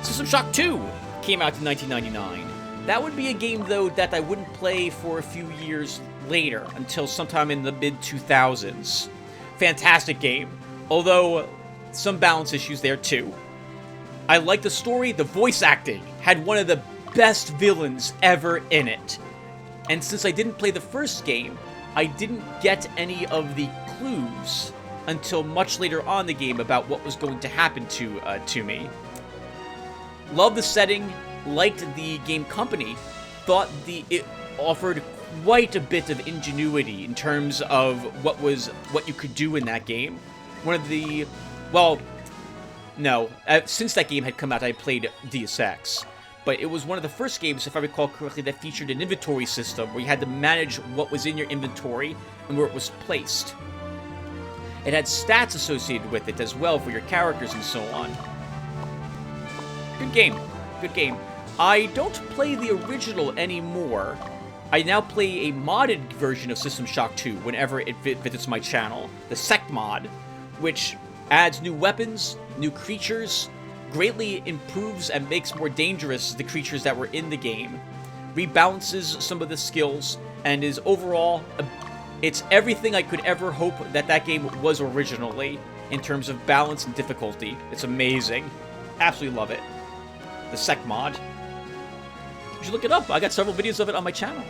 System Shock 2 came out in 1999. That would be a game, though, that I wouldn't play for a few years later, until sometime in the mid-2000s. Fantastic game, although some balance issues there, too. I liked the story, the voice acting had one of the best villains ever in it. And since I didn't play the first game, I didn't get any of the clues until much later on in the game about what was going to happen to me. Loved the setting, liked the game company, thought it offered quite a bit of ingenuity in terms of what you could do in that game. One of the, well, no, since that game had come out, I played Deus Ex. But it was one of the first games, if I recall correctly, that featured an inventory system where you had to manage what was in your inventory and where it was placed. It had stats associated with it as well for your characters and so on. Good game. Good game. I don't play the original anymore. I now play a modded version of System Shock 2 whenever it visits my channel. The Sect mod, which adds new weapons, new creatures, greatly improves and makes more dangerous the creatures that were in the game, rebalances some of the skills, and is overall, it's everything I could ever hope that game was originally in terms of balance and difficulty. It's amazing. Absolutely love it. The Sect mod. You should look it up. I got several videos of it on my channel.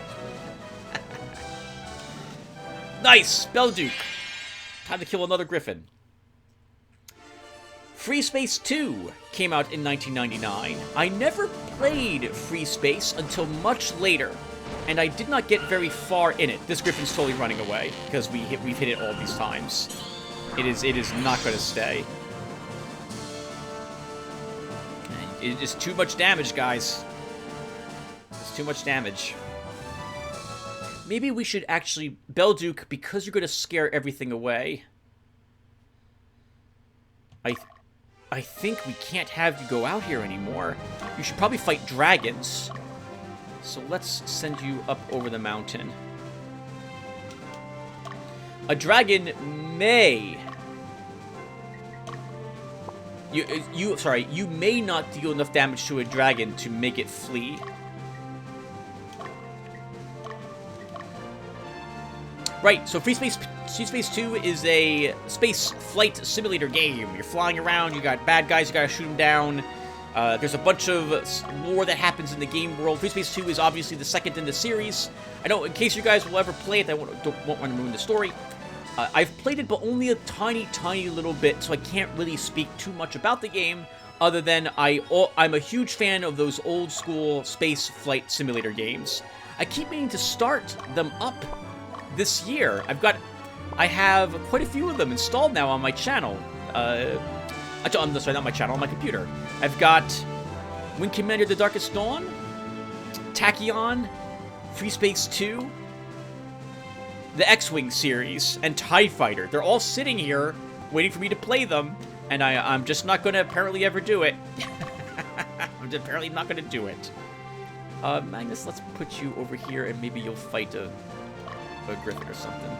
Nice! Belduke. Time to kill another Griffin. Free Space 2 came out in 1999. I never played Free Space until much later, and I did not get very far in it. This Griffin's totally running away, because we've hit it all these times. It is not going to stay. It is too much damage, guys. It's too much damage. Maybe we should actually... Belduke, because you're going to scare everything away... I think we can't have you go out here anymore. You should probably fight dragons. So let's send you up over the mountain. A dragon may... You may not deal enough damage to a dragon to make it flee. Right, so Free Space 2 is a space flight simulator game. You're flying around, you got bad guys, you gotta shoot them down. There's a bunch of lore that happens in the game world. Free Space 2 is obviously the second in the series. I know, in case you guys will ever play it, I won't want to ruin the story. I've played it, but only a tiny little bit, so I can't really speak too much about the game, other than I'm a huge fan of those old school space flight simulator games. I keep meaning to start them up this year. I have quite a few of them installed now on my channel. I'm sorry, not my channel, on my computer. I've got Wing Commander: The Darkest Dawn, Tachyon, Free Space 2, the X-Wing series, and TIE Fighter. They're all sitting here waiting for me to play them, and I'm just not going to apparently ever do it. I'm just apparently not going to do it. Magnus, let's put you over here, and maybe you'll fight a Griffin or something.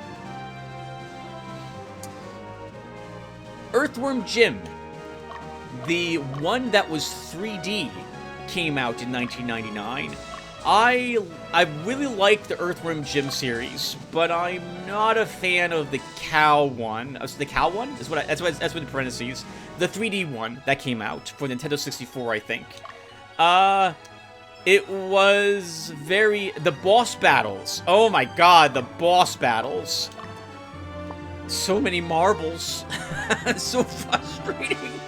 Earthworm Jim, the one that was 3D, came out in 1999. I really like the Earthworm Jim series, but I'm not a fan of the cow one. The cow one is that's what in parentheses. The 3D one that came out for Nintendo 64, I think. It was the boss battles. Oh my god, the boss battles. So many marbles. It's so frustrating.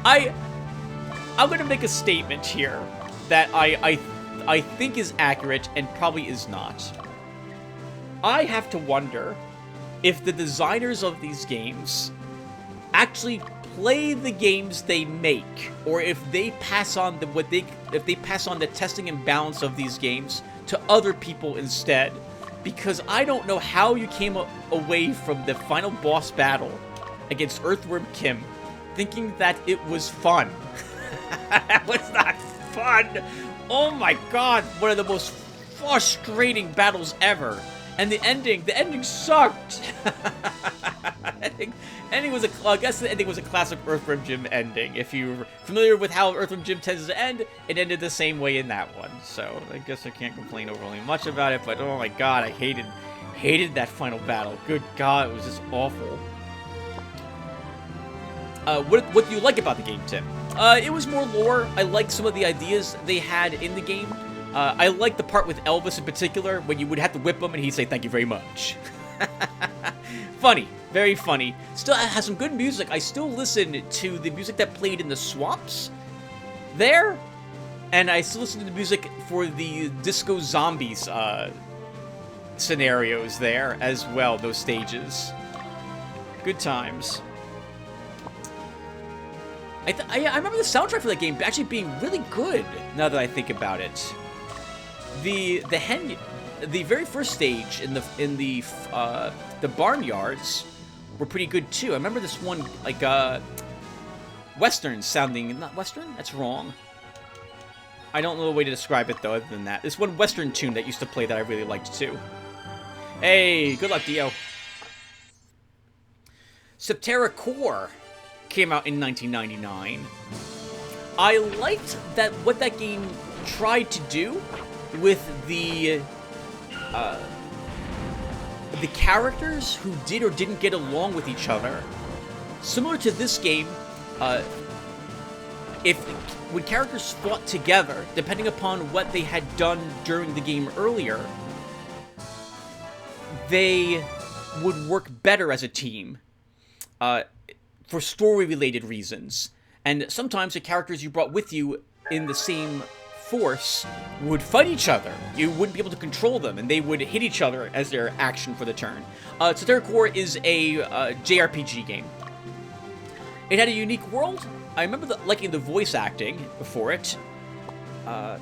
I'm gonna make a statement here that I think is accurate and probably is not. I have to wonder if the designers of these games actually play the games they make, or if they pass on the testing and balance of these games to other people instead. Because I don't know how you came away from the final boss battle against Earthworm Jim thinking that it was fun. That was not fun. Oh my god, one of the most frustrating battles ever. And the ending sucked. ending was I guess the ending was a classic Earthworm Jim ending. If you're familiar with how Earthworm Jim tends to end, it ended the same way in that one. So I guess I can't complain overly much about it, but oh my god, I hated that final battle. Good god, it was just awful. What do you like about the game, Tim? It was more lore. I liked some of the ideas they had in the game. I liked the part with Elvis in particular, when you would have to whip him and he'd say, "Thank you very much." Funny. Very funny. Still has some good music. I still listen to the music that played in the swamps there. And I still listen to the music for the Disco Zombies scenarios there as well, those stages. Good times. I remember the soundtrack for that game actually being really good, now that I think about it. The very first stage in the barnyards were pretty good too. I remember this one, like, Western sounding, not Western? That's wrong. I don't know the way to describe it though, other than that. This one Western tune that used to play that I really liked too. Hey, good luck, Dio. Septerra Core came out in 1999. I liked what that game tried to do with the characters who did or didn't get along with each other. Similar to this game, when characters fought together, depending upon what they had done during the game earlier, they would work better as a team for story-related reasons. And sometimes the characters you brought with you in the same force would fight each other. You wouldn't be able to control them, and they would hit each other as their action for the turn. Septerra Core is a JRPG game. It had a unique world. I remember liking the voice acting for it. I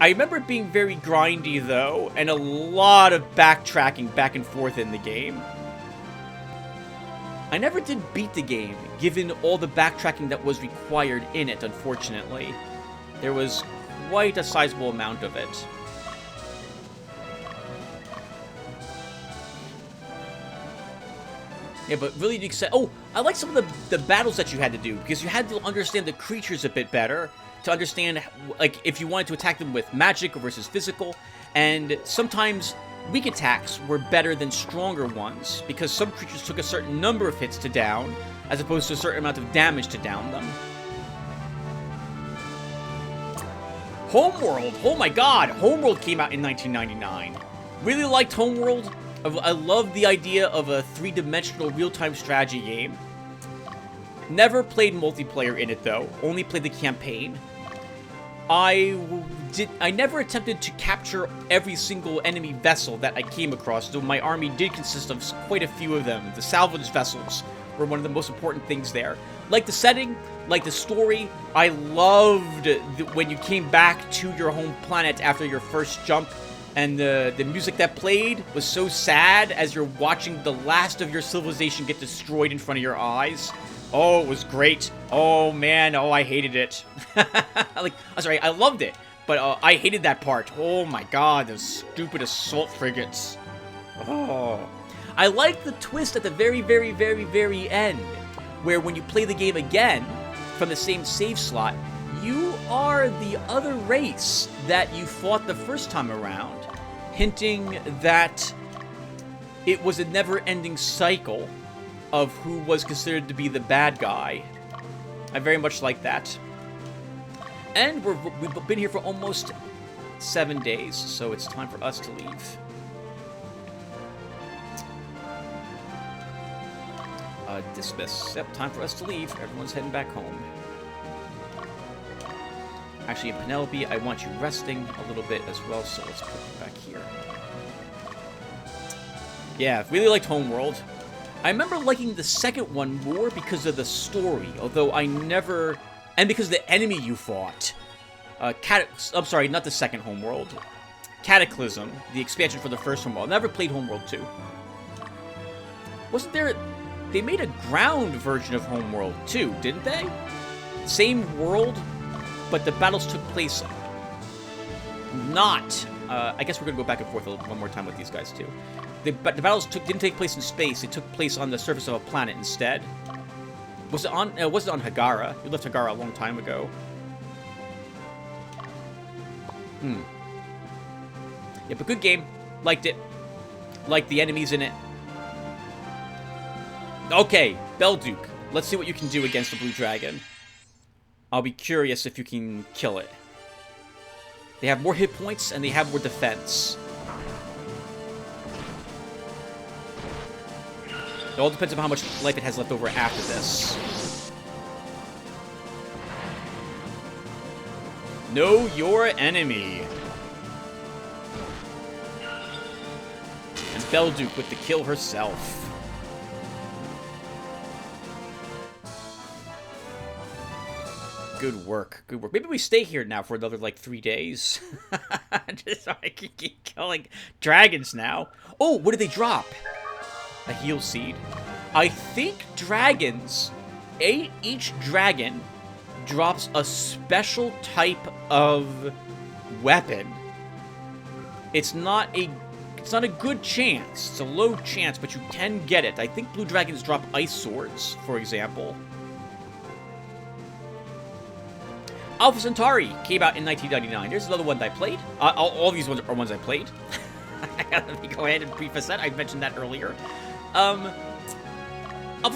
remember it being very grindy, though, and a lot of backtracking back and forth in the game. I never did beat the game, given all the backtracking that was required in it, unfortunately. There was quite a sizable amount of it. Yeah, but really unique set. Oh, I like some of the battles that you had to do, because you had to understand the creatures a bit better, to understand, like, if you wanted to attack them with magic versus physical, and sometimes weak attacks were better than stronger ones, because some creatures took a certain number of hits to down, as opposed to a certain amount of damage to down them. Homeworld! Oh my god! Homeworld came out in 1999. Really liked Homeworld. I love the idea of a three-dimensional real-time strategy game. Never played multiplayer in it, though. Only played the campaign. I never attempted to capture every single enemy vessel that I came across, though my army did consist of quite a few of them. The salvage vessels were one of the most important things there. Like the setting, like the story, I loved when you came back to your home planet after your first jump, and the music that played was so sad as you're watching the last of your civilization get destroyed in front of your eyes. Oh, it was great. Oh, man. Oh, I hated it. Like, I'm sorry, I loved it, but I hated that part. Oh, my God, those stupid assault frigates. Oh. I like the twist at the very, very, very, very end, where when you play the game again from the same save slot, you are the other race that you fought the first time around, hinting that it was a never-ending cycle of who was considered to be the bad guy. I very much like that. And we've been here for almost 7 days, so it's time for us to leave. Dismiss. Yep, time for us to leave. Everyone's heading back home. Actually, Penelope, I want you resting a little bit as well, so let's put you back here. Yeah, really liked Homeworld. I remember liking the second one more because of the story, although I never... And because of the enemy you fought. I'm sorry, not the second Homeworld. Cataclysm, the expansion for the first Homeworld. I never played Homeworld 2. Wasn't there... They made a ground version of Homeworld 2, didn't they? Same world, but the battles took place not... I guess we're going to go back and forth one more time with these guys, too. But the battles didn't take place in space. They took place on the surface of a planet instead. Was it on Hagara? We left Hagara a long time ago. Yeah, but good game. Liked it. Liked the enemies in it. Okay, Belduke. Let's see what you can do against the Blue Dragon. I'll be curious if you can kill it. They have more hit points, and they have more defense. It all depends on how much life it has left over after this. Know your enemy. And Belduke with the kill herself. Good work. Good work. Maybe we stay here now for another, like, 3 days. Just so I can keep killing dragons now. Oh, what did they drop? A heal seed. I think dragons, each dragon drops a special type of weapon. It's not a good chance. It's a low chance, but you can get it. I think blue dragons drop ice swords, for example. Alpha Centauri came out in 1999. There's another one that I played. All these ones are ones I played. Let me go ahead and preface that. I mentioned that earlier. Alpha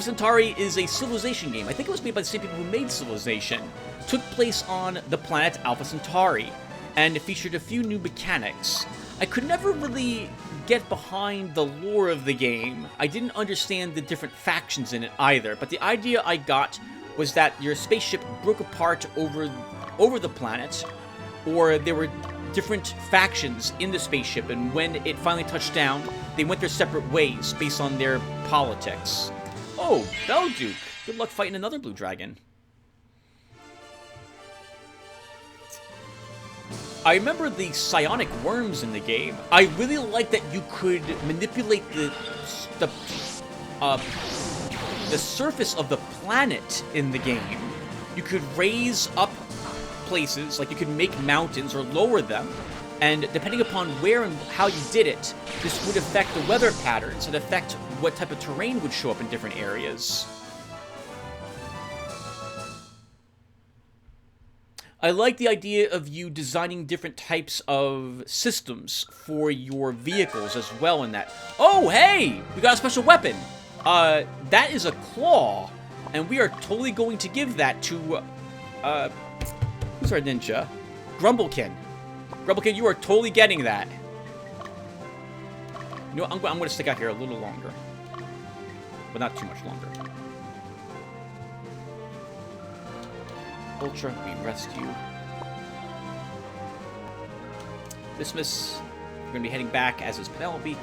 Centauri is a Civilization game. I think it was made by the same people who made Civilization. Took place on the planet Alpha Centauri, and it featured a few new mechanics. I could never really get behind the lore of the game. I didn't understand the different factions in it either, but the idea I got was that your spaceship broke apart over the planet, or there were different factions in the spaceship, and when it finally touched down, they went their separate ways based on their politics. Oh, Belduke! Good luck fighting another blue dragon. I remember the psionic worms in the game. I really liked that you could manipulate the surface of the planet in the game. You could raise up places, like you could make mountains or lower them, and depending upon where and how you did it, this would affect the weather patterns and affect what type of terrain would show up in different areas. I like the idea of you designing different types of systems for your vehicles as well in that. Oh, hey! We got a special weapon! That is a claw, and we are totally going to give that to, who's our ninja? Grumblekin. Grumblekin, you are totally getting that. You know what? I'm going to stick out here a little longer. But not too much longer. Ultra, we rest you. Dismiss. We're going to be heading back, as is Penelope.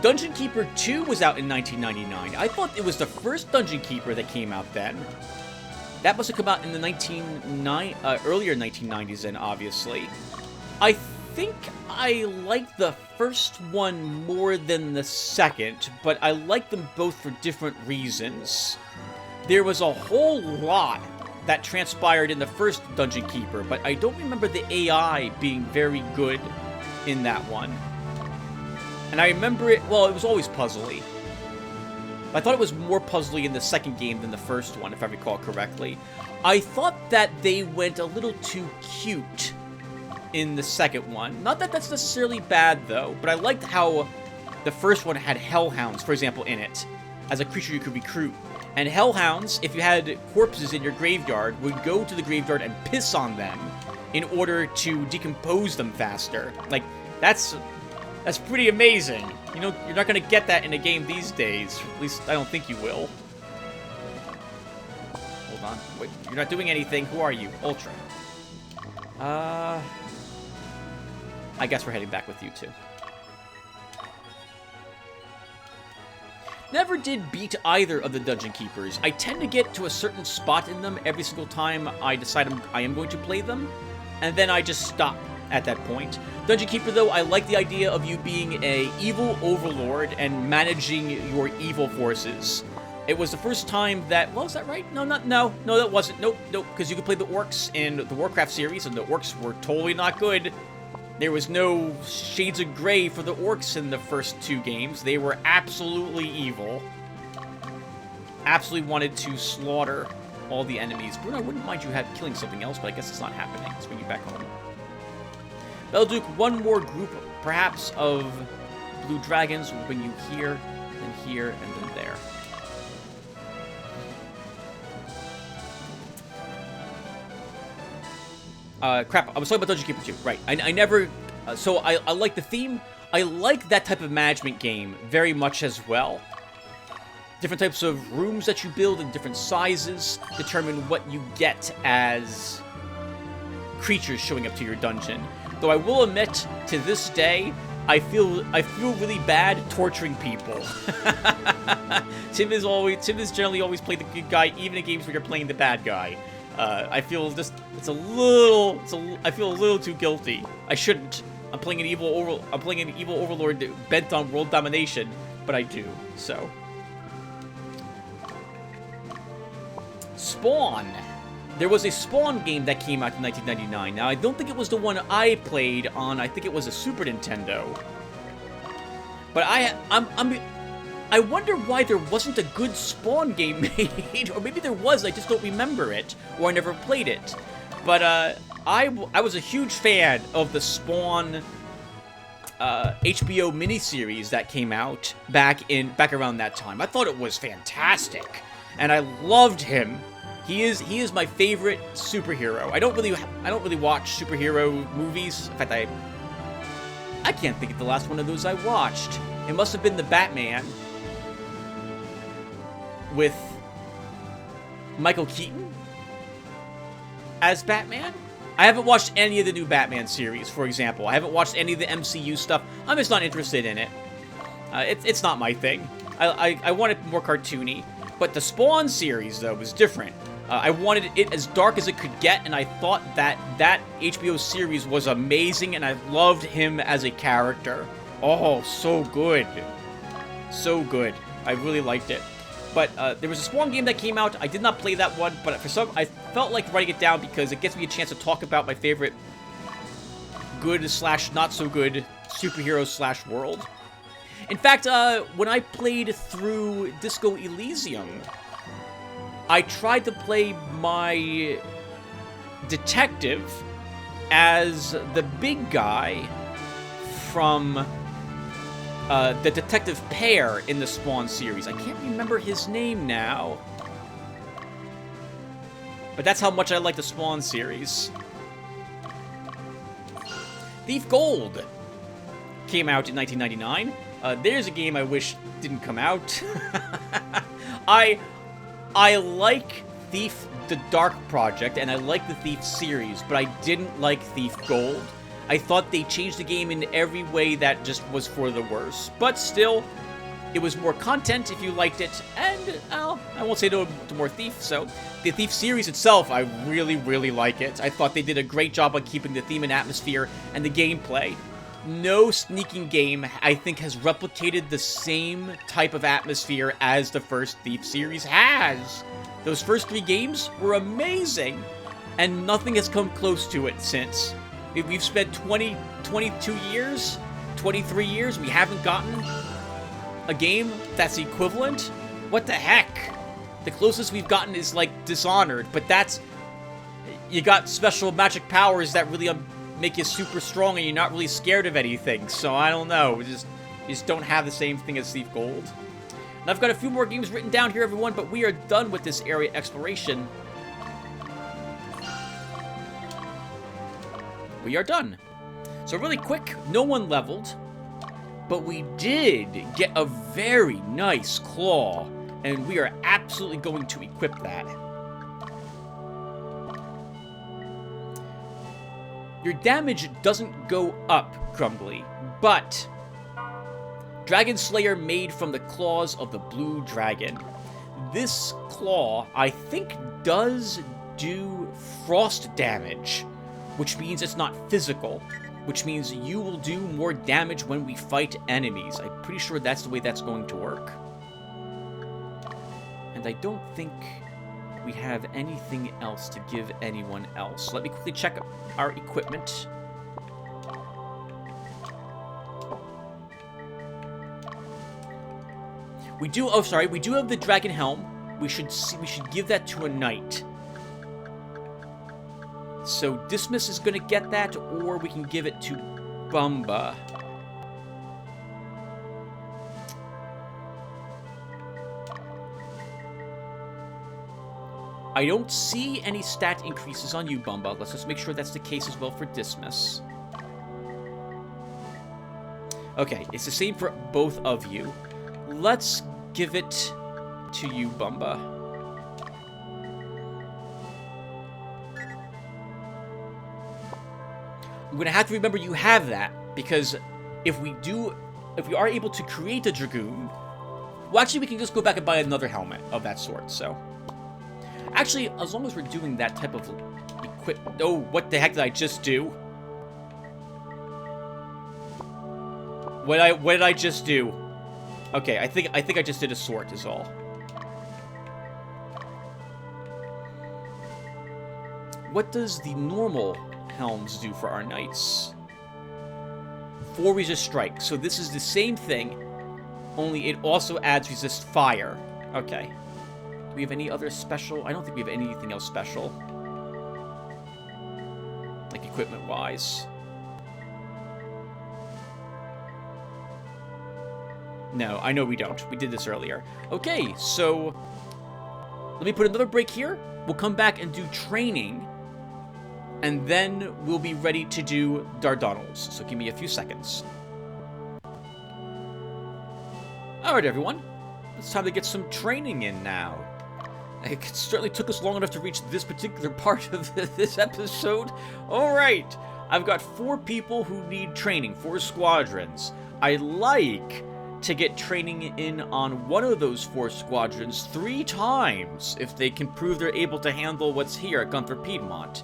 Dungeon Keeper 2 was out in 1999. I thought it was the first Dungeon Keeper that came out then. That must have come out in the earlier 1990s then, obviously. I think I like the first one more than the second, but I like them both for different reasons. There was a whole lot that transpired in the first Dungeon Keeper, but I don't remember the AI being very good in that one. And I remember it, well, it was always puzzly. I thought it was more puzzly in the second game than the first one, if I recall correctly. I thought that they went a little too cute in the second one. Not that that's necessarily bad, though, but I liked how the first one had hellhounds, for example, in it, as a creature you could recruit. And hellhounds, if you had corpses in your graveyard, would go to the graveyard and piss on them in order to decompose them faster. Like, that's pretty amazing. You know, you're not going to get that in a game these days. At least, I don't think you will. Hold on. Wait, you're not doing anything. Who are you? Ultra. I guess we're heading back with you, too. Never did beat either of the Dungeon Keepers. I tend to get to a certain spot in them every single time I decide I am going to play them, and then I just stop at that point. Dungeon Keeper, though, I like the idea of you being a evil overlord and managing your evil forces. It was the first time that... Well, is that right? No, that wasn't. Nope, because you could play the orcs in the Warcraft series, and the orcs were totally not good. There was no shades of gray for the orcs in the first two games. They were absolutely evil. Absolutely wanted to slaughter all the enemies. Bruno, I wouldn't mind you killing something else, but I guess it's not happening. Let's bring you back home. Belduke, one more group, perhaps, of blue dragons will bring you here, and then there. Crap, I was talking about Dungeon Keeper 2. Right, I never... so I like the theme. I like that type of management game very much as well. Different types of rooms that you build in different sizes determine what you get as creatures showing up to your dungeon. Though I will admit, to this day, I feel really bad torturing people. Tim has generally always played the good guy, even in games where you're playing the bad guy. I feel just I feel a little too guilty. I shouldn't. I'm playing an evil overlord bent on world domination, but I do. So, Spawn. There was a Spawn game that came out in 1999. Now, I don't think it was the one I played on. I think it was a Super Nintendo. But I wonder why there wasn't a good Spawn game made. Or maybe there was, I just don't remember it. Or I never played it. But I was a huge fan of the Spawn HBO miniseries that came out back around that time. I thought it was fantastic. And I loved him. He is my favorite superhero. I don't really watch superhero movies. In fact, I can't think of the last one of those I watched. It must have been the Batman with Michael Keaton as Batman. I haven't watched any of the new Batman series, for example. I haven't watched any of the MCU stuff. I'm just not interested in it. It's not my thing. I want it more cartoony. But the Spawn series, though, was different. I wanted it as dark as it could get, and I thought that HBO series was amazing, and I loved him as a character. Oh, so good. So good. I really liked it. But there was a Spawn game that came out. I did not play that one, but I felt like writing it down because it gets me a chance to talk about my favorite good/not-so-good superhero/world. In fact, when I played through Disco Elysium, I tried to play my detective as the big guy from the detective pair in the Spawn series. I can't remember his name now. But that's how much I like the Spawn series. Thief Gold came out in 1999. There's a game I wish didn't come out. I like Thief the Dark Project, and I like the Thief series, but I didn't like Thief Gold. I thought they changed the game in every way that just was for the worse. But still, it was more content if you liked it, and I won't say no to more Thief, so... The Thief series itself, I really, really like it. I thought they did a great job on keeping the theme and atmosphere and the gameplay. No sneaking game, I think, has replicated the same type of atmosphere as the first Thief series has. Those first 3 games were amazing, and nothing has come close to it since. We've spent 22 years, 23 years, we haven't gotten a game that's equivalent? What the heck? The closest we've gotten is, like, Dishonored, but that's... You got special magic powers that really make you super strong and you're not really scared of anything, so I don't know. You just don't have the same thing as Thief Gold. And I've got a few more games written down here, everyone, but we are done with this area exploration. We are done. So really quick, no one leveled, but we did get a very nice claw, and we are absolutely going to equip that. Your damage doesn't go up, Crumbly, but Dragon Slayer made from the claws of the blue dragon. This claw, I think, does do frost damage, which means it's not physical, which means you will do more damage when we fight enemies. I'm pretty sure that's the way that's going to work. And I don't think we have anything else to give anyone else. Let me quickly check our equipment. We do, oh sorry, we do have the dragon helm. We should give that to a knight. So Dismas is going to get that, or we can give it to Bumba. I don't see any stat increases on you, Bumba. Let's just make sure that's the case as well for Dismas. Okay, it's the same for both of you. Let's give it to you, Bumba. I'm going to have to remember you have that, because if we are able to create a Dragoon... Well, actually, we can just go back and buy another helmet of that sort, so... Actually, as long as we're doing that type of Oh, what the heck did I just do? What did I just do? Okay, I think I just did a sort is all. What does the normal helms do for our knights? 4 resist strike. So this is the same thing, only it also adds resist fire. Okay. Do we have any other special? I don't think we have anything else special. Like equipment-wise. No, I know we don't. We did this earlier. Okay, so... Let me put another break here. We'll come back and do training. And then we'll be ready to do Dardanelles. So give me a few seconds. Alright, everyone. It's time to get some training in now. It certainly took us long enough to reach this particular part of this episode. Alright. I've got 4 people who need training, 4 squadrons. I'd like to get training in on one of those 4 squadrons 3 times if they can prove they're able to handle what's here at Gunther Piedmont.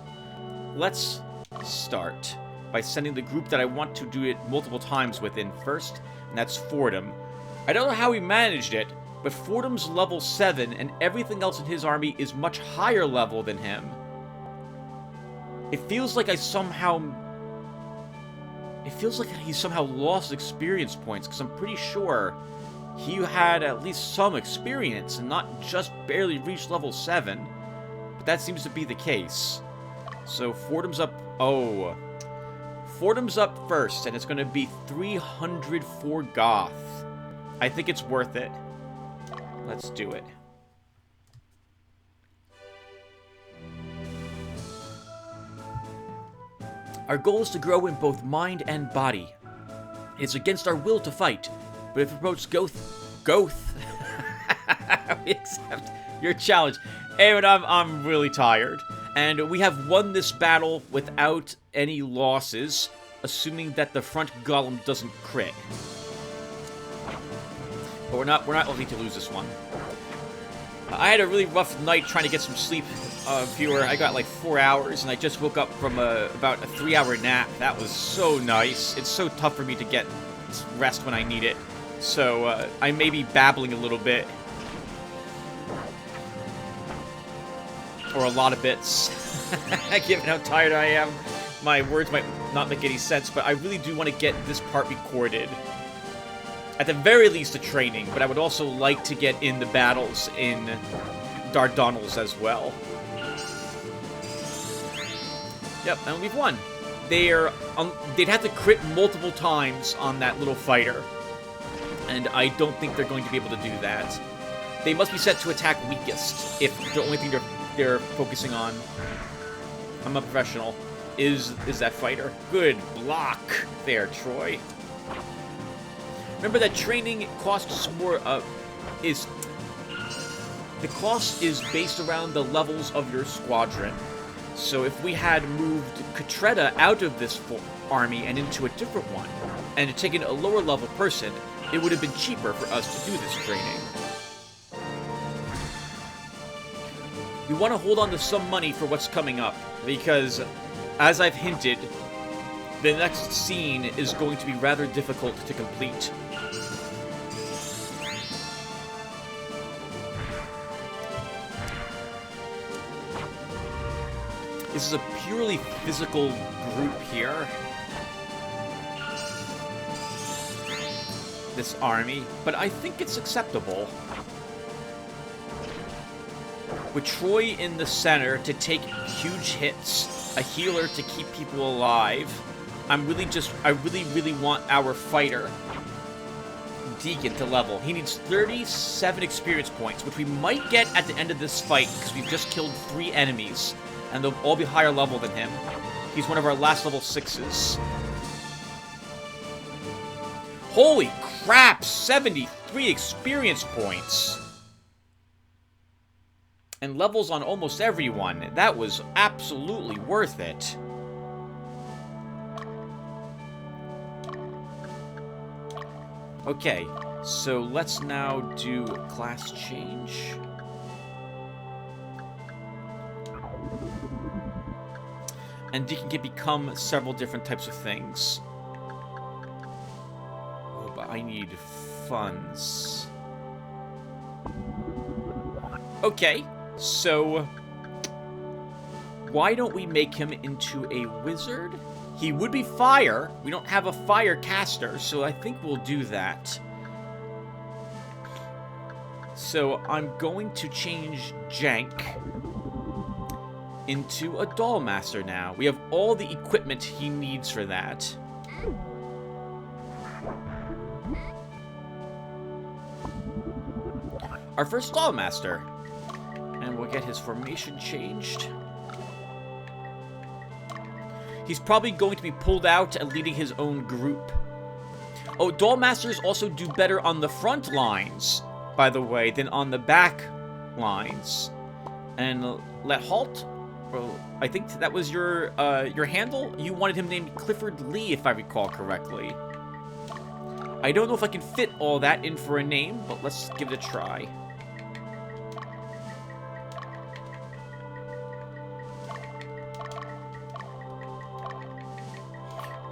Let's start by sending the group that I want to do it multiple times with in first, and that's Fordham. I don't know how he managed it, but Fordham's level 7, and everything else in his army is much higher level than him. It feels like he somehow lost experience points, because I'm pretty sure he had at least some experience, and not just barely reached level 7. But that seems to be the case. So Fordham's up... Oh. Fordham's up first, and it's going to be 300 for Goth. I think it's worth it. Let's do it. Our goal is to grow in both mind and body. It's against our will to fight, but if we approach Goth, we accept your challenge. Hey, but I'm really tired. And we have won this battle without any losses, assuming that the front golem doesn't crit. But we're not likely to lose this one. I had a really rough night trying to get some sleep, viewer. I got like 4 hours, and I just woke up from about a 3-hour nap. That was so nice. It's so tough for me to get rest when I need it. So I may be babbling a little bit. Or a lot of bits. Given how tired I am, my words might not make any sense, but I really do want to get this part recorded. At the very least, a training, but I would also like to get in the battles in Dardanelles as well. Yep, and we've won. They'd have to crit multiple times on that little fighter, and I don't think they're going to be able to do that. They must be set to attack weakest if the only thing they're focusing on, I'm a professional, is that fighter. Good block there, Troy. Remember that training costs more, the cost is based around the levels of your squadron. So if we had moved Catretta out of this army and into a different one, and had taken a lower level person, it would have been cheaper for us to do this training. We want to hold on to some money for what's coming up, because, as I've hinted, the next scene is going to be rather difficult to complete. This is a purely physical group here. This army, but I think it's acceptable. With Troy in the center to take huge hits, a healer to keep people alive. I really want our fighter, Deacon, to level. He needs 37 experience points, which we might get at the end of this fight, because we've just killed 3 enemies, and they'll all be higher level than him. He's one of our last level 6s. Holy crap, 73 experience points! And levels on almost everyone. That was absolutely worth it. Okay, so let's now do class change. And Deacon can become several different types of things. Oh, but I need funds. Okay. So, why don't we make him into a wizard? He would be fire. We don't have a fire caster, so I think we'll do that. So, I'm going to change Jank into a doll master now. We have all the equipment he needs for that. Our first doll master. And we'll get his formation changed. He's probably going to be pulled out and leading his own group. Oh, Doll Masters also do better on the front lines, by the way, than on the back lines. And let halt. Well, I think that was your handle. You wanted him named Clifford Lee, if I recall correctly. I don't know if I can fit all that in for a name, but let's give it a try.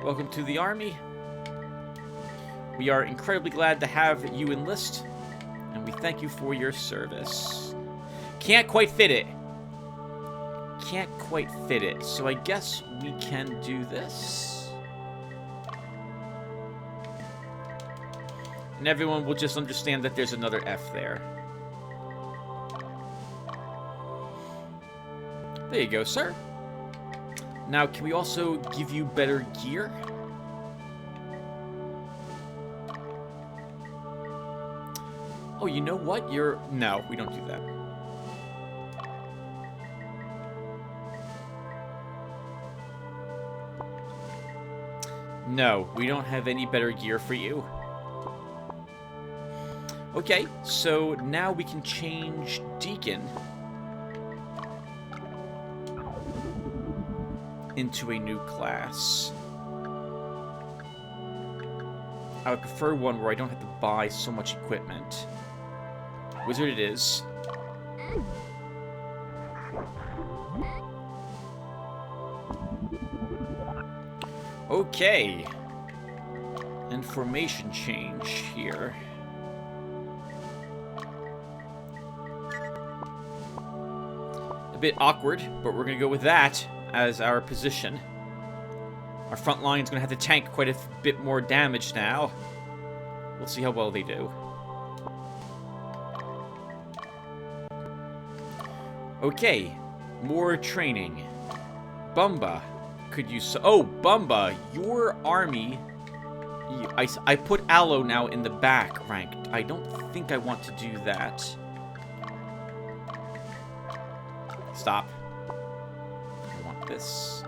Welcome to the Army. We are incredibly glad to have you enlist, and we thank you for your service. Can't quite fit it. Can't quite fit it, so I guess we can do this. And everyone will just understand that there's another F there. There you go, sir. Now, can we also give you better gear? Oh, you know what? No, we don't do that. No, we don't have any better gear for you. Okay, so now we can change Deacon into a new class. I would prefer one where I don't have to buy so much equipment. Wizard it is. Okay. And formation change here. A bit awkward, but we're going to go with that as our position. Our front line's going to have to tank quite a bit more damage now. We'll see how well they do. Okay, more training. Bumba could use... Oh, Bumba, your army... I put Aloe now in the back ranked. I don't think I want to do that. Stop. I want this.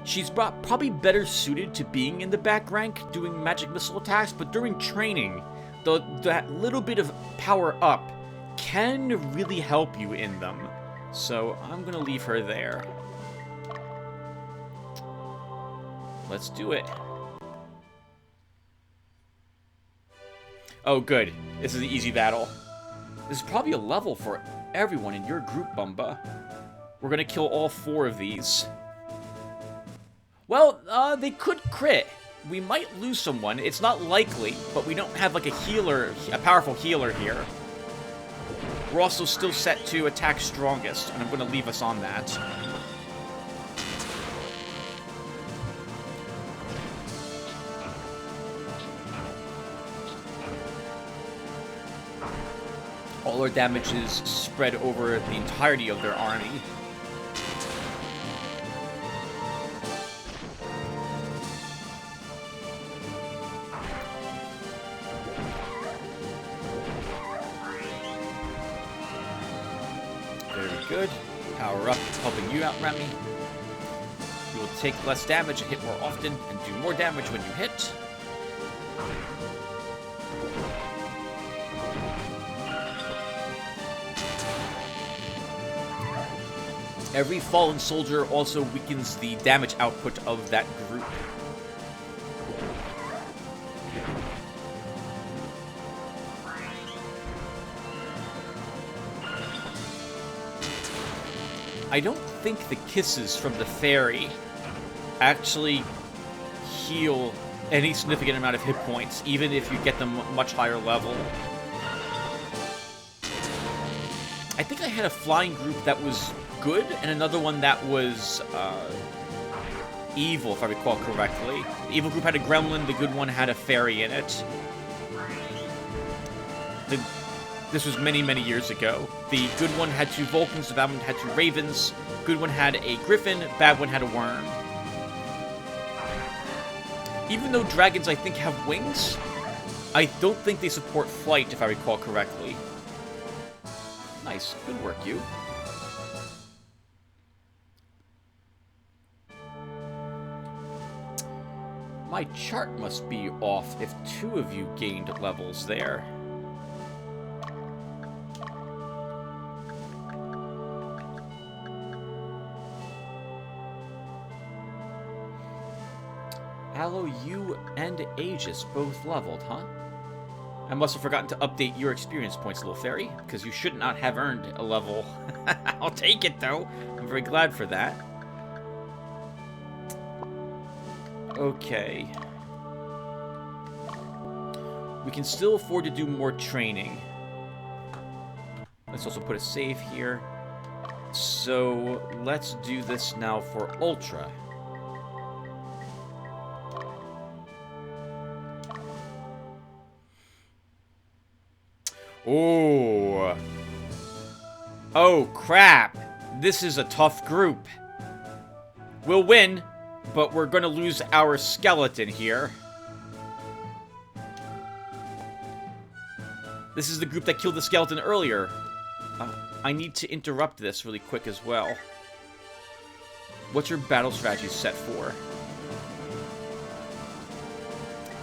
She's probably better suited to being in the back rank, doing magic missile attacks, but during training, that little bit of power up can really help you in them. So I'm going to leave her there. Let's do it. Oh, good. This is an easy battle. This is probably a level for everyone in your group, Bumba. We're going to kill all 4 of these. Well, they could crit. We might lose someone. It's not likely, but we don't have, like, a powerful healer here. We're also still set to attack strongest, and I'm going to leave us on that. All our damage is spread over the entirety of their army. Good. Power up, helping you out, Remy. You will take less damage and hit more often, and do more damage when you hit. Every fallen soldier also weakens the damage output of that group. I don't think the kisses from the fairy actually heal any significant amount of hit points, even if you get them much higher level. I think I had a flying group that was good, and another one that was evil, if I recall correctly. The evil group had a gremlin, the good one had a fairy in it. This was many, many years ago. The good one had 2 Vulcans, the bad one had 2 Ravens. Good one had a Griffin, bad one had a Worm. Even though dragons, I think, have wings, I don't think they support flight, if I recall correctly. Nice. Good work, you. My chart must be off if 2 of you gained levels there. Aloe, you and Aegis both leveled, huh? I must have forgotten to update your experience points, little fairy, because you should not have earned a level. I'll take it, though. I'm very glad for that. Okay. We can still afford to do more training. Let's also put a save here. So, let's do this now for Ultra. Oh. Oh, crap. This is a tough group. We'll win, but we're going to lose our skeleton here. This is the group that killed the skeleton earlier. I need to interrupt this really quick as well. What's your battle strategy set for?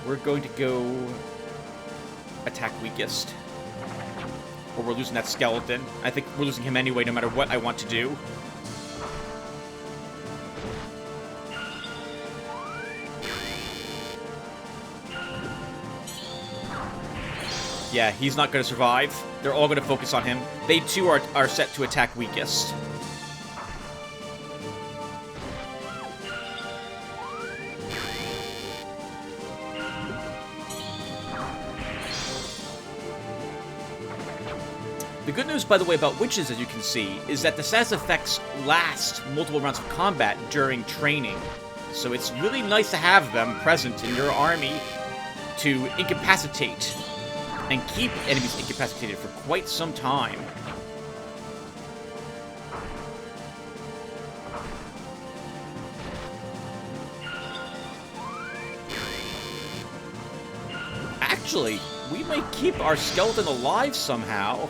We're going to go attack weakest. Or we're losing that skeleton. I think we're losing him anyway, no matter what I want to do. Yeah, he's not going to survive. They're all going to focus on him. They, too, are set to attack weakest. The good news, by the way, about witches, as you can see, is that the status effects last multiple rounds of combat during training. So it's really nice to have them present in your army to incapacitate and keep enemies incapacitated for quite some time. Actually, we might keep our skeleton alive somehow.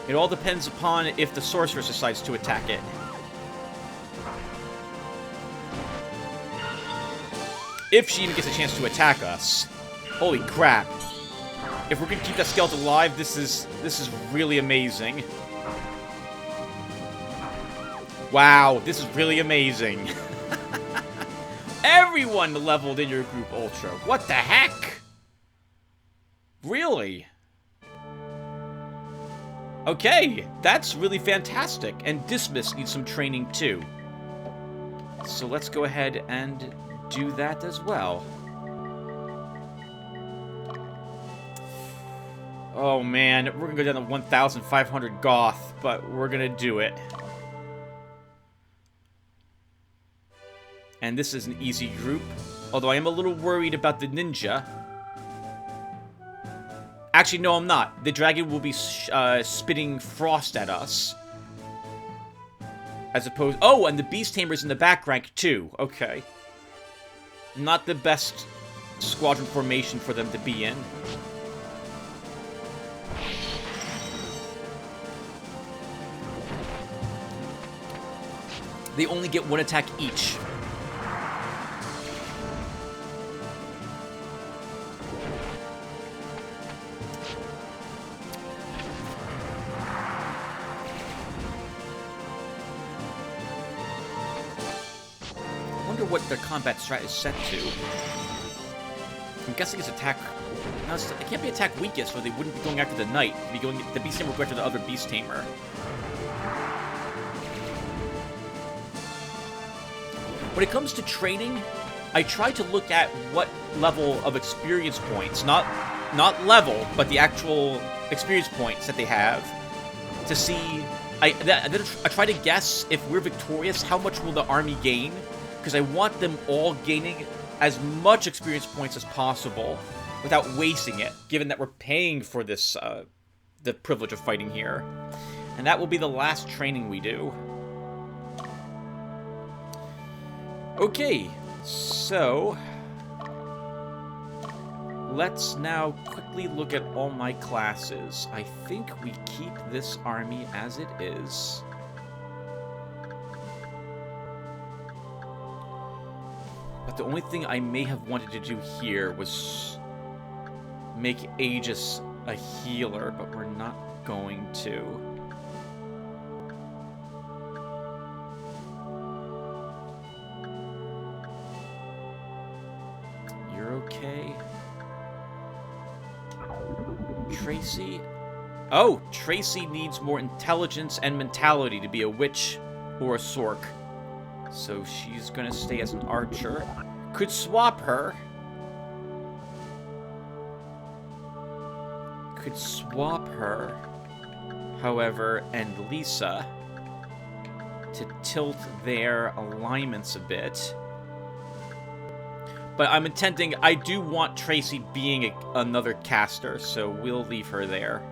It all depends upon if the sorceress decides to attack it. If she even gets a chance to attack us. Holy crap. If we're gonna keep that skeleton alive, this is really amazing. Wow, this is really amazing. Everyone leveled in your group ultra. What the heck? Really? Okay, that's really fantastic. And Dismiss needs some training too. So let's go ahead and do that as well. Oh man, we're gonna go down to 1,500 Goth, but we're gonna do it. And this is an easy group, although I am a little worried about the ninja. Actually, no, I'm not. The dragon will be spitting frost at us. As opposed... Oh, and the beast tamer's in the back rank, too. Okay. Not the best squadron formation for them to be in. They only get one attack each. I wonder what their combat strat is set to. I'm guessing it's attack... No, it can't be attack weakest, or they wouldn't be going after the knight. It'd be going... The beast tamer would go after the other beast tamer. When it comes to training, I try to look at what level of experience points, not level, but the actual experience points that they have, to see. I try to guess if we're victorious, how much will the army gain? Because I want them all gaining as much experience points as possible without wasting it, given that we're paying for this, the privilege of fighting here. And that will be the last training we do. Okay, so let's now quickly look at all my classes. I think we keep this army as it is. But the only thing I may have wanted to do here was make Aegis a healer, but we're not going to. Okay. Tracy? Oh, Tracy needs more intelligence and mentality to be a witch or a sork. So she's gonna stay as an archer. Could swap her. Could swap her, however, and Lisa to tilt their alignments a bit. But I'm intending, I do want Tracy being another caster, so we'll leave her there.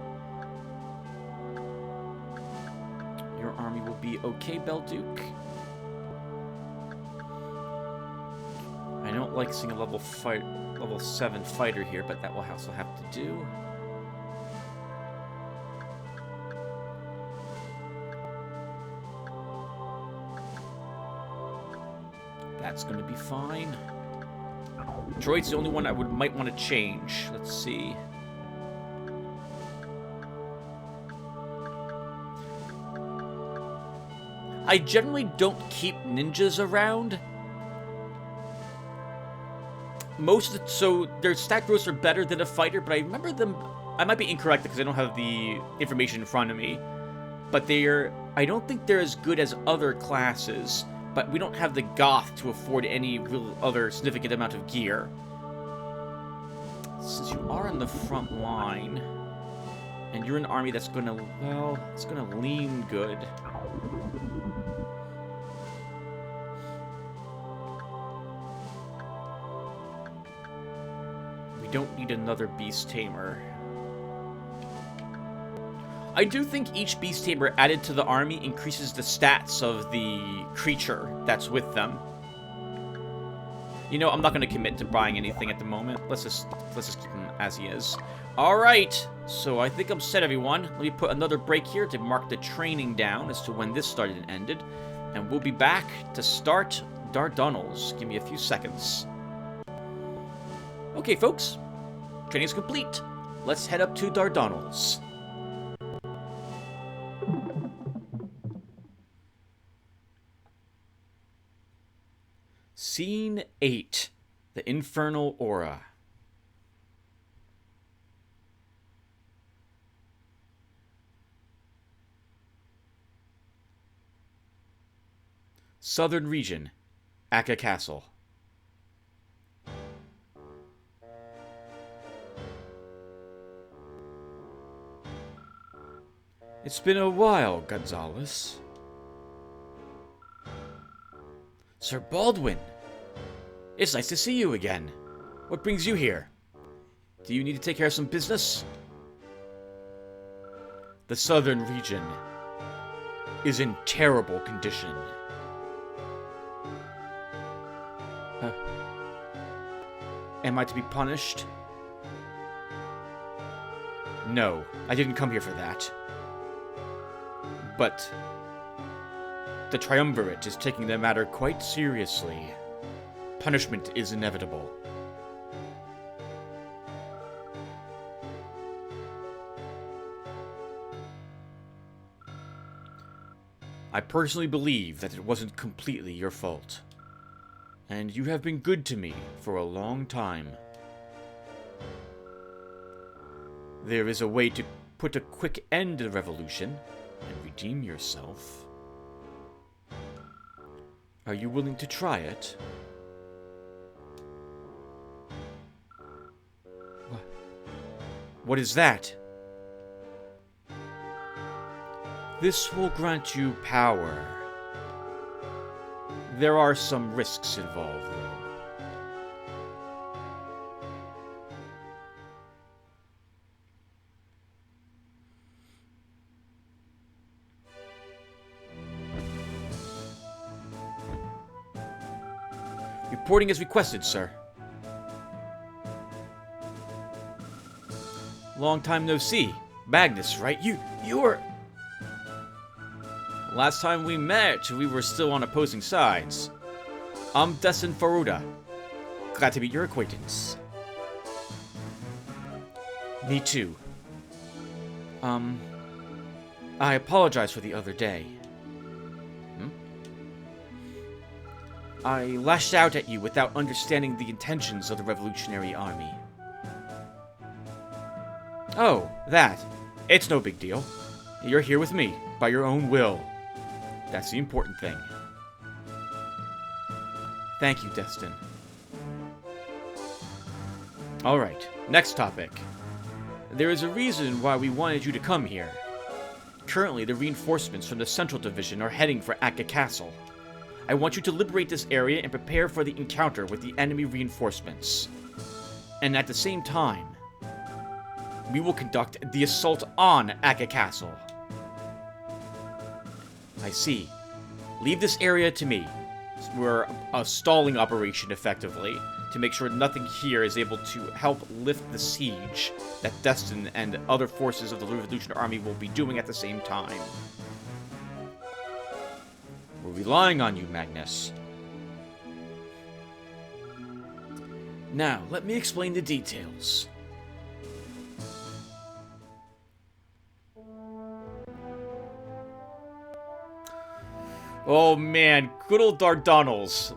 Your army will be okay, Belduke. I don't don't like seeing a level 7 fighter here, but that will also have to do. That's going to be fine. Droid's the only one I might want to change. Let's see. I generally don't keep ninjas around. So their stat growths are better than a fighter, but I remember them. I might be incorrect because I don't have the information in front of me. But I don't think they're as good as other classes. But we don't have the Goth to afford any real other significant amount of gear. Since you are in the front line, and you're an army that's gonna, well, it's gonna lean good. We don't need another Beast Tamer. I do think each Beast Tamer added to the army increases the stats of the creature that's with them. You know, I'm not going to commit to buying anything at the moment. Let's just keep him as he is. All right, so I think I'm set, everyone. Let me put another break here to mark the training down as to when this started and ended, and we'll be back to start Dardanelles. Give me a few seconds. Okay, folks, training's complete. Let's head up to Dardanelles. Scene 8, the Infernal Aura. Southern Region, Akka Castle. It's been a while, Gonzalez. Sir Baldwin! It's nice to see you again. What brings you here? Do you need to take care of some business? The southern region is in terrible condition. Am I to be punished? No, I didn't come here for that. But the Triumvirate is taking the matter quite seriously. Punishment is inevitable. I personally believe that it wasn't completely your fault. And you have been good to me for a long time. There is a way to put a quick end to the revolution and redeem yourself. Are you willing to try it? What is that? This will grant you power. There are some risks involved, though. Reporting as requested, sir. Long time no see. Magnus, right? You're... Last time we met, we were still on opposing sides. I'm Destin Faruda. Glad to meet your acquaintance. Me too. I apologize for the other day. I lashed out at you without understanding the intentions of the Revolutionary Army. Oh, that. It's no big deal. You're here with me, by your own will. That's the important thing. Thank you, Destin. Alright, next topic. There is a reason why we wanted you to come here. Currently, the reinforcements from the Central Division are heading for Akka Castle. I want you to liberate this area and prepare for the encounter with the enemy reinforcements. And at the same time, we will conduct the assault on Akka Castle. I see. Leave this area to me. we're a stalling operation, effectively, to make sure nothing here is able to help lift the siege that Destin and other forces of the Revolutionary Army will be doing at the same time. We're relying on you, Magnus. Now, let me explain the details. Oh man, good old Dardanelles.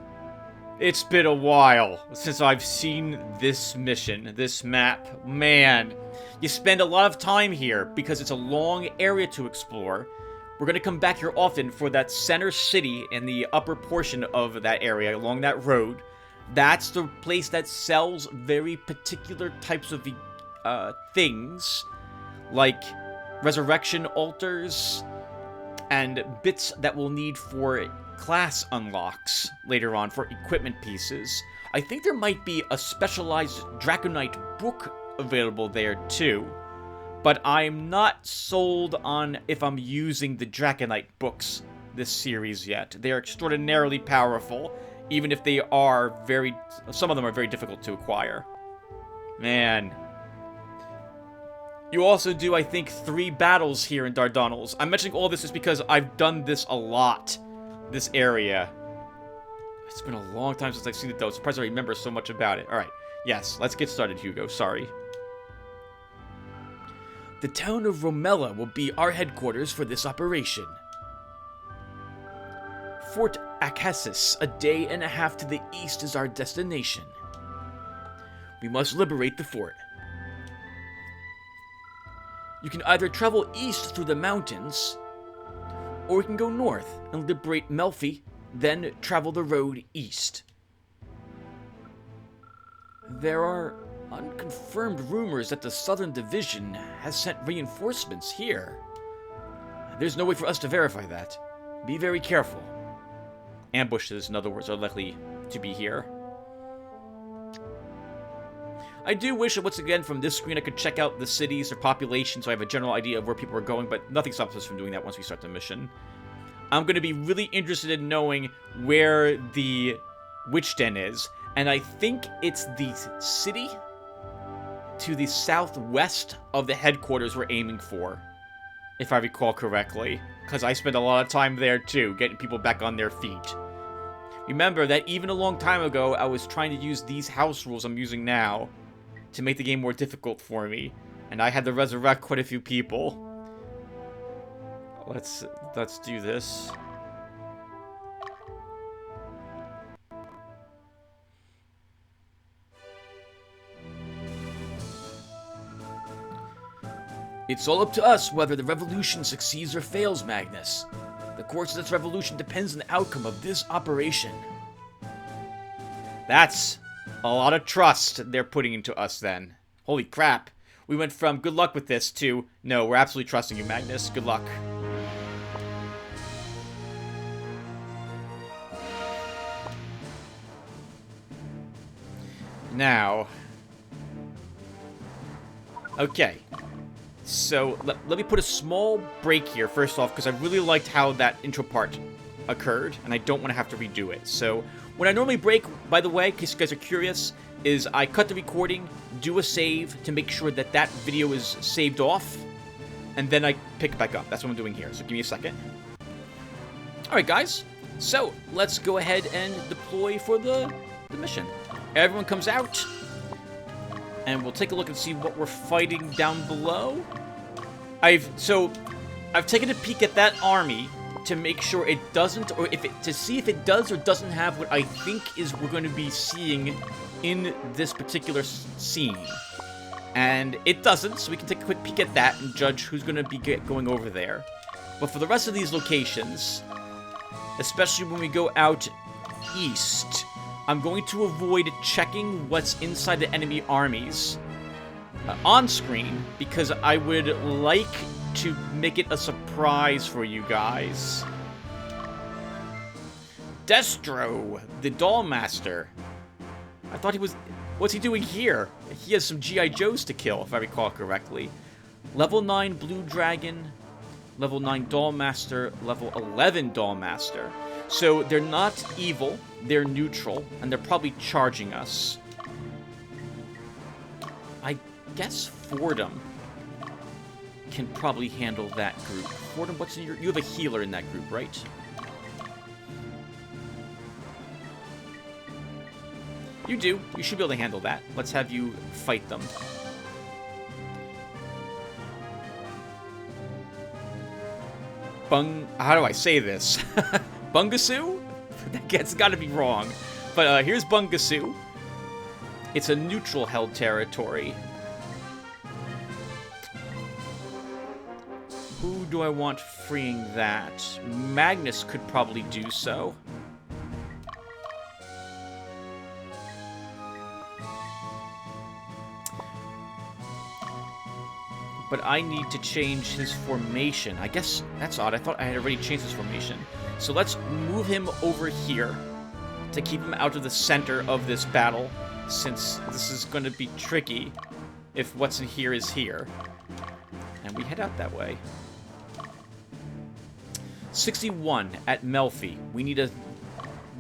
It's been a while since I've seen this mission, this map. Man, you spend a lot of time here because it's a long area to explore. We're going to come back here often for that center city in the upper portion of that area along that road. That's the place that sells very particular types of things, like resurrection altars and bits that we'll need for class unlocks later on for equipment pieces. I think there might be a specialized Draconite book available there too, but I'm not sold on if I'm using the Draconite books this series yet. They are extraordinarily powerful, even if they are some of them are very difficult to acquire. Man. You also do, I think, 3 battles here in Dardanelles. I'm mentioning all this just because I've done this a lot, this area. It's been a long time since I've seen it, though. I'm surprised I remember so much about it. Alright, yes, let's get started, Hugo. Sorry. The town of Romella will be our headquarters for this operation. Fort Acasis, a day and a half to the east, is our destination. We must liberate the fort. You can either travel east through the mountains, or we can go north and liberate Melfi, then travel the road east. There are unconfirmed rumors that the Southern Division has sent reinforcements here. There's no way for us to verify that. Be very careful. Ambushes, in other words, are likely to be here. I do wish that once again from this screen I could check out the cities or population so I have a general idea of where people are going, but nothing stops us from doing that once we start the mission. I'm going to be really interested in knowing where the Witch Den is, and I think it's the city to the southwest of the headquarters we're aiming for, if I recall correctly, because I spent a lot of time there too, getting people back on their feet. Remember that even a long time ago, I was trying to use these house rules I'm using now to make the game more difficult for me, and I had to resurrect quite a few people. Let's do this. It's all up to us whether the revolution succeeds or fails, Magnus. The course of this revolution depends on the outcome of this operation. That's a lot of trust they're putting into us then. Holy crap. We went from good luck with this to, no, we're absolutely trusting you, Magnus. Good luck. Now. Okay. So, let me put a small break here, first off, because I really liked how that intro part occurred, and I don't want to have to redo it. So, when I normally break, by the way, in case you guys are curious, is I cut the recording, do a save to make sure that that video is saved off, and then I pick it back up. That's what I'm doing here, so give me a second. Alright, guys. So, let's go ahead and deploy for the mission. Everyone comes out. And we'll take a look and see what we're fighting down below. I've taken a peek at that army to make sure it doesn't, or to see if it does or doesn't have what I think is we're going to be seeing in this particular scene. And it doesn't, so we can take a quick peek at that and judge who's going to be going over there. But for the rest of these locations, especially when we go out east, I'm going to avoid checking what's inside the enemy armies on screen, because I would like to make it a surprise for you guys. Destro, the Doll Master. I thought he was... What's he doing here? He has some G.I. Joes to kill, if I recall correctly. Level 9 Blue Dragon, Level 9 Doll Master, Level 11 Doll Master. So they're not evil, they're neutral, and they're probably charging us. I guess Fordham can probably handle that group. Fordham, what's in your... You have a healer in that group, right? You do. You should be able to handle that. Let's have you fight them. How do I say this? Bungasu? That's gotta be wrong. But here's Bungasu. It's a neutral held territory. Who do I want freeing that? Magnus could probably do so. But I need to change his formation. I guess that's odd. I thought I had already changed his formation. So let's move him over here to keep him out of the center of this battle, since this is going to be tricky if what's in here is here. And we head out that way. 61 at Melfi. We need a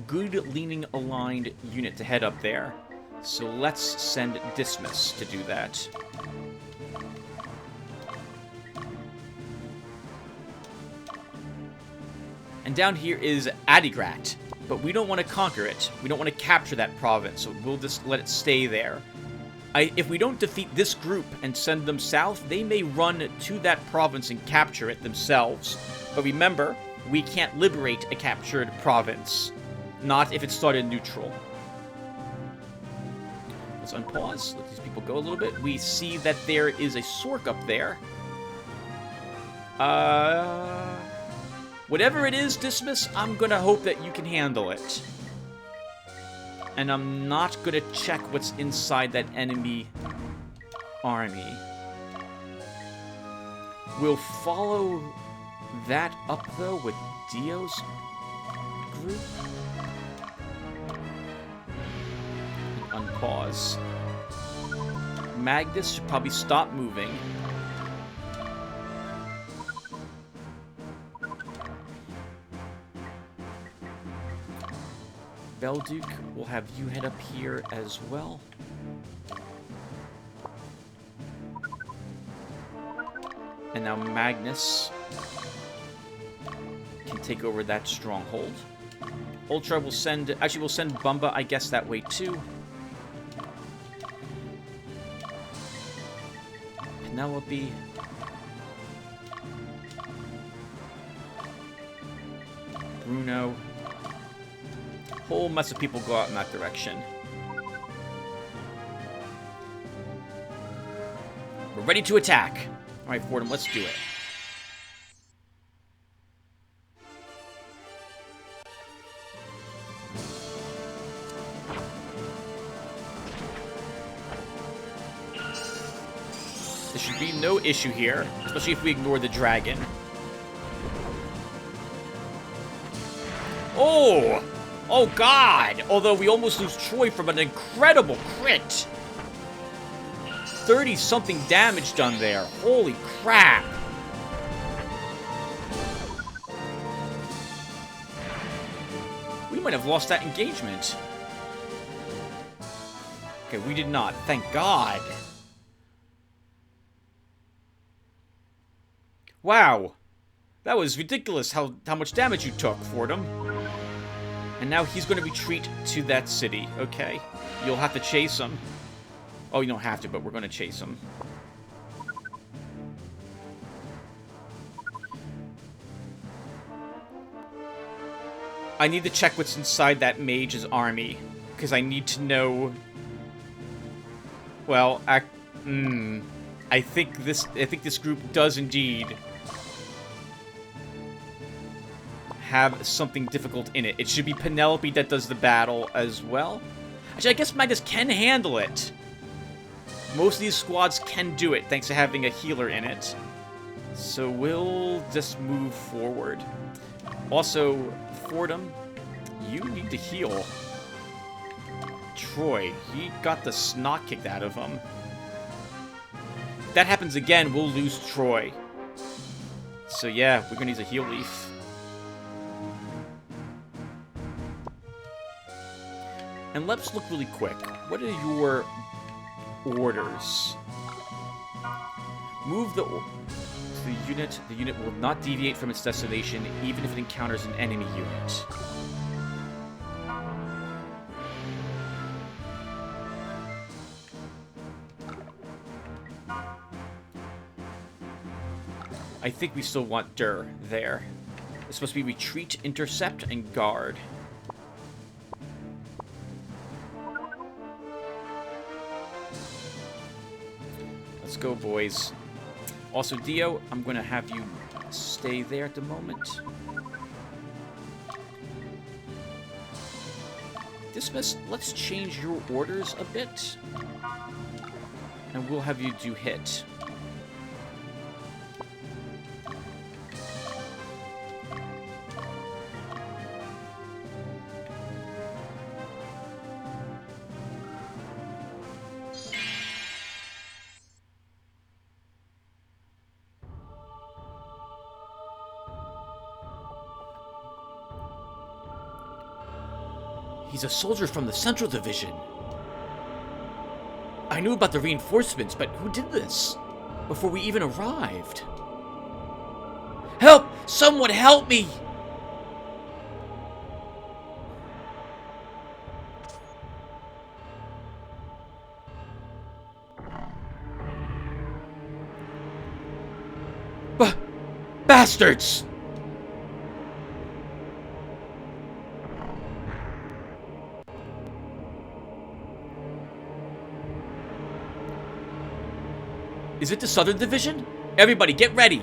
good leaning aligned unit to head up there. So let's send Dismas to do that. And down here is Adigrat, but we don't want to conquer it. We don't want to capture that province, so we'll just let it stay there. If we don't defeat this group and send them south, they may run to that province and capture it themselves. But remember, we can't liberate a captured province. Not if it's started neutral. Let's unpause, let these people go a little bit. We see that there is a Sork up there. Whatever it is, Dismas, I'm gonna hope that you can handle it. And I'm not gonna check what's inside that enemy army. We'll follow that up, though, with Dio's group. And unpause. Magnus should probably stop moving. Belduke, we'll have you head up here as well. And now Magnus can take over that stronghold. Ultra will send... Actually, we'll send Bumba, I guess, that way too. Penelope. Bruno. Whole mess of people go out in that direction. We're ready to attack. All right, Fordham, let's do it. There should be no issue here, especially if we ignore the dragon. Oh! Oh, God! Although we almost lose Troy from an incredible crit. 30-something damage done there. Holy crap. We might have lost that engagement. Okay, we did not. Thank God. Wow. That was ridiculous how much damage you took, Fordham. And now he's going to retreat to that city. Okay. You'll have to chase him. Oh, you don't have to, but we're going to chase him. I need to check what's inside that mage's army. Because I need to know... Well, I think this group does indeed have something difficult in it. It should be Penelope that does the battle as well. Actually, I guess Magnus can handle it. Most of these squads can do it, thanks to having a healer in it. So we'll just move forward. Also, Fordham, you need to heal. Troy, he got the snot kicked out of him. If that happens again, we'll lose Troy. So yeah, we're gonna use a heal leaf. And let's look really quick. What are your orders? Move to the unit. The unit will not deviate from its destination, even if it encounters an enemy unit. I think we still want Dur there. It's supposed to be retreat, intercept, and guard. Let's go, boys. Also, Dio, I'm going to have you stay there at the moment. Dismiss, let's change your orders a bit. And we'll have you do hit. He's a soldier from the Central Division. I knew about the reinforcements, but who did this? Before we even arrived. Help! Someone help me! Bastards! Is it the Southern Division? Everybody, get ready!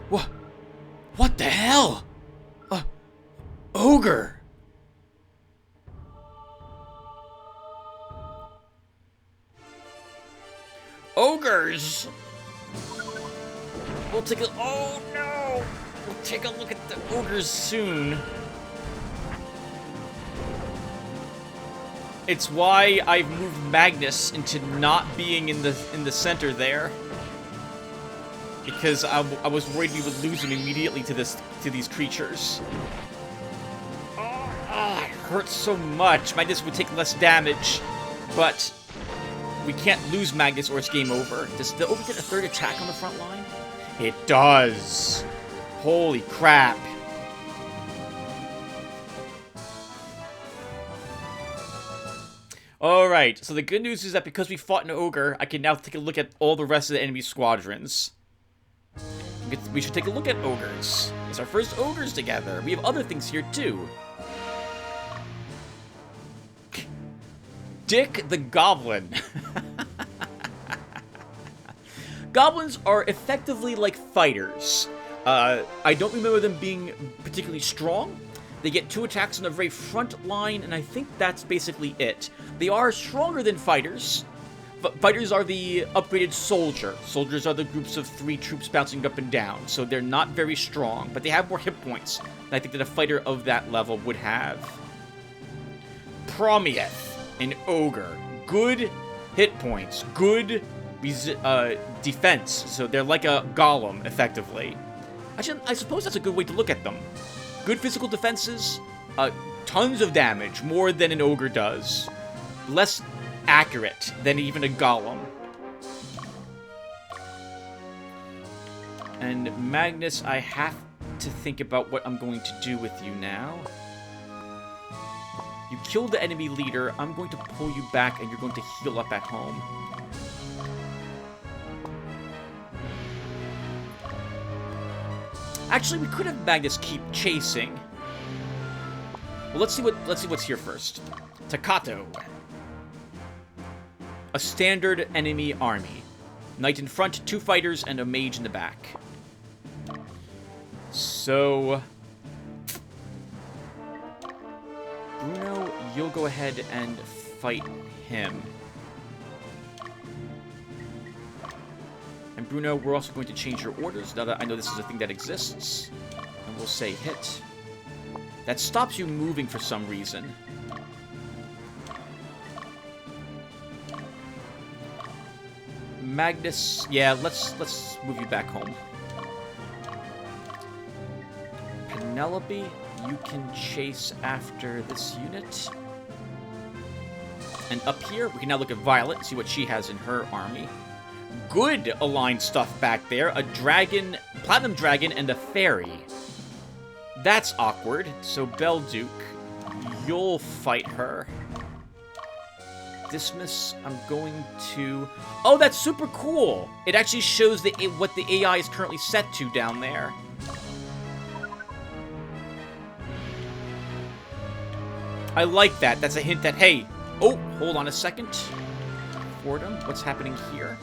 What the hell? Ogre! Ogres! We'll take a... Oh no! We'll take a look at the ogres soon. It's why I've moved Magnus into not being in the center there, because I was worried we would lose him immediately to these creatures. Oh, it hurts so much. Magnus would take less damage, but we can't lose Magnus or it's game over. Does the Ogre get a third attack on the front line? It does. Holy crap. Alright, so the good news is that because we fought an ogre, I can now take a look at all the rest of the enemy squadrons. We should take a look at ogres. It's our first ogres together. We have other things here too. Dick the Goblin. Goblins are effectively like fighters. I don't remember them being particularly strong. They get 2 attacks on the very front line, and I think that's basically it. They are stronger than fighters, but fighters are the upgraded soldier. Soldiers are the groups of 3 troops bouncing up and down, so they're not very strong, but they have more hit points than I think that a fighter of that level would have. Promieth, an ogre. Good hit points, good defense, so they're like a golem, effectively. Actually, I suppose that's a good way to look at them. Good physical defenses, tons of damage, more than an ogre does. Less accurate than even a golem. And Magnus, I have to think about what I'm going to do with you now. You killed the enemy leader. I'm going to pull you back and you're going to heal up at home. Actually, we could have Magnus keep chasing. Well, let's see what's here first. Takato. A standard enemy army. Knight in front, 2 fighters, and a mage in the back. So Bruno, you'll go ahead and fight him. And Bruno, we're also going to change your orders now that I know this is a thing that exists. And we'll say hit. That stops you moving for some reason. Magnus, yeah, let's move you back home. Penelope, you can chase after this unit. And up here, we can now look at Violet and see what she has in her army. Good aligned stuff back there. A dragon, platinum dragon, and a fairy. That's awkward. So Belduke, you'll fight her. Dismiss, I'm going to... Oh, that's super cool! It actually shows what the AI is currently set to down there. I like that. That's a hint that, hey... Oh, hold on a second. Fordham, what's happening here?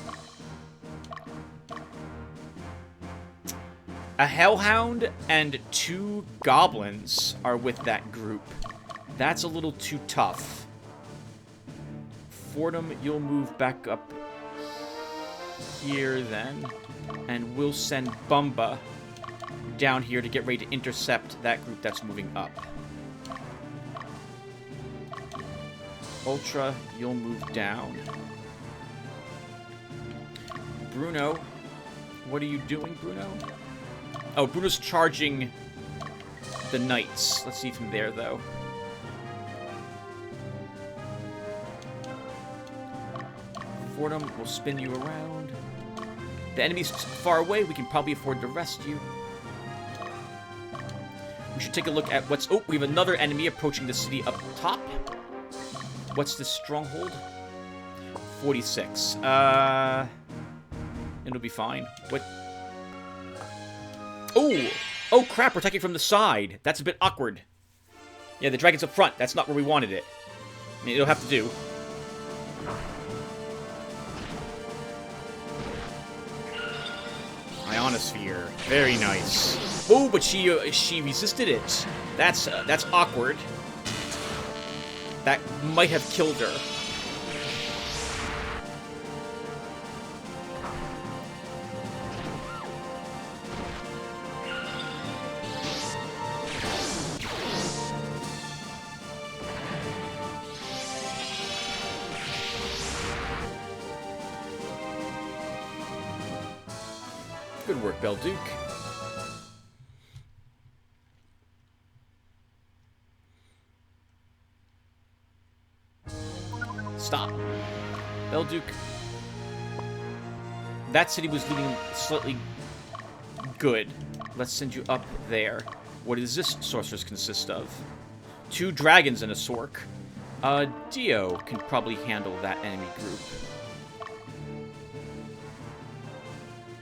A Hellhound and 2 Goblins are with that group. That's a little too tough. Fordham, you'll move back up here then. And we'll send Bumba down here to get ready to intercept that group that's moving up. Ultra, you'll move down. Bruno, what are you doing, Bruno? Oh, Bruno's charging the knights. Let's see from there, though. Fordham will spin you around. The enemy's far away. We can probably afford to rest you. We should take a look at what's... Oh, we have another enemy approaching the city up top. What's this stronghold? 46. It'll be fine. What? Oh! Oh, crap, we're attacking from the side. That's a bit awkward. Yeah, the dragon's up front. That's not where we wanted it. I mean, it'll have to do. Ionosphere. Very nice. Oh, but she resisted it. That's awkward. That might have killed her. Good work, Belduke. Stop. Belduke. That city was looking slightly good. Let's send you up there. What does this sorceress consist of? 2 dragons and a sork. Dio can probably handle that enemy group.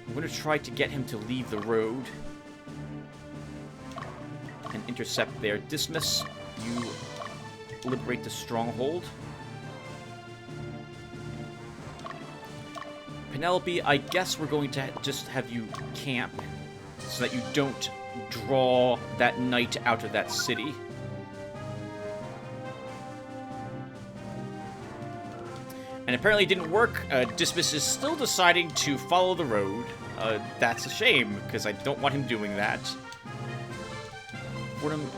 I'm going to try to get him to leave the road and intercept there. Dismiss, you liberate the stronghold. Penelope, I guess we're going to just have you camp so that you don't draw that knight out of that city. And apparently it didn't work. Dismiss is still deciding to follow the road. That's a shame, because I don't want him doing that. Fordham,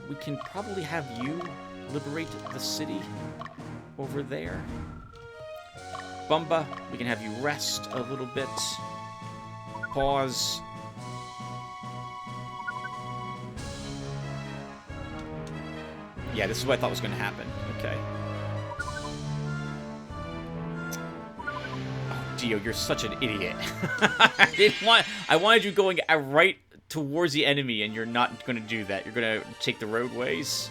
we can probably have you liberate the city over there. Bumba, we can have you rest a little bit. Pause. Yeah, this is what I thought was going to happen. Okay. Oh, Dio, you're such an idiot. I wanted you going right towards the enemy, and you're not going to do that. You're going to take the roadways.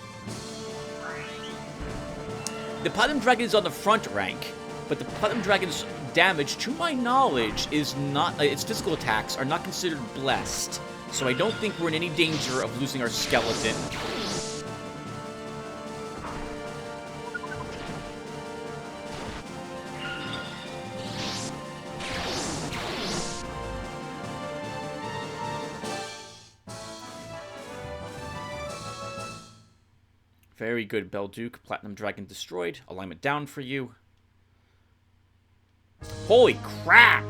The Platinum Dragon is on the front rank. But the Platinum Dragon's damage, to my knowledge, is not... its physical attacks are not considered blessed. So I don't think we're in any danger of losing our skeleton. Very good, Belduke. Platinum Dragon destroyed. Alignment down for you. Holy crap!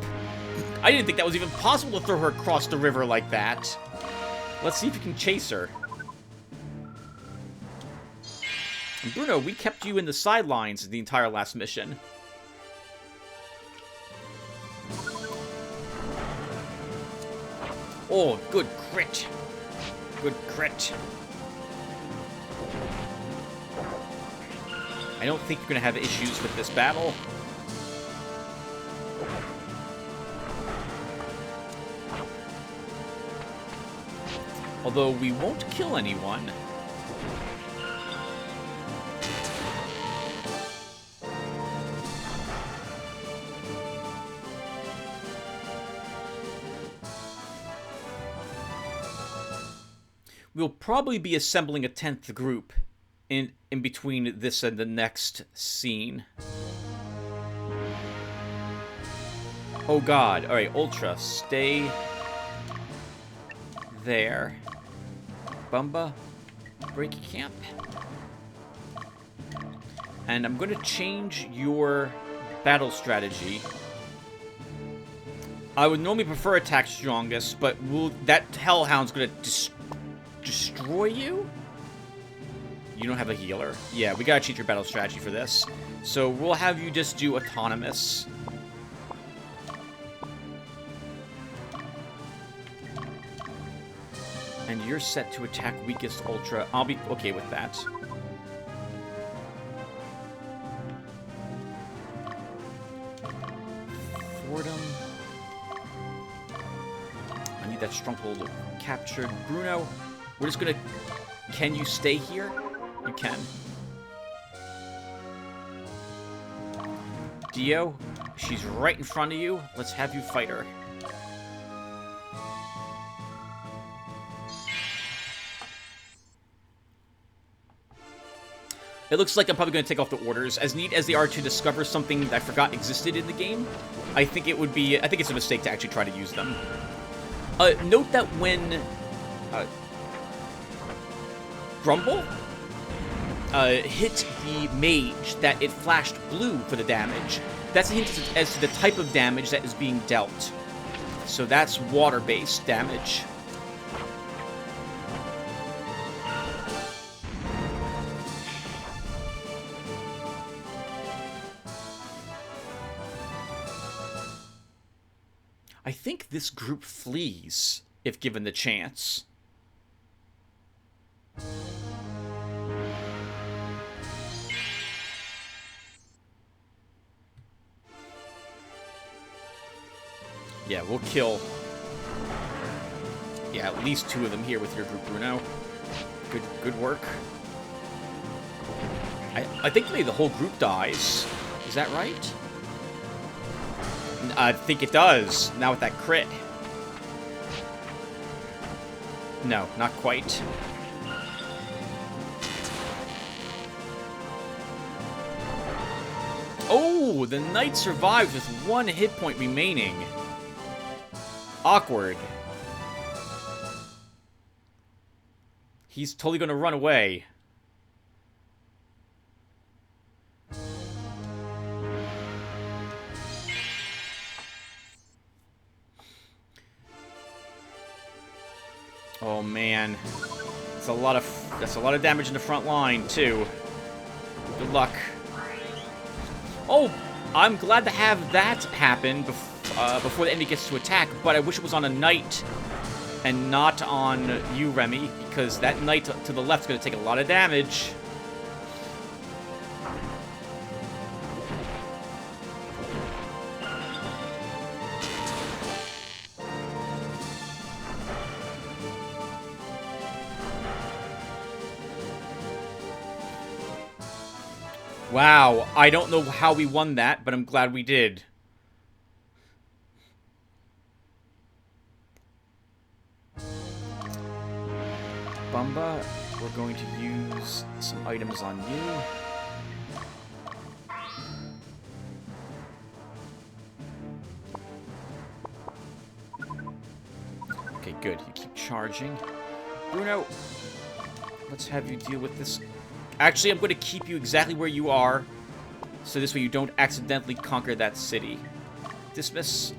I didn't think that was even possible to throw her across the river like that. Let's see if you can chase her. And Bruno, we kept you in the sidelines the entire last mission. Oh, good crit. Good crit. I don't think you're going to have issues with this battle. Although we won't kill anyone. We'll probably be assembling a 10th group in between this and the next scene. Oh god. Alright, Ultra, stay there. Bumba, break camp. And I'm going to change your battle strategy. I would normally prefer attack strongest, but that Hellhound's going to destroy you? You don't have a healer. Yeah, we gotta change your battle strategy for this. So we'll have you just do autonomous. And you're set to attack weakest Ultra. I'll be okay with that. Fordham. I need that stronghold captured. Bruno, we're just gonna... Can you stay here? You can. Dio, she's right in front of you. Let's have you fight her. It looks like I'm probably going to take off the orders. As neat as they are to discover something that I forgot existed in the game, I think it's a mistake to actually try to use them. Note that when Grumble hit the mage, that it flashed blue for the damage. That's a hint as to the type of damage that is being dealt. So that's water-based damage. I think this group flees if given the chance. Yeah, we'll kill... Yeah, at least 2 of them here with your group, Bruno. Good work. I think maybe the whole group dies. Is that right? I think it does. Now with that crit. No, not quite. Oh, the knight survives with 1 hit point remaining. Awkward. He's totally going to run away. Oh man, that's a lot of damage in the front line too. Good luck. Oh, I'm glad to have that happen before the enemy gets to attack, but I wish it was on a knight and not on you, Remy, because that knight to the left is going to take a lot of damage. Wow, I don't know how we won that, but I'm glad we did. Bumba, we're going to use some items on you. Okay, good. You keep charging. Bruno, let's have you deal with this. Actually, I'm going to keep you exactly where you are, so this way you don't accidentally conquer that city. Dismiss.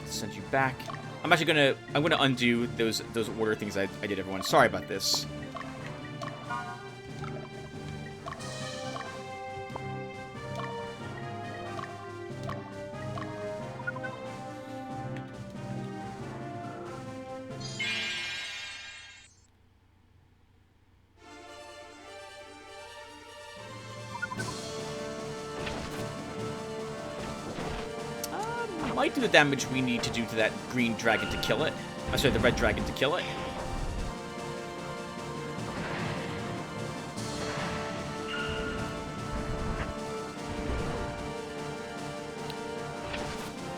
Send you back. I'm gonna undo those order things I did, everyone. Sorry about this. might do the damage we need to do to that green dragon to kill it. I'm sorry, the red dragon to kill it.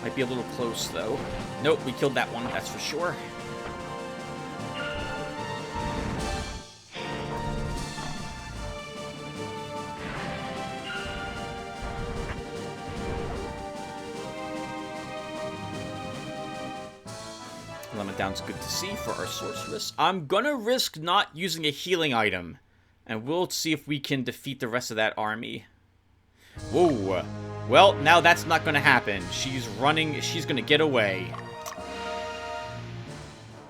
Might be a little close, though. Nope, we killed that one, that's for sure. Limit down's good to see for our sorceress. I'm gonna risk not using a healing item, and we'll see if we can defeat the rest of that army. Whoa. Well, now that's not gonna happen. She's running, she's gonna get away.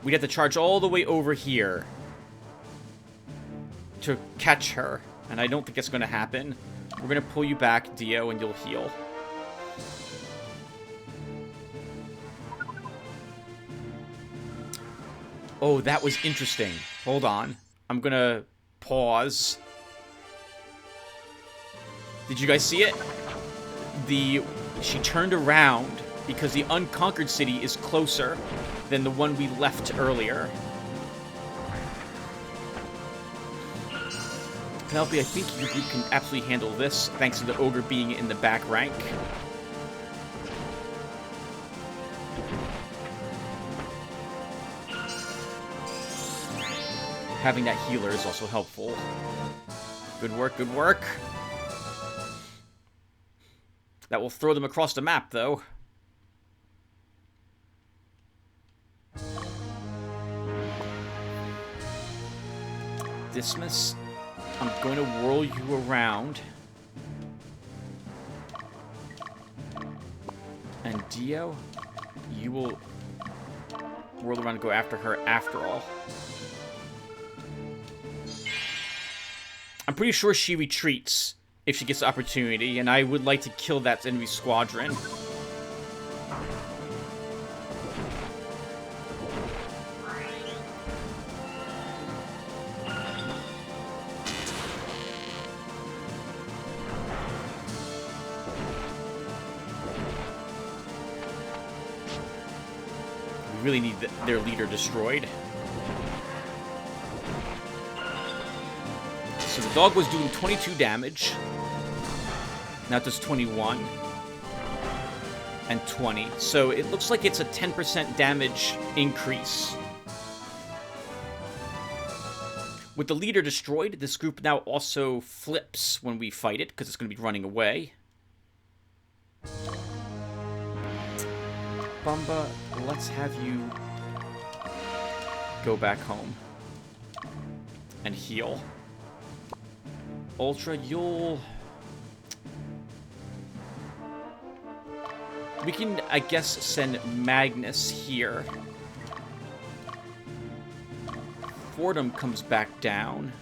We'd have to charge all the way over here to catch her, and I don't think it's gonna happen. We're gonna pull you back, Dio, and you'll heal. Oh, that was interesting. Hold on. I'm gonna pause. Did you guys see it? She turned around because the unconquered city is closer than the one we left earlier. Penelope, I think your group can absolutely handle this, thanks to the ogre being in the back rank. Having that healer is also helpful. Good work, good work. That will throw them across the map, though. Dismas, I'm going to whirl you around. And Dio, you will whirl around and go after her after all. I'm pretty sure she retreats if she gets the opportunity, and I would like to kill that enemy squadron. We really need their leader destroyed. So the dog was doing 22 damage. Now it does 21. And 20. So it looks like it's a 10% damage increase. With the leader destroyed, this group now also flips when we fight it, because it's going to be running away. Bumba, let's have you go back home and heal. Ultra, you'll... We can, I guess, send Magnus here. Fordham comes back down.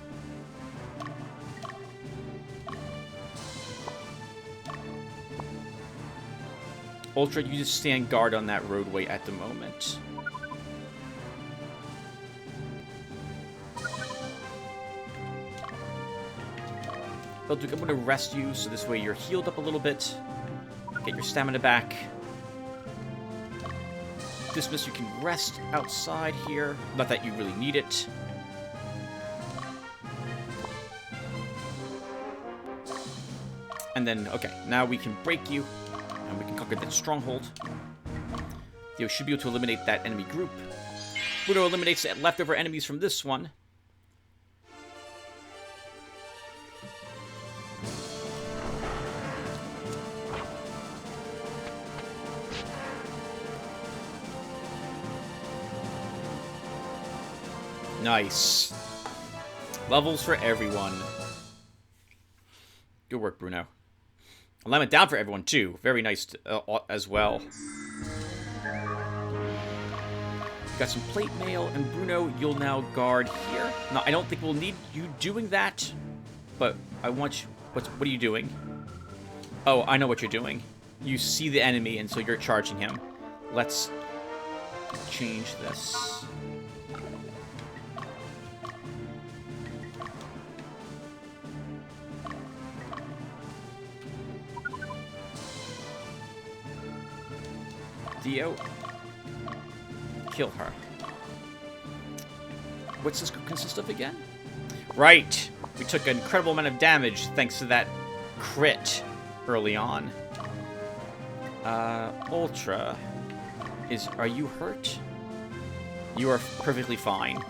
Ultra, you just stand guard on that roadway at the moment. Belduke, I'm going to rest you, so this way you're healed up a little bit. Get your stamina back. Dismiss, you can rest outside here. Not that you really need it. And then, okay, now we can break you. And we can conquer that stronghold. Theo should be able to eliminate that enemy group. Bruno eliminates the leftover enemies from this one. Nice. Levels for everyone. Good work, Bruno. Alignment down for everyone, too. Very nice as well. Got some plate mail, and Bruno, you'll now guard here. Now, I don't think we'll need you doing that, but I want you... What are you doing? Oh, I know what you're doing. You see the enemy, and so you're charging him. Let's change this. Dio, kill her. What's this consist of again? Right! We took an incredible amount of damage thanks to that crit early on. Ultra. Are you hurt? You are perfectly fine.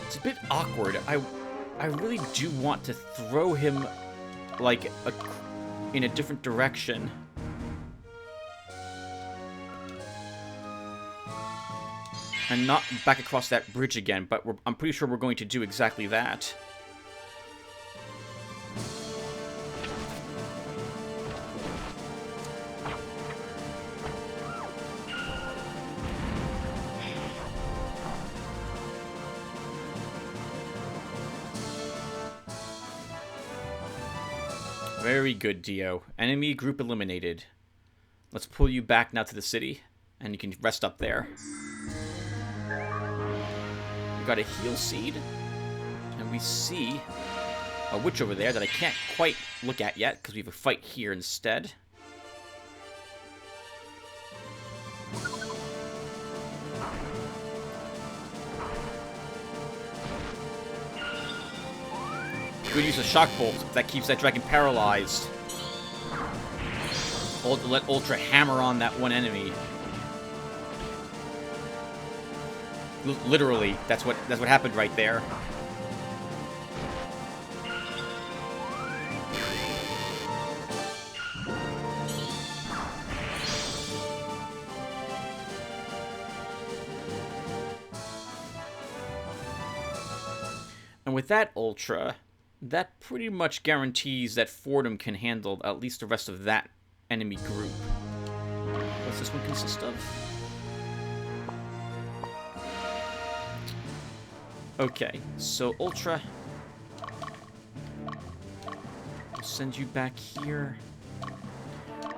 It's a bit awkward. I really do want to throw him, like, in a different direction. And not back across that bridge again, but I'm pretty sure we're going to do exactly that. Very good, Dio. Enemy group eliminated. Let's pull you back now to the city, and you can rest up there. We got a heal seed, and we see a witch over there that I can't quite look at yet, because we have a fight here instead. Good use of shock bolt. That keeps that dragon paralyzed. Let Ultra hammer on that one enemy. Literally, that's what happened right there. And with that Ultra, that pretty much guarantees that Fordham can handle at least the rest of that enemy group. What's this one consist of? Okay, so Ultra. I'll send you back here.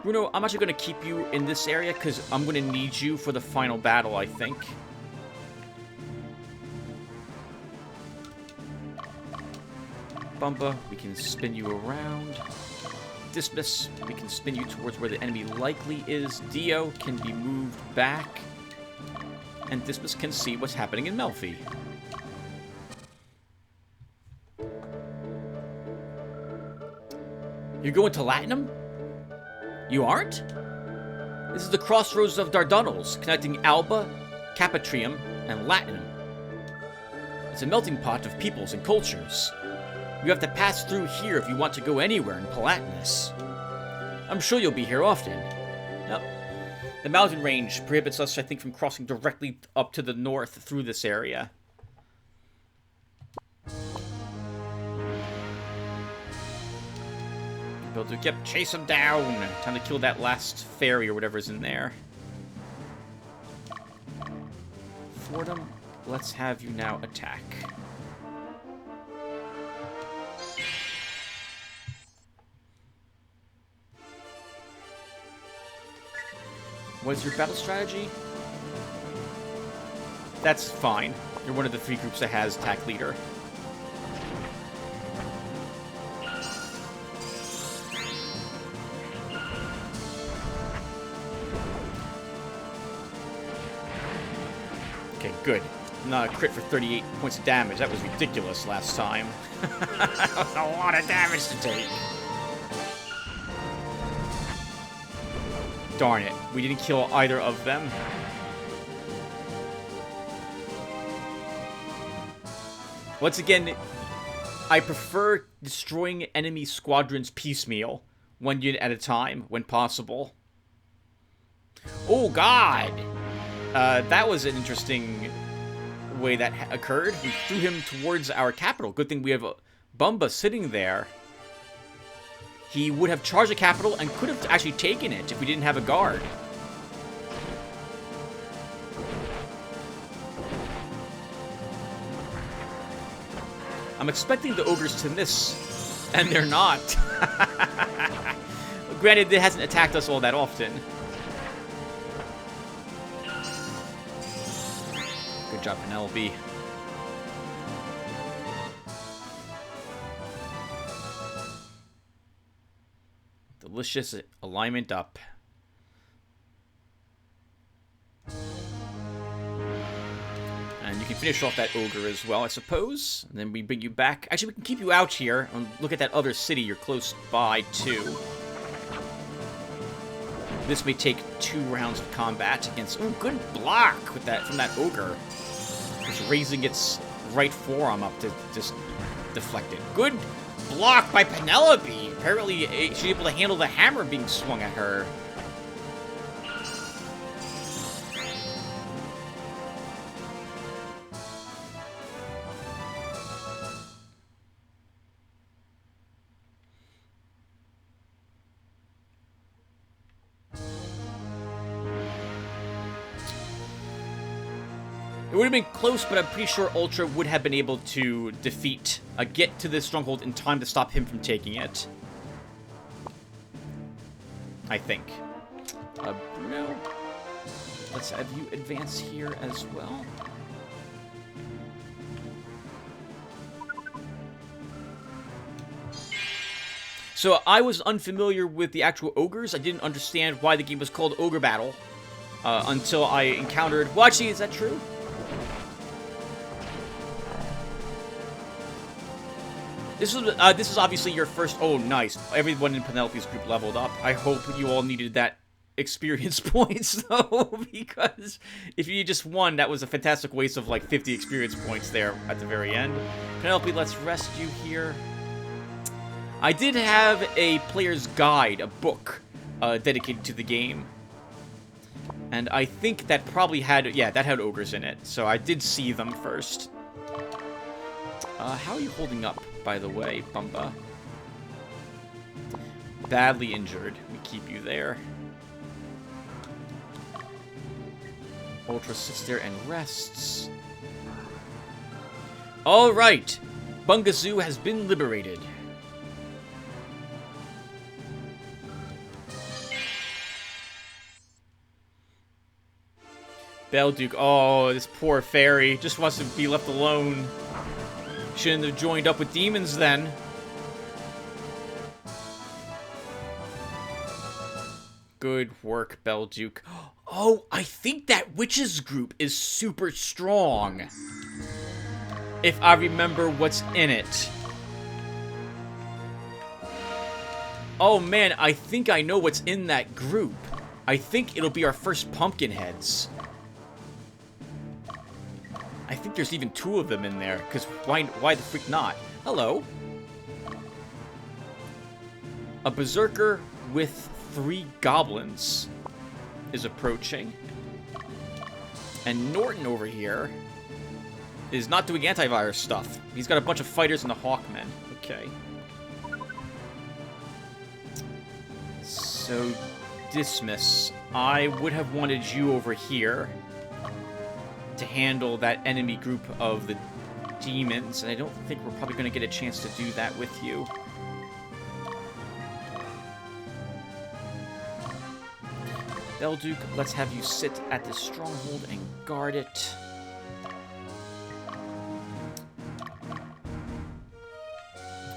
Bruno, I'm actually going to keep you in this area because I'm going to need you for the final battle, I think. Bumba, we can spin you around. Dismiss, we can spin you towards where the enemy likely is. Dio can be moved back. And Dismiss can see what's happening in Melfi. You're going to Latinum? You aren't? This is the crossroads of Dardanelles, connecting Alba, Capatrium, and Latinum. It's a melting pot of peoples and cultures. You have to pass through here if you want to go anywhere in Palatinus. I'm sure you'll be here often. Yep. The mountain range prohibits us, I think, from crossing directly up to the north through this area. Yep, chase him down! Time to kill that last fairy or whatever's in there. Fordham, let's have you now attack. What's your battle strategy? That's fine. You're one of the three groups that has attack leader. Okay, good. Not a crit for 38 points of damage. That was ridiculous last time. That was a lot of damage to take. Darn it. We didn't kill either of them. Once again, I prefer destroying enemy squadrons piecemeal, one unit at a time, when possible. Oh, God! That was an interesting way that occurred. We threw him towards our capital. Good thing we have Bumba sitting there. He would have charged the capital and could have actually taken it if we didn't have a guard. I'm expecting the ogres to miss, and they're not. Granted, it hasn't attacked us all that often. Good job, Penelope. Delicious alignment up. And you can finish off that ogre as well, I suppose. And then we bring you back. Actually, we can keep you out here and look at that other city you're close by, too. This may take 2 rounds of combat against... Ooh, good block with that from that ogre. Just raising its right forearm up to just deflect it. Good block by Penelope. Apparently, she's able to handle the hammer being swung at her. It would have been close, but I'm pretty sure Ultra would have been able to defeat, get to this stronghold in time to stop him from taking it. I think. Bruno, let's have you advance here as well. So I was unfamiliar with the actual ogres. I didn't understand why the game was called Ogre Battle until I encountered... Well, actually, is that true? This is obviously your first... Oh, nice. Everyone in Penelope's group leveled up. I hope you all needed that experience points, though, because if you just won, that was a fantastic waste of, like, 50 experience points there at the very end. Penelope, let's rest you here. I did have a player's guide, a book, dedicated to the game. And I think that probably had... Yeah, that had ogres in it, so I did see them first. How are you holding up, by the way, Bumba? Badly injured. We keep you there. Ultra sits there and rests. Alright! Bungazoo has been liberated. Belduke, oh, this poor fairy just wants to be left alone. Shouldn't have joined up with demons then. Good work, Belduke. Oh, I think that witch's group is super strong. If I remember what's in it. Oh man, I think I know what's in that group. I think it'll be our first pumpkin heads. I think there's even 2 of them in there, because why the freak not? Hello. A berserker with 3 goblins is approaching. And Norton over here is not doing antivirus stuff. He's got a bunch of fighters and the Hawkmen. Okay. So, Dismiss. I would have wanted you over here to handle that enemy group of the demons, and I don't think we're probably going to get a chance to do that with you. Belduke, let's have you sit at this stronghold and guard it.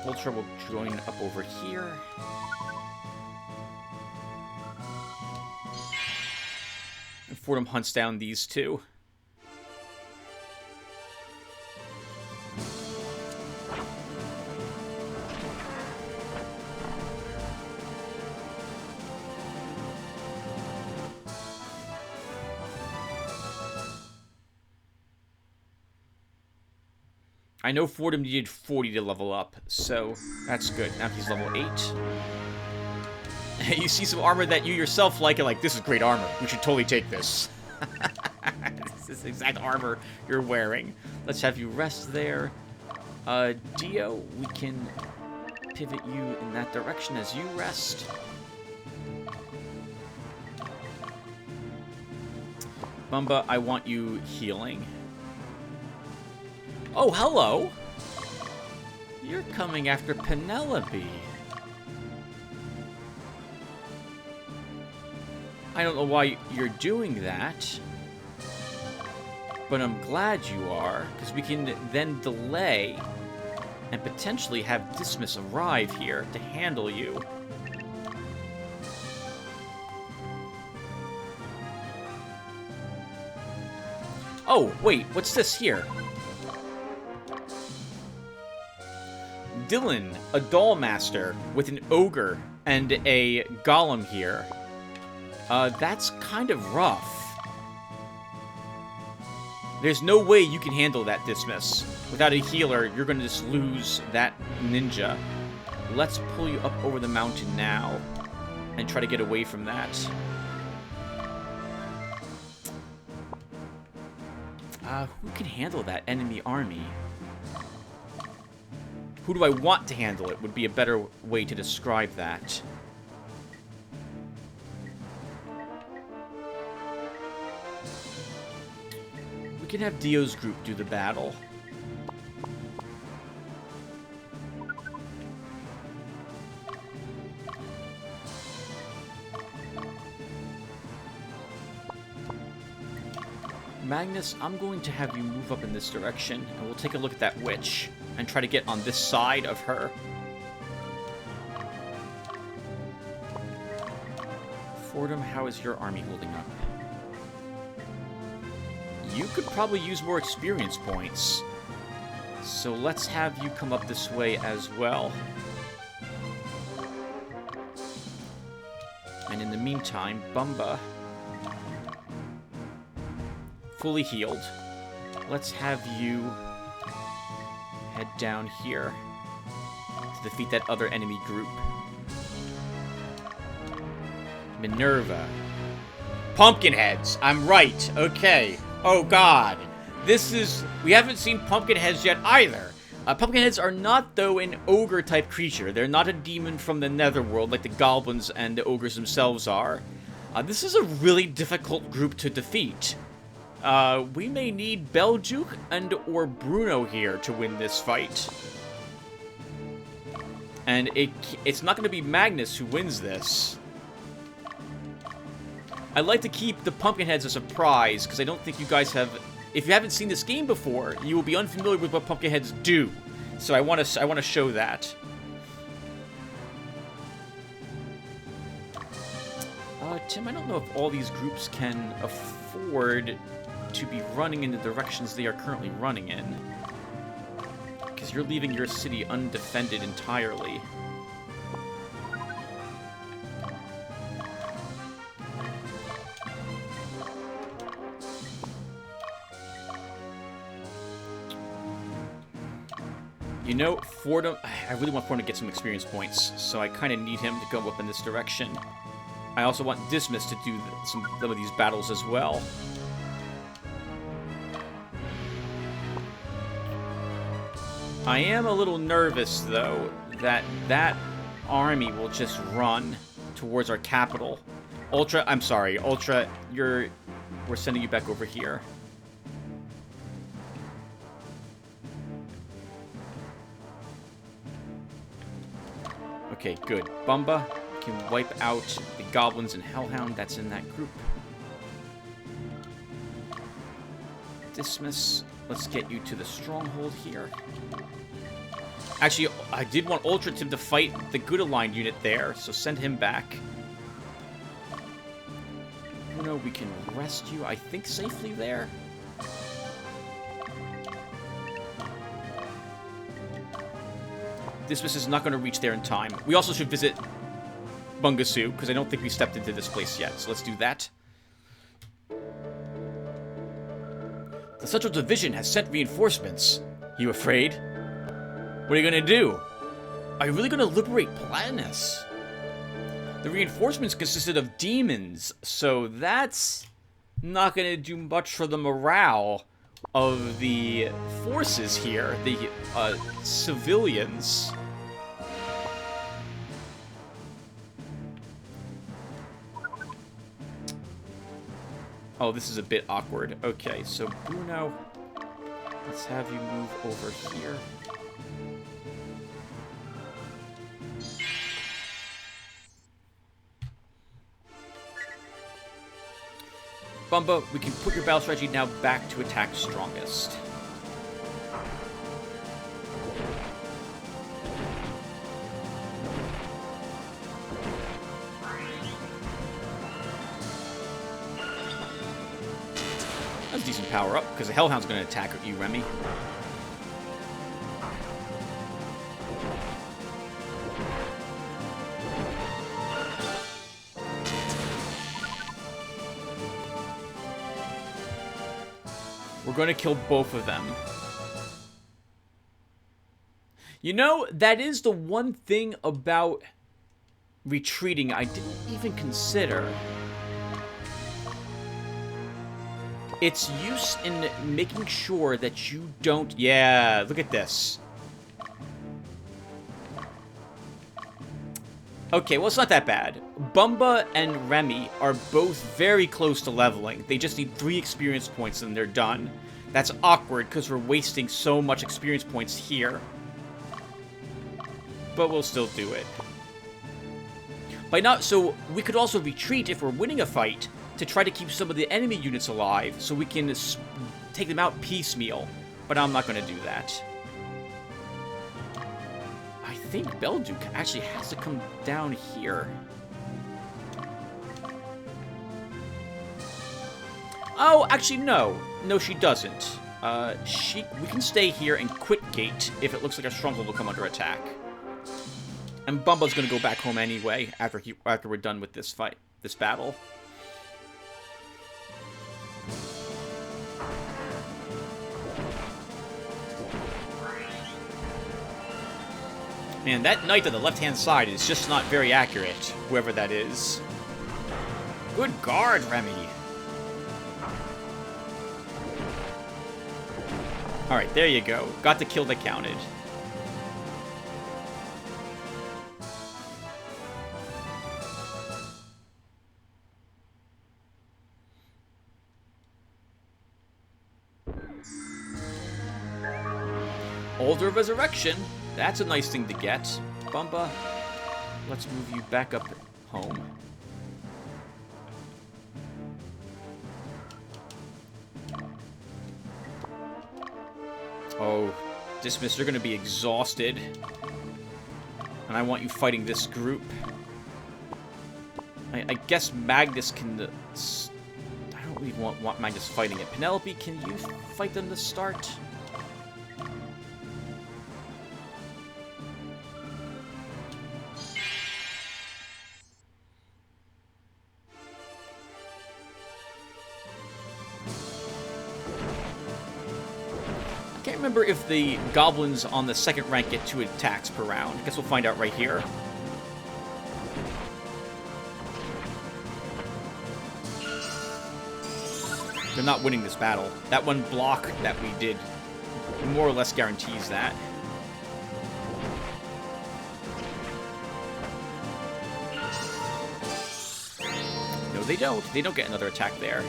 Ultra will join up over here. And Fordham hunts down these 2. I know Fordham needed 40 to level up, so that's good. Now he's level 8. You see some armor that you yourself like, and like, this is great armor. We should totally take this. This is the exact armor you're wearing. Let's have you rest there. Dio, we can pivot you in that direction as you rest. Bumba, I want you healing. Oh, hello! You're coming after Penelope. I don't know why you're doing that, but I'm glad you are, because we can then delay and potentially have Dismiss arrive here to handle you. Oh, wait, what's this here? Dylan, a doll master with an ogre and a golem here. That's kind of rough. There's no way you can handle that, Dismas. Without a healer, you're gonna just lose that ninja. Let's pull you up over the mountain now and try to get away from that. Who can handle that enemy army? Who do I want to handle it would be a better way to describe that. We can have Dio's group do the battle. Magnus, I'm going to have you move up in this direction, and we'll take a look at that witch, and try to get on this side of her. Fordham, how is your army holding up? You could probably use more experience points. So let's have you come up this way as well. And in the meantime, Bumba, fully healed. Let's have you head down here to defeat that other enemy group. Minerva. Pumpkinheads. I'm right. Okay. Oh, God. We haven't seen Pumpkinheads yet either. Pumpkinheads are not, though, an ogre-type creature. They're not a demon from the netherworld like the goblins and the ogres themselves are. This is a really difficult group to defeat. We may need Belduke and or Bruno here to win this fight. And it's not going to be Magnus who wins this. I'd like to keep the Pumpkinheads a surprise, because I don't think you guys have... If you haven't seen this game before, you will be unfamiliar with what Pumpkinheads do. So I want to show that. Tim, I don't know if all these groups can afford to be running in the directions they are currently running in. Because you're leaving your city undefended entirely. You know, Fordham... I really want Fordham to get some experience points, so I kind of need him to go up in this direction. I also want Dismas to do some of these battles as well. I am a little nervous, though, that army will just run towards our capital. Ultra, I'm sorry, Ultra, we're sending you back over here. Okay, good. Bumba can wipe out the goblins and hellhound that's in that group. Dismas, let's get you to the stronghold here. Actually, I did want Ultra Tim to fight the good aligned unit there, so send him back. You know, we can rest you, I think, safely there. Dismas is not going to reach there in time. We also should visit Bungasu, because I don't think we stepped into this place yet, so let's do that. The Central Division has sent reinforcements. You afraid? What are you going to do? Are you really going to liberate Platinus? The reinforcements consisted of demons, so that's not going to do much for the morale of the forces here, the civilians. Oh, this is a bit awkward. Okay, so Bruno, let's have you move over here. Bumba, we can put your battle strategy now back to attack strongest. That's a decent power up, because the Hellhound's going to attack you, Remy. We're going to kill both of them. You know, that is the one thing about retreating I didn't even consider. Its use in making sure that you don't... Yeah, look at this. Okay, well, it's not that bad. Bumba and Remy are both very close to leveling. They just need 3 experience points and they're done. That's awkward because we're wasting so much experience points here. But we'll still do it. So we could also retreat if we're winning a fight to try to keep some of the enemy units alive so we can take them out piecemeal. But I'm not going to do that. I think Belduke actually has to come down here. Oh, actually, no. No, she doesn't. We can stay here and quit gate if it looks like our stronghold will come under attack. And Bumba's gonna go back home anyway after we're done with this battle. Man, that knight on the left-hand side is just not very accurate, whoever that is. Good guard, Remy. Alright, there you go. Got the kill that counted. Altar of Resurrection. That's a nice thing to get. Bumba, let's move you back up home. Oh, Dismiss, you're going to be exhausted. And I want you fighting this group. I guess Magnus can... I don't really want Magnus fighting it. Penelope, can you fight them to start? I can't remember if the goblins on the second rank get 2 attacks per round. I guess we'll find out right here. They're not winning this battle. That one block that we did more or less guarantees that. No, they don't. They don't get another attack there.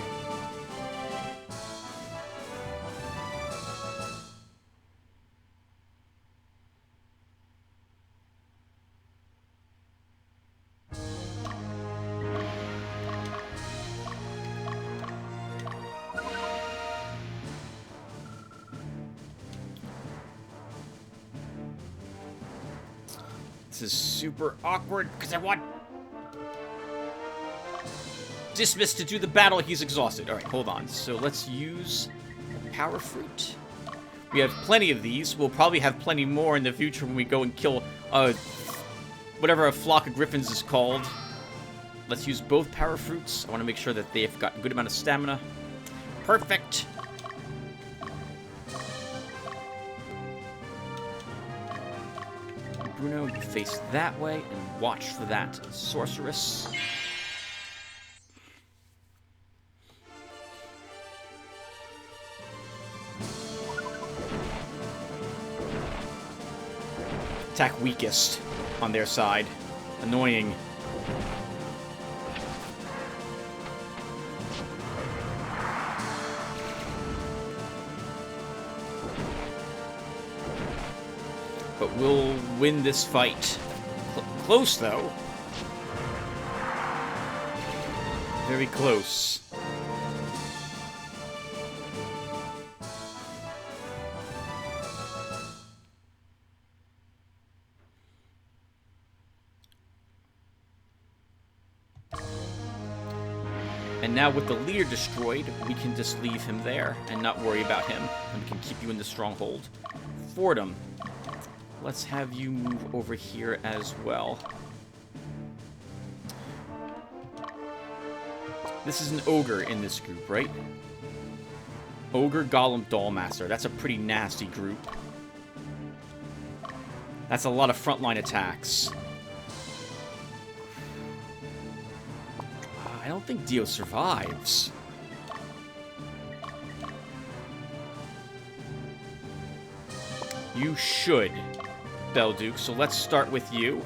This is super awkward, because I want Dismiss to do the battle. He's exhausted. Alright, hold on. So let's use Power Fruit. We have plenty of these. We'll probably have plenty more in the future when we go and kill whatever a flock of griffins is called. Let's use both Power Fruits. I want to make sure that they've got a good amount of stamina. Perfect. Bruno, you face that way and watch for that sorceress. Attack weakest on their side. Annoying. But we'll win this fight. Close, though. Very close. And now with the leader destroyed, we can just leave him there and not worry about him. And we can keep you in the stronghold. Fordham. Let's have you move over here as well. This is an ogre in this group, right? Ogre, Golem, Dollmaster. That's a pretty nasty group. That's a lot of frontline attacks. I don't think Dio survives. You should, Belduke. So let's start with you.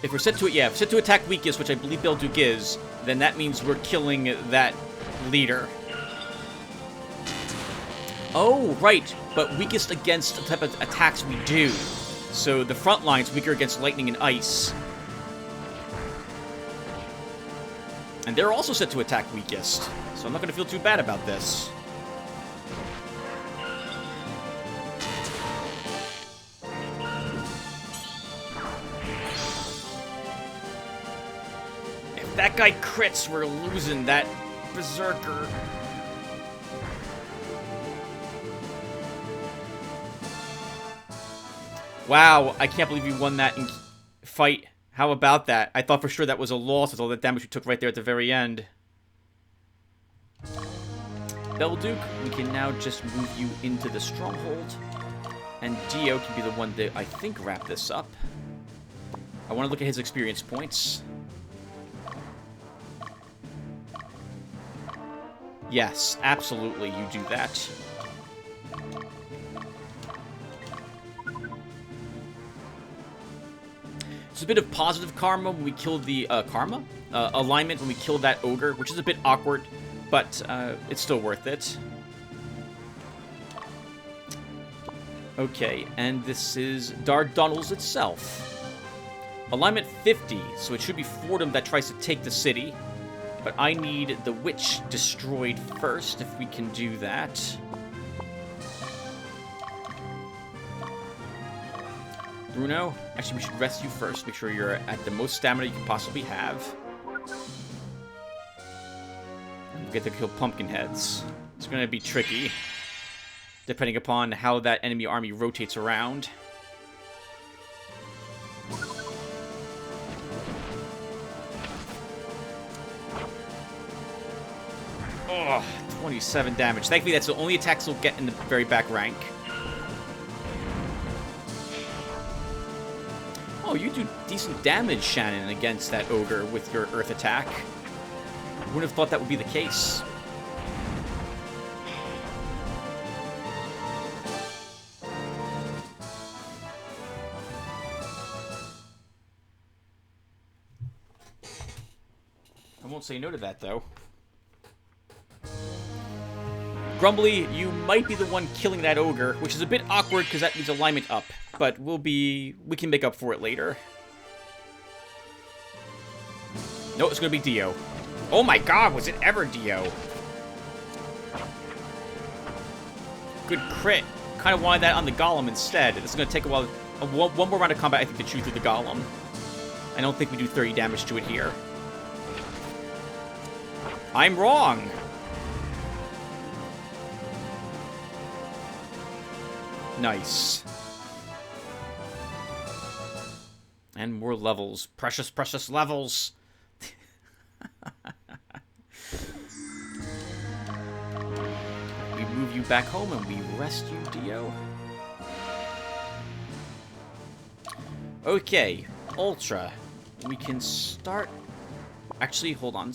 If we're set to it, yeah, if we're set to attack weakest, which I believe Belduke is, then that means we're killing that leader. Oh, right, but weakest against the type of attacks we do. So the front line's weaker against lightning and ice. And they're also set to attack weakest, so I'm not going to feel too bad about this. That guy crits, we're losing that berserker. Wow, I can't believe you won that fight. How about that? I thought for sure that was a loss with all that damage we took right there at the very end. Belduke, we can now just move you into the stronghold. And Dio can be the one to, I think, wrap this up. I want to look at his experience points. Yes, absolutely, you do that. It's a bit of positive karma when we killed the alignment when we killed that ogre, which is a bit awkward, but it's still worth it. Okay, and this is Dardanelles itself. Alignment 50, so it should be Fordham that tries to take the city. But I need the witch destroyed first, if we can do that. Bruno, actually we should rest you first. Make sure you're at the most stamina you can possibly have. And we'll get to kill pumpkin heads. It's going to be tricky, depending upon how that enemy army rotates around. Oh, 27 damage. Thankfully, that's the only attacks we'll get in the very back rank. Oh, you do decent damage, Shannon, against that ogre with your earth attack. Wouldn't have thought that would be the case. I won't say no to that, though. Grumbly, you might be the one killing that ogre, which is a bit awkward because that means alignment up, but we can make up for it later. No, it's gonna be Dio. Oh my god, was it ever Dio? Good crit. Kind of wanted that on the Golem instead. It's gonna take a while. One more round of combat, I think, to chew through the Golem. I don't think we do 30 damage to it here. I'm wrong! Nice. And more levels. Precious, precious levels. We move you back home and we rest you, Dio. Okay, Ultra. We can start... Actually, hold on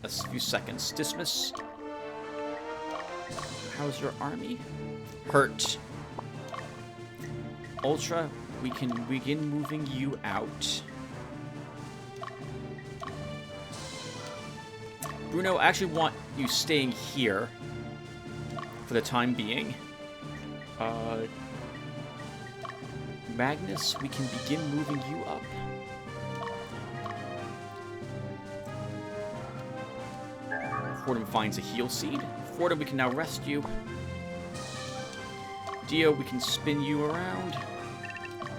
a few seconds. Dismiss. How's your army? Hurt. Ultra, we can begin moving you out. Bruno, I actually want you staying here for the time being. Magnus, we can begin moving you up. Fordham finds a heal seed. Fordham, we can now rest you. Dio, we can spin you around.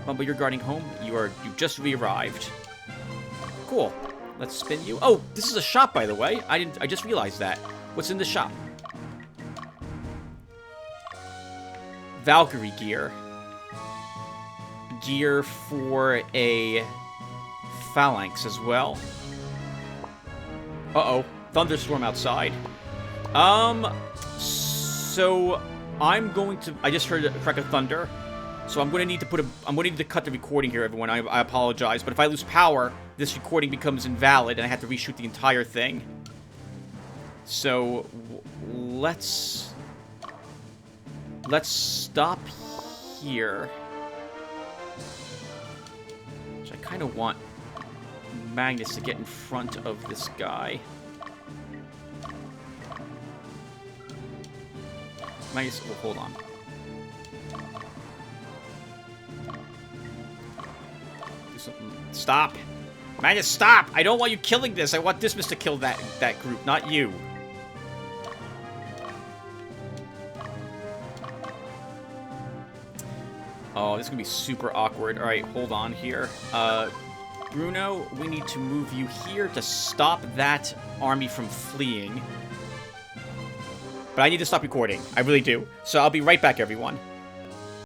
Bumble, you're guarding home. You've just re-arrived. Cool. Let's spin you. Oh, this is a shop, by the way. I just realized that. What's in the shop? Valkyrie gear. Gear for a phalanx as well. Uh-oh. Thunderstorm outside. So I'm going to... I just heard a crack of thunder. So I'm going to need to cut the recording here, everyone. I apologize. But if I lose power, this recording becomes invalid, and I have to reshoot the entire thing. So let's stop here. Which I kind of want Magnus to get in front of this guy. Magnus, well, hold on. Do something. Stop! Magnus, stop! I don't want you killing this. I want Dismas to kill that group, not you. Oh, this is gonna be super awkward. Alright, hold on here. Bruno, we need to move you here to stop that army from fleeing. But I need to stop recording. I really do. So I'll be right back, everyone.